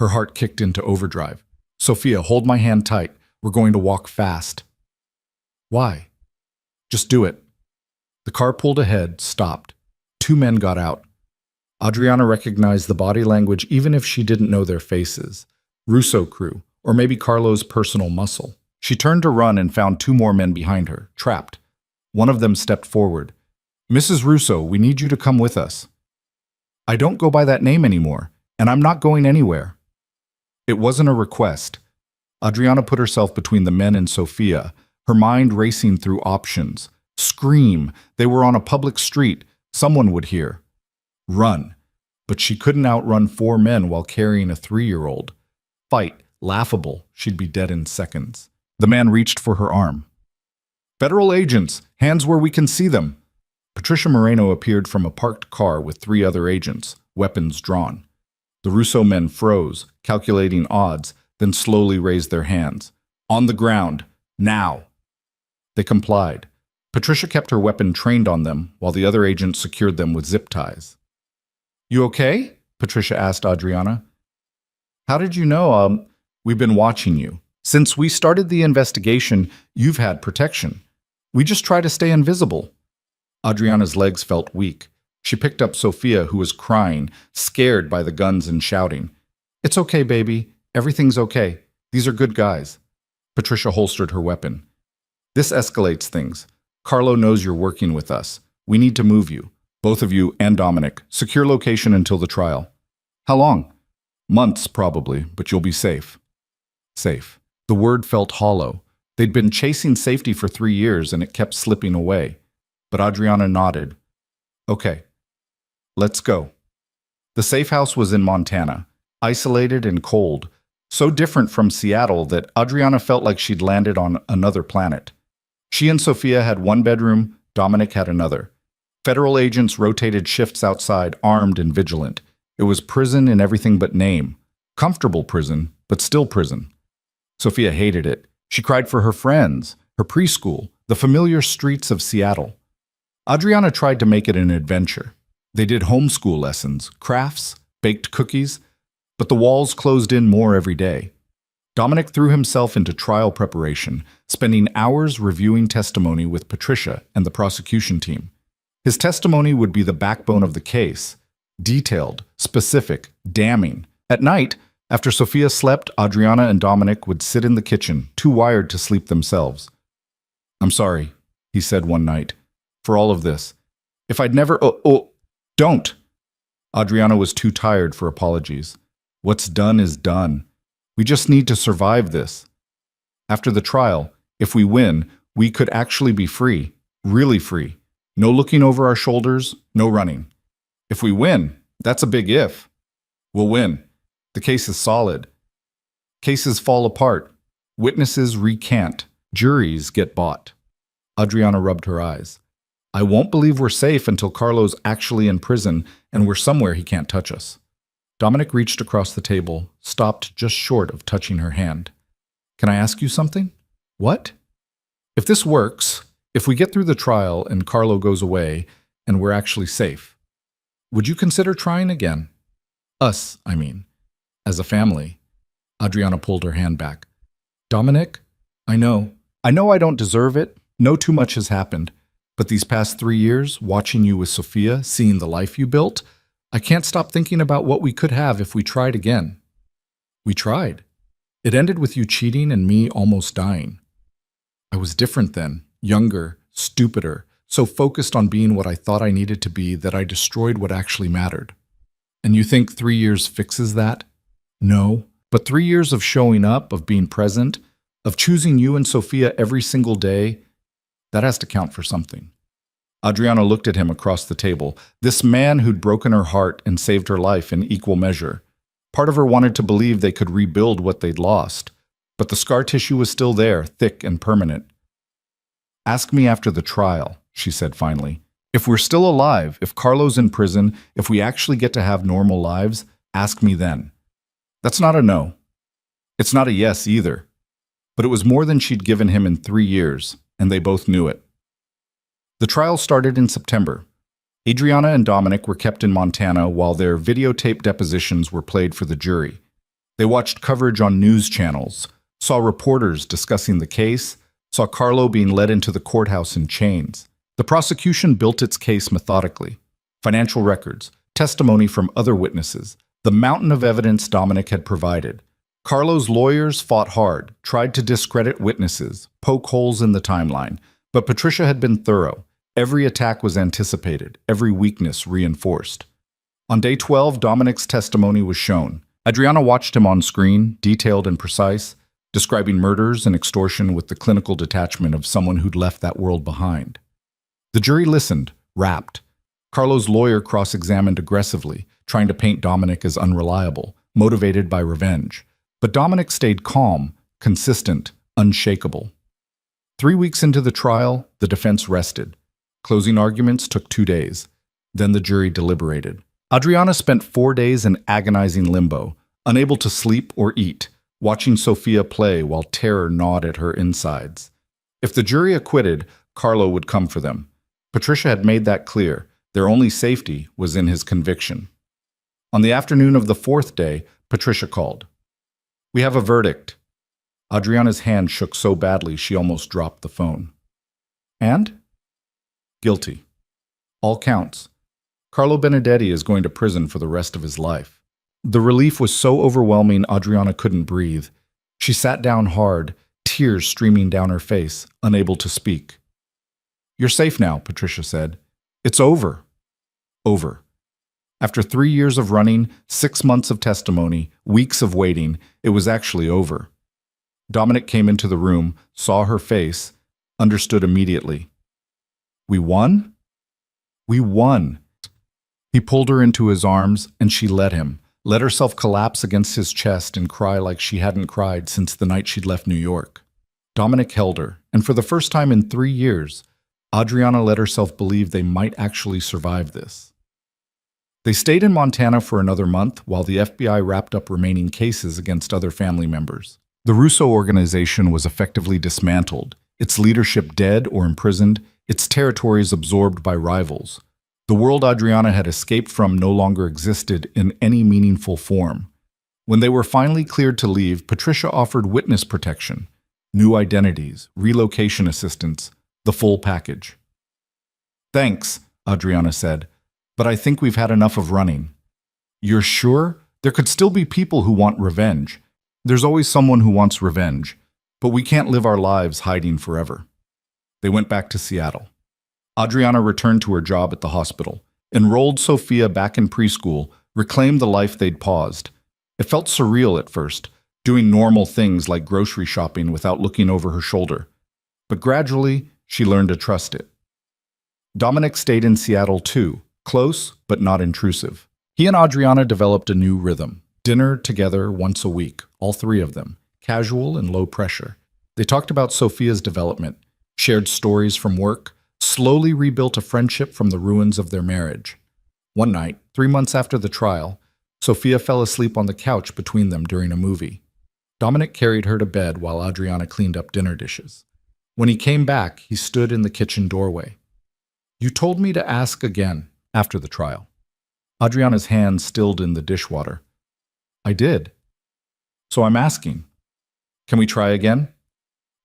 Her heart kicked into overdrive. Sofia, hold my hand tight. We're going to walk fast. Why? Just do it. The car pulled ahead, stopped. 2 men got out. Adriana recognized the body language even if she didn't know their faces. Russo crew, or maybe Carlo's personal muscle. She turned to run and found 2 more men behind her, trapped. One of them stepped forward. Mrs. Russo, we need you to come with us. I don't go by that name anymore, and I'm not going anywhere. It wasn't a request. Adriana put herself between the men and Sofia, her mind racing through options. Scream. They were on a public street. Someone would hear. Run. But she couldn't outrun 4 men while carrying a 3-year-old. Fight. Laughable. She'd be dead in seconds. The man reached for her arm. Federal agents. Hands where we can see them. Patricia Moreno appeared from a parked car with 3 other agents, weapons drawn. The Russo men froze, calculating odds, then slowly raised their hands. On the ground. Now. They complied. Patricia kept her weapon trained on them, while the other agents secured them with zip ties. You okay? Patricia asked Adriana. How did you know? We've been watching you. Since we started the investigation, you've had protection. We just try to stay invisible. Adriana's legs felt weak. She picked up Sofia, who was crying, scared by the guns and shouting. It's okay, baby. Everything's okay. These are good guys. Patricia holstered her weapon. This escalates things. Carlo knows you're working with us. We need to move you. Both of you and Dominic. Secure location until the trial. How long? Months, probably, but you'll be safe. Safe. The word felt hollow. They'd been chasing safety for 3 years, and it kept slipping away. But Adriana nodded. Okay. Let's go. The safe house was in Montana, isolated and cold, so different from Seattle that Adriana felt like she'd landed on another planet. She and Sofia had 1 bedroom, Dominic had another. Federal agents rotated shifts outside, armed and vigilant. It was prison in everything but name. Comfortable prison, but still prison. Sofia hated it. She cried for her friends, her preschool, the familiar streets of Seattle. Adriana tried to make it an adventure. They did homeschool lessons, crafts, baked cookies, but the walls closed in more every day. Dominic threw himself into trial preparation, spending hours reviewing testimony with Patricia and the prosecution team. His testimony would be the backbone of the case, detailed, specific, damning. At night, after Sofia slept, Adriana and Dominic would sit in the kitchen, too wired to sleep themselves. I'm sorry, he said one night, for all of this. If I'd never... don't! Adriana was too tired for apologies. What's done is done. We just need to survive this. After the trial, if we win, we could actually be free, really free. No looking over our shoulders, no running. If we win, that's a big if. We'll win. The case is solid. Cases fall apart. Witnesses recant. Juries get bought. Adriana rubbed her eyes. I won't believe we're safe until Carlo's actually in prison and we're somewhere he can't touch us. Dominic reached across the table, stopped just short of touching her hand. Can I ask you something? What? If this works, if we get through the trial and Carlo goes away and we're actually safe, would you consider trying again? Us, I mean. As a family. Adriana pulled her hand back. Dominic, I know I don't deserve it. Know too much has happened. But these past 3 years, watching you with Sophia, seeing the life you built, I can't stop thinking about what we could have if we tried again. We tried. It ended with you cheating and me almost dying. I was different then, younger, stupider, so focused on being what I thought I needed to be that I destroyed what actually mattered. And you think 3 years fixes that? No. But 3 years of showing up, of being present, of choosing you and Sophia every single day, that has to count for something. Adriana looked at him across the table, this man who'd broken her heart and saved her life in equal measure. Part of her wanted to believe they could rebuild what they'd lost, but the scar tissue was still there, thick and permanent. Ask me after the trial, she said finally. If we're still alive, if Carlo's in prison, if we actually get to have normal lives, ask me then. That's not a no. It's not a yes either. But it was more than she'd given him in 3 years, and they both knew it. The trial started in September. Adriana and Dominic were kept in Montana while their videotape depositions were played for the jury. They watched coverage on news channels, saw reporters discussing the case, saw Carlo being led into the courthouse in chains. The prosecution built its case methodically. Financial records, testimony from other witnesses, the mountain of evidence Dominic had provided. Carlo's lawyers fought hard, tried to discredit witnesses, poke holes in the timeline, but Patricia had been thorough. Every attack was anticipated, every weakness reinforced. On day 12, Dominic's testimony was shown. Adriana watched him on screen, detailed and precise, describing murders and extortion with the clinical detachment of someone who'd left that world behind. The jury listened, rapt. Carlo's lawyer cross-examined aggressively, trying to paint Dominic as unreliable, motivated by revenge. But Dominic stayed calm, consistent, unshakable. 3 weeks into the trial, the defense rested. Closing arguments took 2 days. Then the jury deliberated. Adriana spent 4 days in agonizing limbo, unable to sleep or eat, watching Sophia play while terror gnawed at her insides. If the jury acquitted, Carlo would come for them. Patricia had made that clear. Their only safety was in his conviction. On the afternoon of the 4th day, Patricia called. We have a verdict. Adriana's hand shook so badly she almost dropped the phone. And? Guilty. All counts. Carlo Benedetti is going to prison for the rest of his life. The relief was so overwhelming Adriana couldn't breathe. She sat down hard, tears streaming down her face, unable to speak. You're safe now, Patricia said. It's over. Over. After 3 years of running, 6 months of testimony, weeks of waiting, it was actually over. Dominic came into the room, saw her face, understood immediately. We won? We won. He pulled her into his arms, and she let him, let herself collapse against his chest and cry like she hadn't cried since the night she'd left New York. Dominic held her, and for the first time in 3 years, Adriana let herself believe they might actually survive this. They stayed in Montana for another month while the FBI wrapped up remaining cases against other family members. The Russo organization was effectively dismantled, its leadership dead or imprisoned, its territories absorbed by rivals. The world Adriana had escaped from no longer existed in any meaningful form. When they were finally cleared to leave, Patricia offered witness protection, new identities, relocation assistance, the full package. Thanks, Adriana said. But I think we've had enough of running. You're sure? There could still be people who want revenge. There's always someone who wants revenge, but we can't live our lives hiding forever. They went back to Seattle. Adriana returned to her job at the hospital, enrolled Sophia back in preschool, reclaimed the life they'd paused. It felt surreal at first, doing normal things like grocery shopping without looking over her shoulder. But gradually, she learned to trust it. Dominic stayed in Seattle too, close but not intrusive. He and Adriana developed a new rhythm. Dinner together once a week, all three of them, casual and low pressure. They talked about Sophia's development, shared stories from work, slowly rebuilt a friendship from the ruins of their marriage. One night, 3 months after the trial, Sophia fell asleep on the couch between them during a movie. Dominic carried her to bed while Adriana cleaned up dinner dishes. When he came back, he stood in the kitchen doorway. "You told me to ask again after the trial." Adriana's hand stilled in the dishwater. "I did. So I'm asking. Can we try again?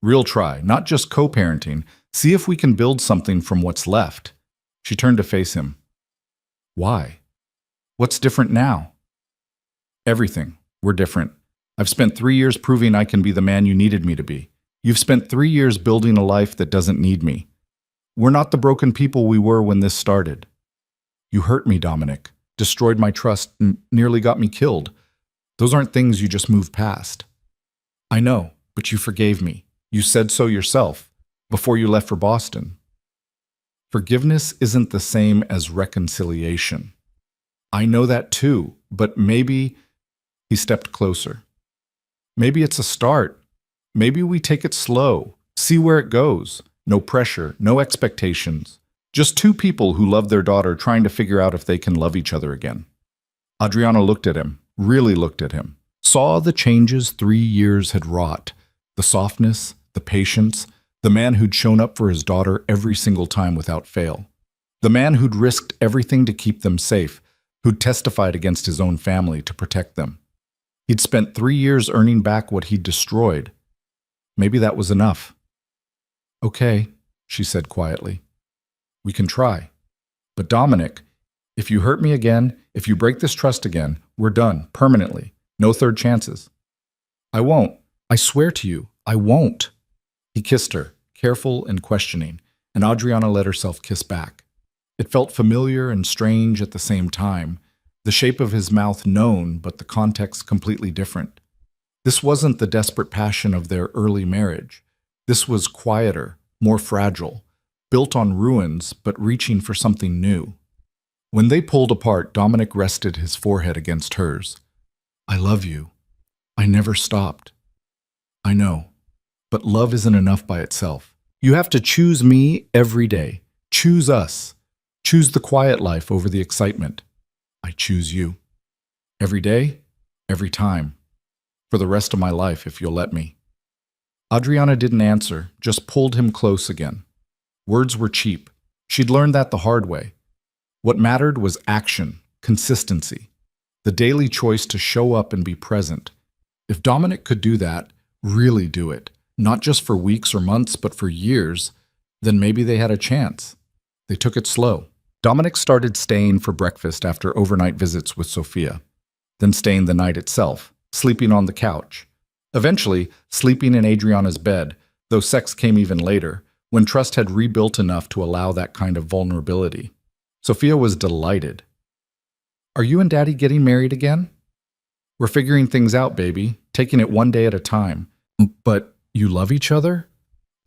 Real try, not just co-parenting. See if we can build something from what's left." She turned to face him. "Why? What's different now?" "Everything. We're different. I've spent 3 years proving I can be the man you needed me to be. You've spent 3 years building a life that doesn't need me. We're not the broken people we were when this started. You hurt me, Dominic, destroyed my trust, and nearly got me killed. Those aren't things you just move past." "I know, but you forgave me. You said so yourself, before you left for Boston." "Forgiveness isn't the same as reconciliation." "I know that too, but maybe—" He stepped closer. "Maybe it's a start. Maybe we take it slow, see where it goes. No pressure, no expectations. Just two people who love their daughter trying to figure out if they can love each other again." Adriana looked at him, really looked at him, saw the changes 3 years had wrought, the softness, the patience, the man who'd shown up for his daughter every single time without fail, the man who'd risked everything to keep them safe, who'd testified against his own family to protect them. He'd spent 3 years earning back what he'd destroyed. Maybe that was enough. "Okay," she said quietly. "We can try. But Dominic, if you hurt me again, if you break this trust again, we're done, permanently. No third chances." "I won't. I swear to you, I won't." He kissed her, careful and questioning, and Adriana let herself kiss back. It felt familiar and strange at the same time, the shape of his mouth known, but the context completely different. This wasn't the desperate passion of their early marriage. This was quieter, more fragile, built on ruins, but reaching for something new. When they pulled apart, Dominic rested his forehead against hers. "I love you. I never stopped." "I know. But love isn't enough by itself. You have to choose me every day. Choose us. Choose the quiet life over the excitement. I choose you. Every day, every time. For the rest of my life, if you'll let me." Adriana didn't answer, just pulled him close again. Words were cheap. She'd learned that the hard way. What mattered was action, consistency, the daily choice to show up and be present. If Dominic could do that, really do it, not just for weeks or months, but for years, then maybe they had a chance. They took it slow. Dominic started staying for breakfast after overnight visits with Sophia, then staying the night itself, sleeping on the couch. Eventually, sleeping in Adriana's bed, though sex came even later, when trust had rebuilt enough to allow that kind of vulnerability. Sophia was delighted. "Are you and Daddy getting married again?" "We're figuring things out, baby, taking it one day at a time." "But you love each other?"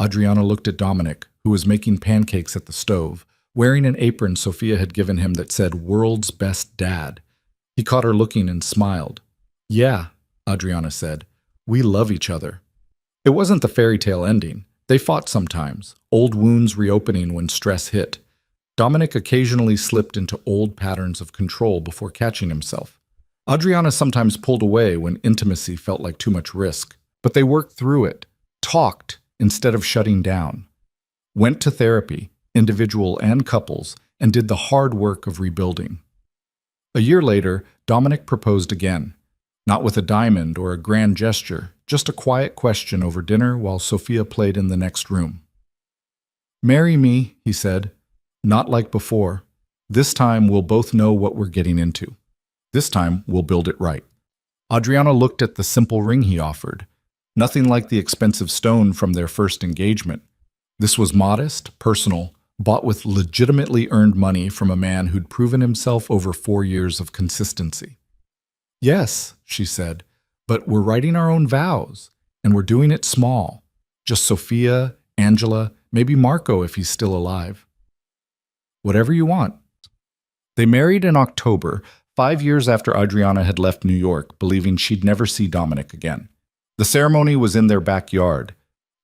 Adriana looked at Dominic, who was making pancakes at the stove, wearing an apron Sophia had given him that said "World's Best Dad." He caught her looking and smiled. "Yeah," Adriana said. "We love each other." It wasn't the fairy tale ending. They fought sometimes, old wounds reopening when stress hit. Dominic occasionally slipped into old patterns of control before catching himself. Adriana sometimes pulled away when intimacy felt like too much risk. But they worked through it, talked instead of shutting down, went to therapy, individual and couples, and did the hard work of rebuilding. A year later, Dominic proposed again, not with a diamond or a grand gesture, just a quiet question over dinner while Sophia played in the next room. "Marry me," he said. "Not like before. This time we'll both know what we're getting into. This time we'll build it right." Adriana looked at the simple ring he offered. Nothing like the expensive stone from their first engagement. This was modest, personal, bought with legitimately earned money from a man who'd proven himself over 4 years of consistency. Yes, she said, but we're writing our own vows, and we're doing it small. Just Sophia, Angela, maybe Marco if he's still alive. Whatever you want. They married in October, 5 years after Adriana had left New York, believing she'd never see Dominic again. The ceremony was in their backyard,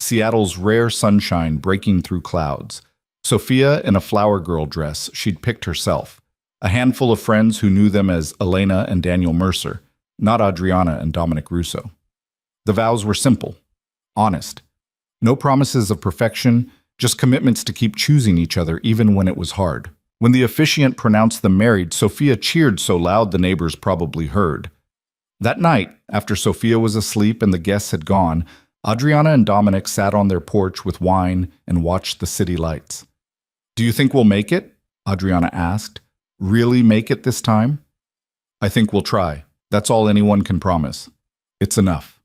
Seattle's rare sunshine breaking through clouds. Sophia in a flower girl dress she'd picked herself. A handful of friends who knew them as Elena and Daniel Mercer, not Adriana and Dominic Russo. The vows were simple, honest. No promises of perfection, just commitments to keep choosing each other even when it was hard. When the officiant pronounced them married, Sophia cheered so loud the neighbors probably heard. That night, after Sophia was asleep and the guests had gone, Adriana and Dominic sat on their porch with wine and watched the city lights. "Do you think we'll make it?" Adriana asked. "Really make it this time?" "I think we'll try. That's all anyone can promise. It's enough."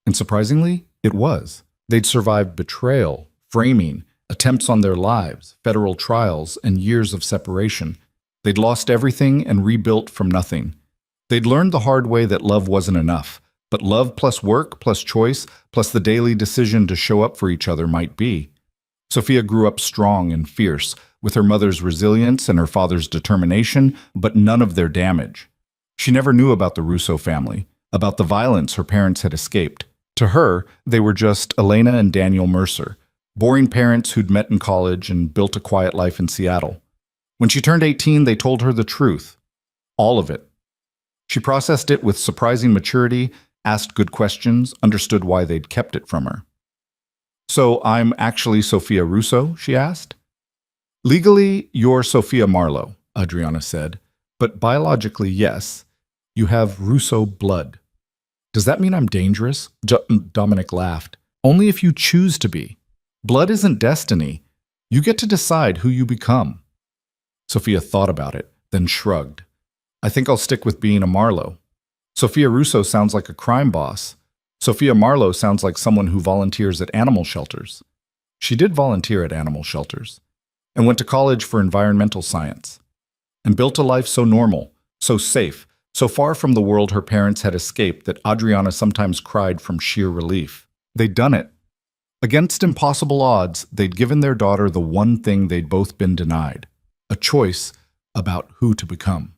And surprisingly, it was. They'd survived betrayal, framing, attempts on their lives, federal trials, and years of separation. They'd lost everything and rebuilt from nothing. They'd learned the hard way that love wasn't enough, but love plus work plus choice plus the daily decision to show up for each other might be. Sophia grew up strong and fierce, with her mother's resilience and her father's determination, but none of their damage. She never knew about the Russo family, about the violence her parents had escaped. To her, they were just Elena and Daniel Mercer, boring parents who'd met in college and built a quiet life in Seattle. When she turned 18, they told her the truth. All of it. She processed it with surprising maturity, asked good questions, understood why they'd kept it from her. "So I'm actually Sophia Russo?" she asked. "Legally, you're Sophia Marlowe," Adriana said, "but biologically, yes. You have Russo blood." "Does that mean I'm dangerous?" Dominic laughed. "Only if you choose to be. Blood isn't destiny. You get to decide who you become." Sophia thought about it, then shrugged. "I think I'll stick with being a Marlowe. Sophia Russo sounds like a crime boss. Sophia Marlowe sounds like someone who volunteers at animal shelters." She did volunteer at animal shelters, and went to college for environmental science, and built a life so normal, so safe, so far from the world her parents had escaped that Adriana sometimes cried from sheer relief. They'd done it. Against impossible odds, they'd given their daughter the one thing they'd both been denied, a choice about who to become.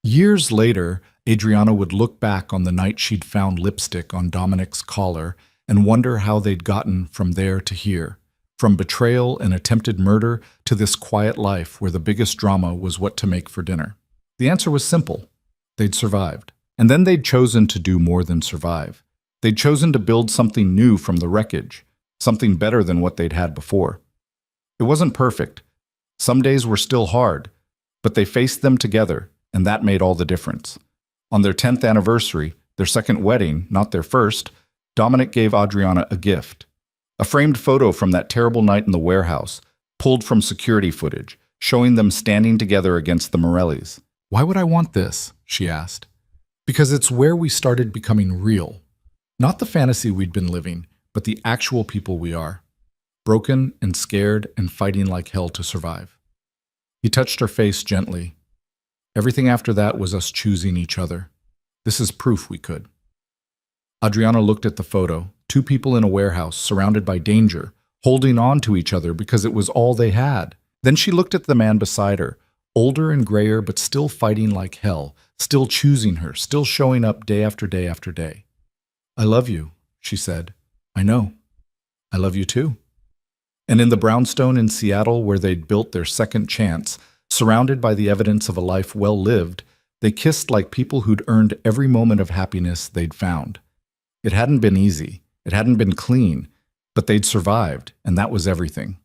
Years later, Adriana would look back on the night she'd found lipstick on Dominic's collar and wonder how they'd gotten from there to here, from betrayal and attempted murder to this quiet life where the biggest drama was what to make for dinner. The answer was simple. They'd survived. And then they'd chosen to do more than survive. They'd chosen to build something new from the wreckage, something better than what they'd had before. It wasn't perfect. Some days were still hard, but they faced them together, and that made all the difference. On their 10th anniversary, their second wedding, not their first, Dominic gave Adriana a gift. A framed photo from that terrible night in the warehouse, pulled from security footage, showing them standing together against the Morellis. "Why would I want this?" she asked. "Because it's where we started becoming real. Not the fantasy we'd been living, but the actual people we are. Broken and scared and fighting like hell to survive." He touched her face gently. "Everything after that was us choosing each other. This is proof we could." Adriana looked at the photo, two people in a warehouse surrounded by danger, holding on to each other because it was all they had. Then she looked at the man beside her, older and grayer but still fighting like hell, still choosing her, still showing up day after day after day. "I love you," she said. "I know. I love you too." And in the brownstone in Seattle where they'd built their second chance, surrounded by the evidence of a life well lived, they kissed like people who'd earned every moment of happiness they'd found. It hadn't been easy, it hadn't been clean, but they'd survived, and that was everything.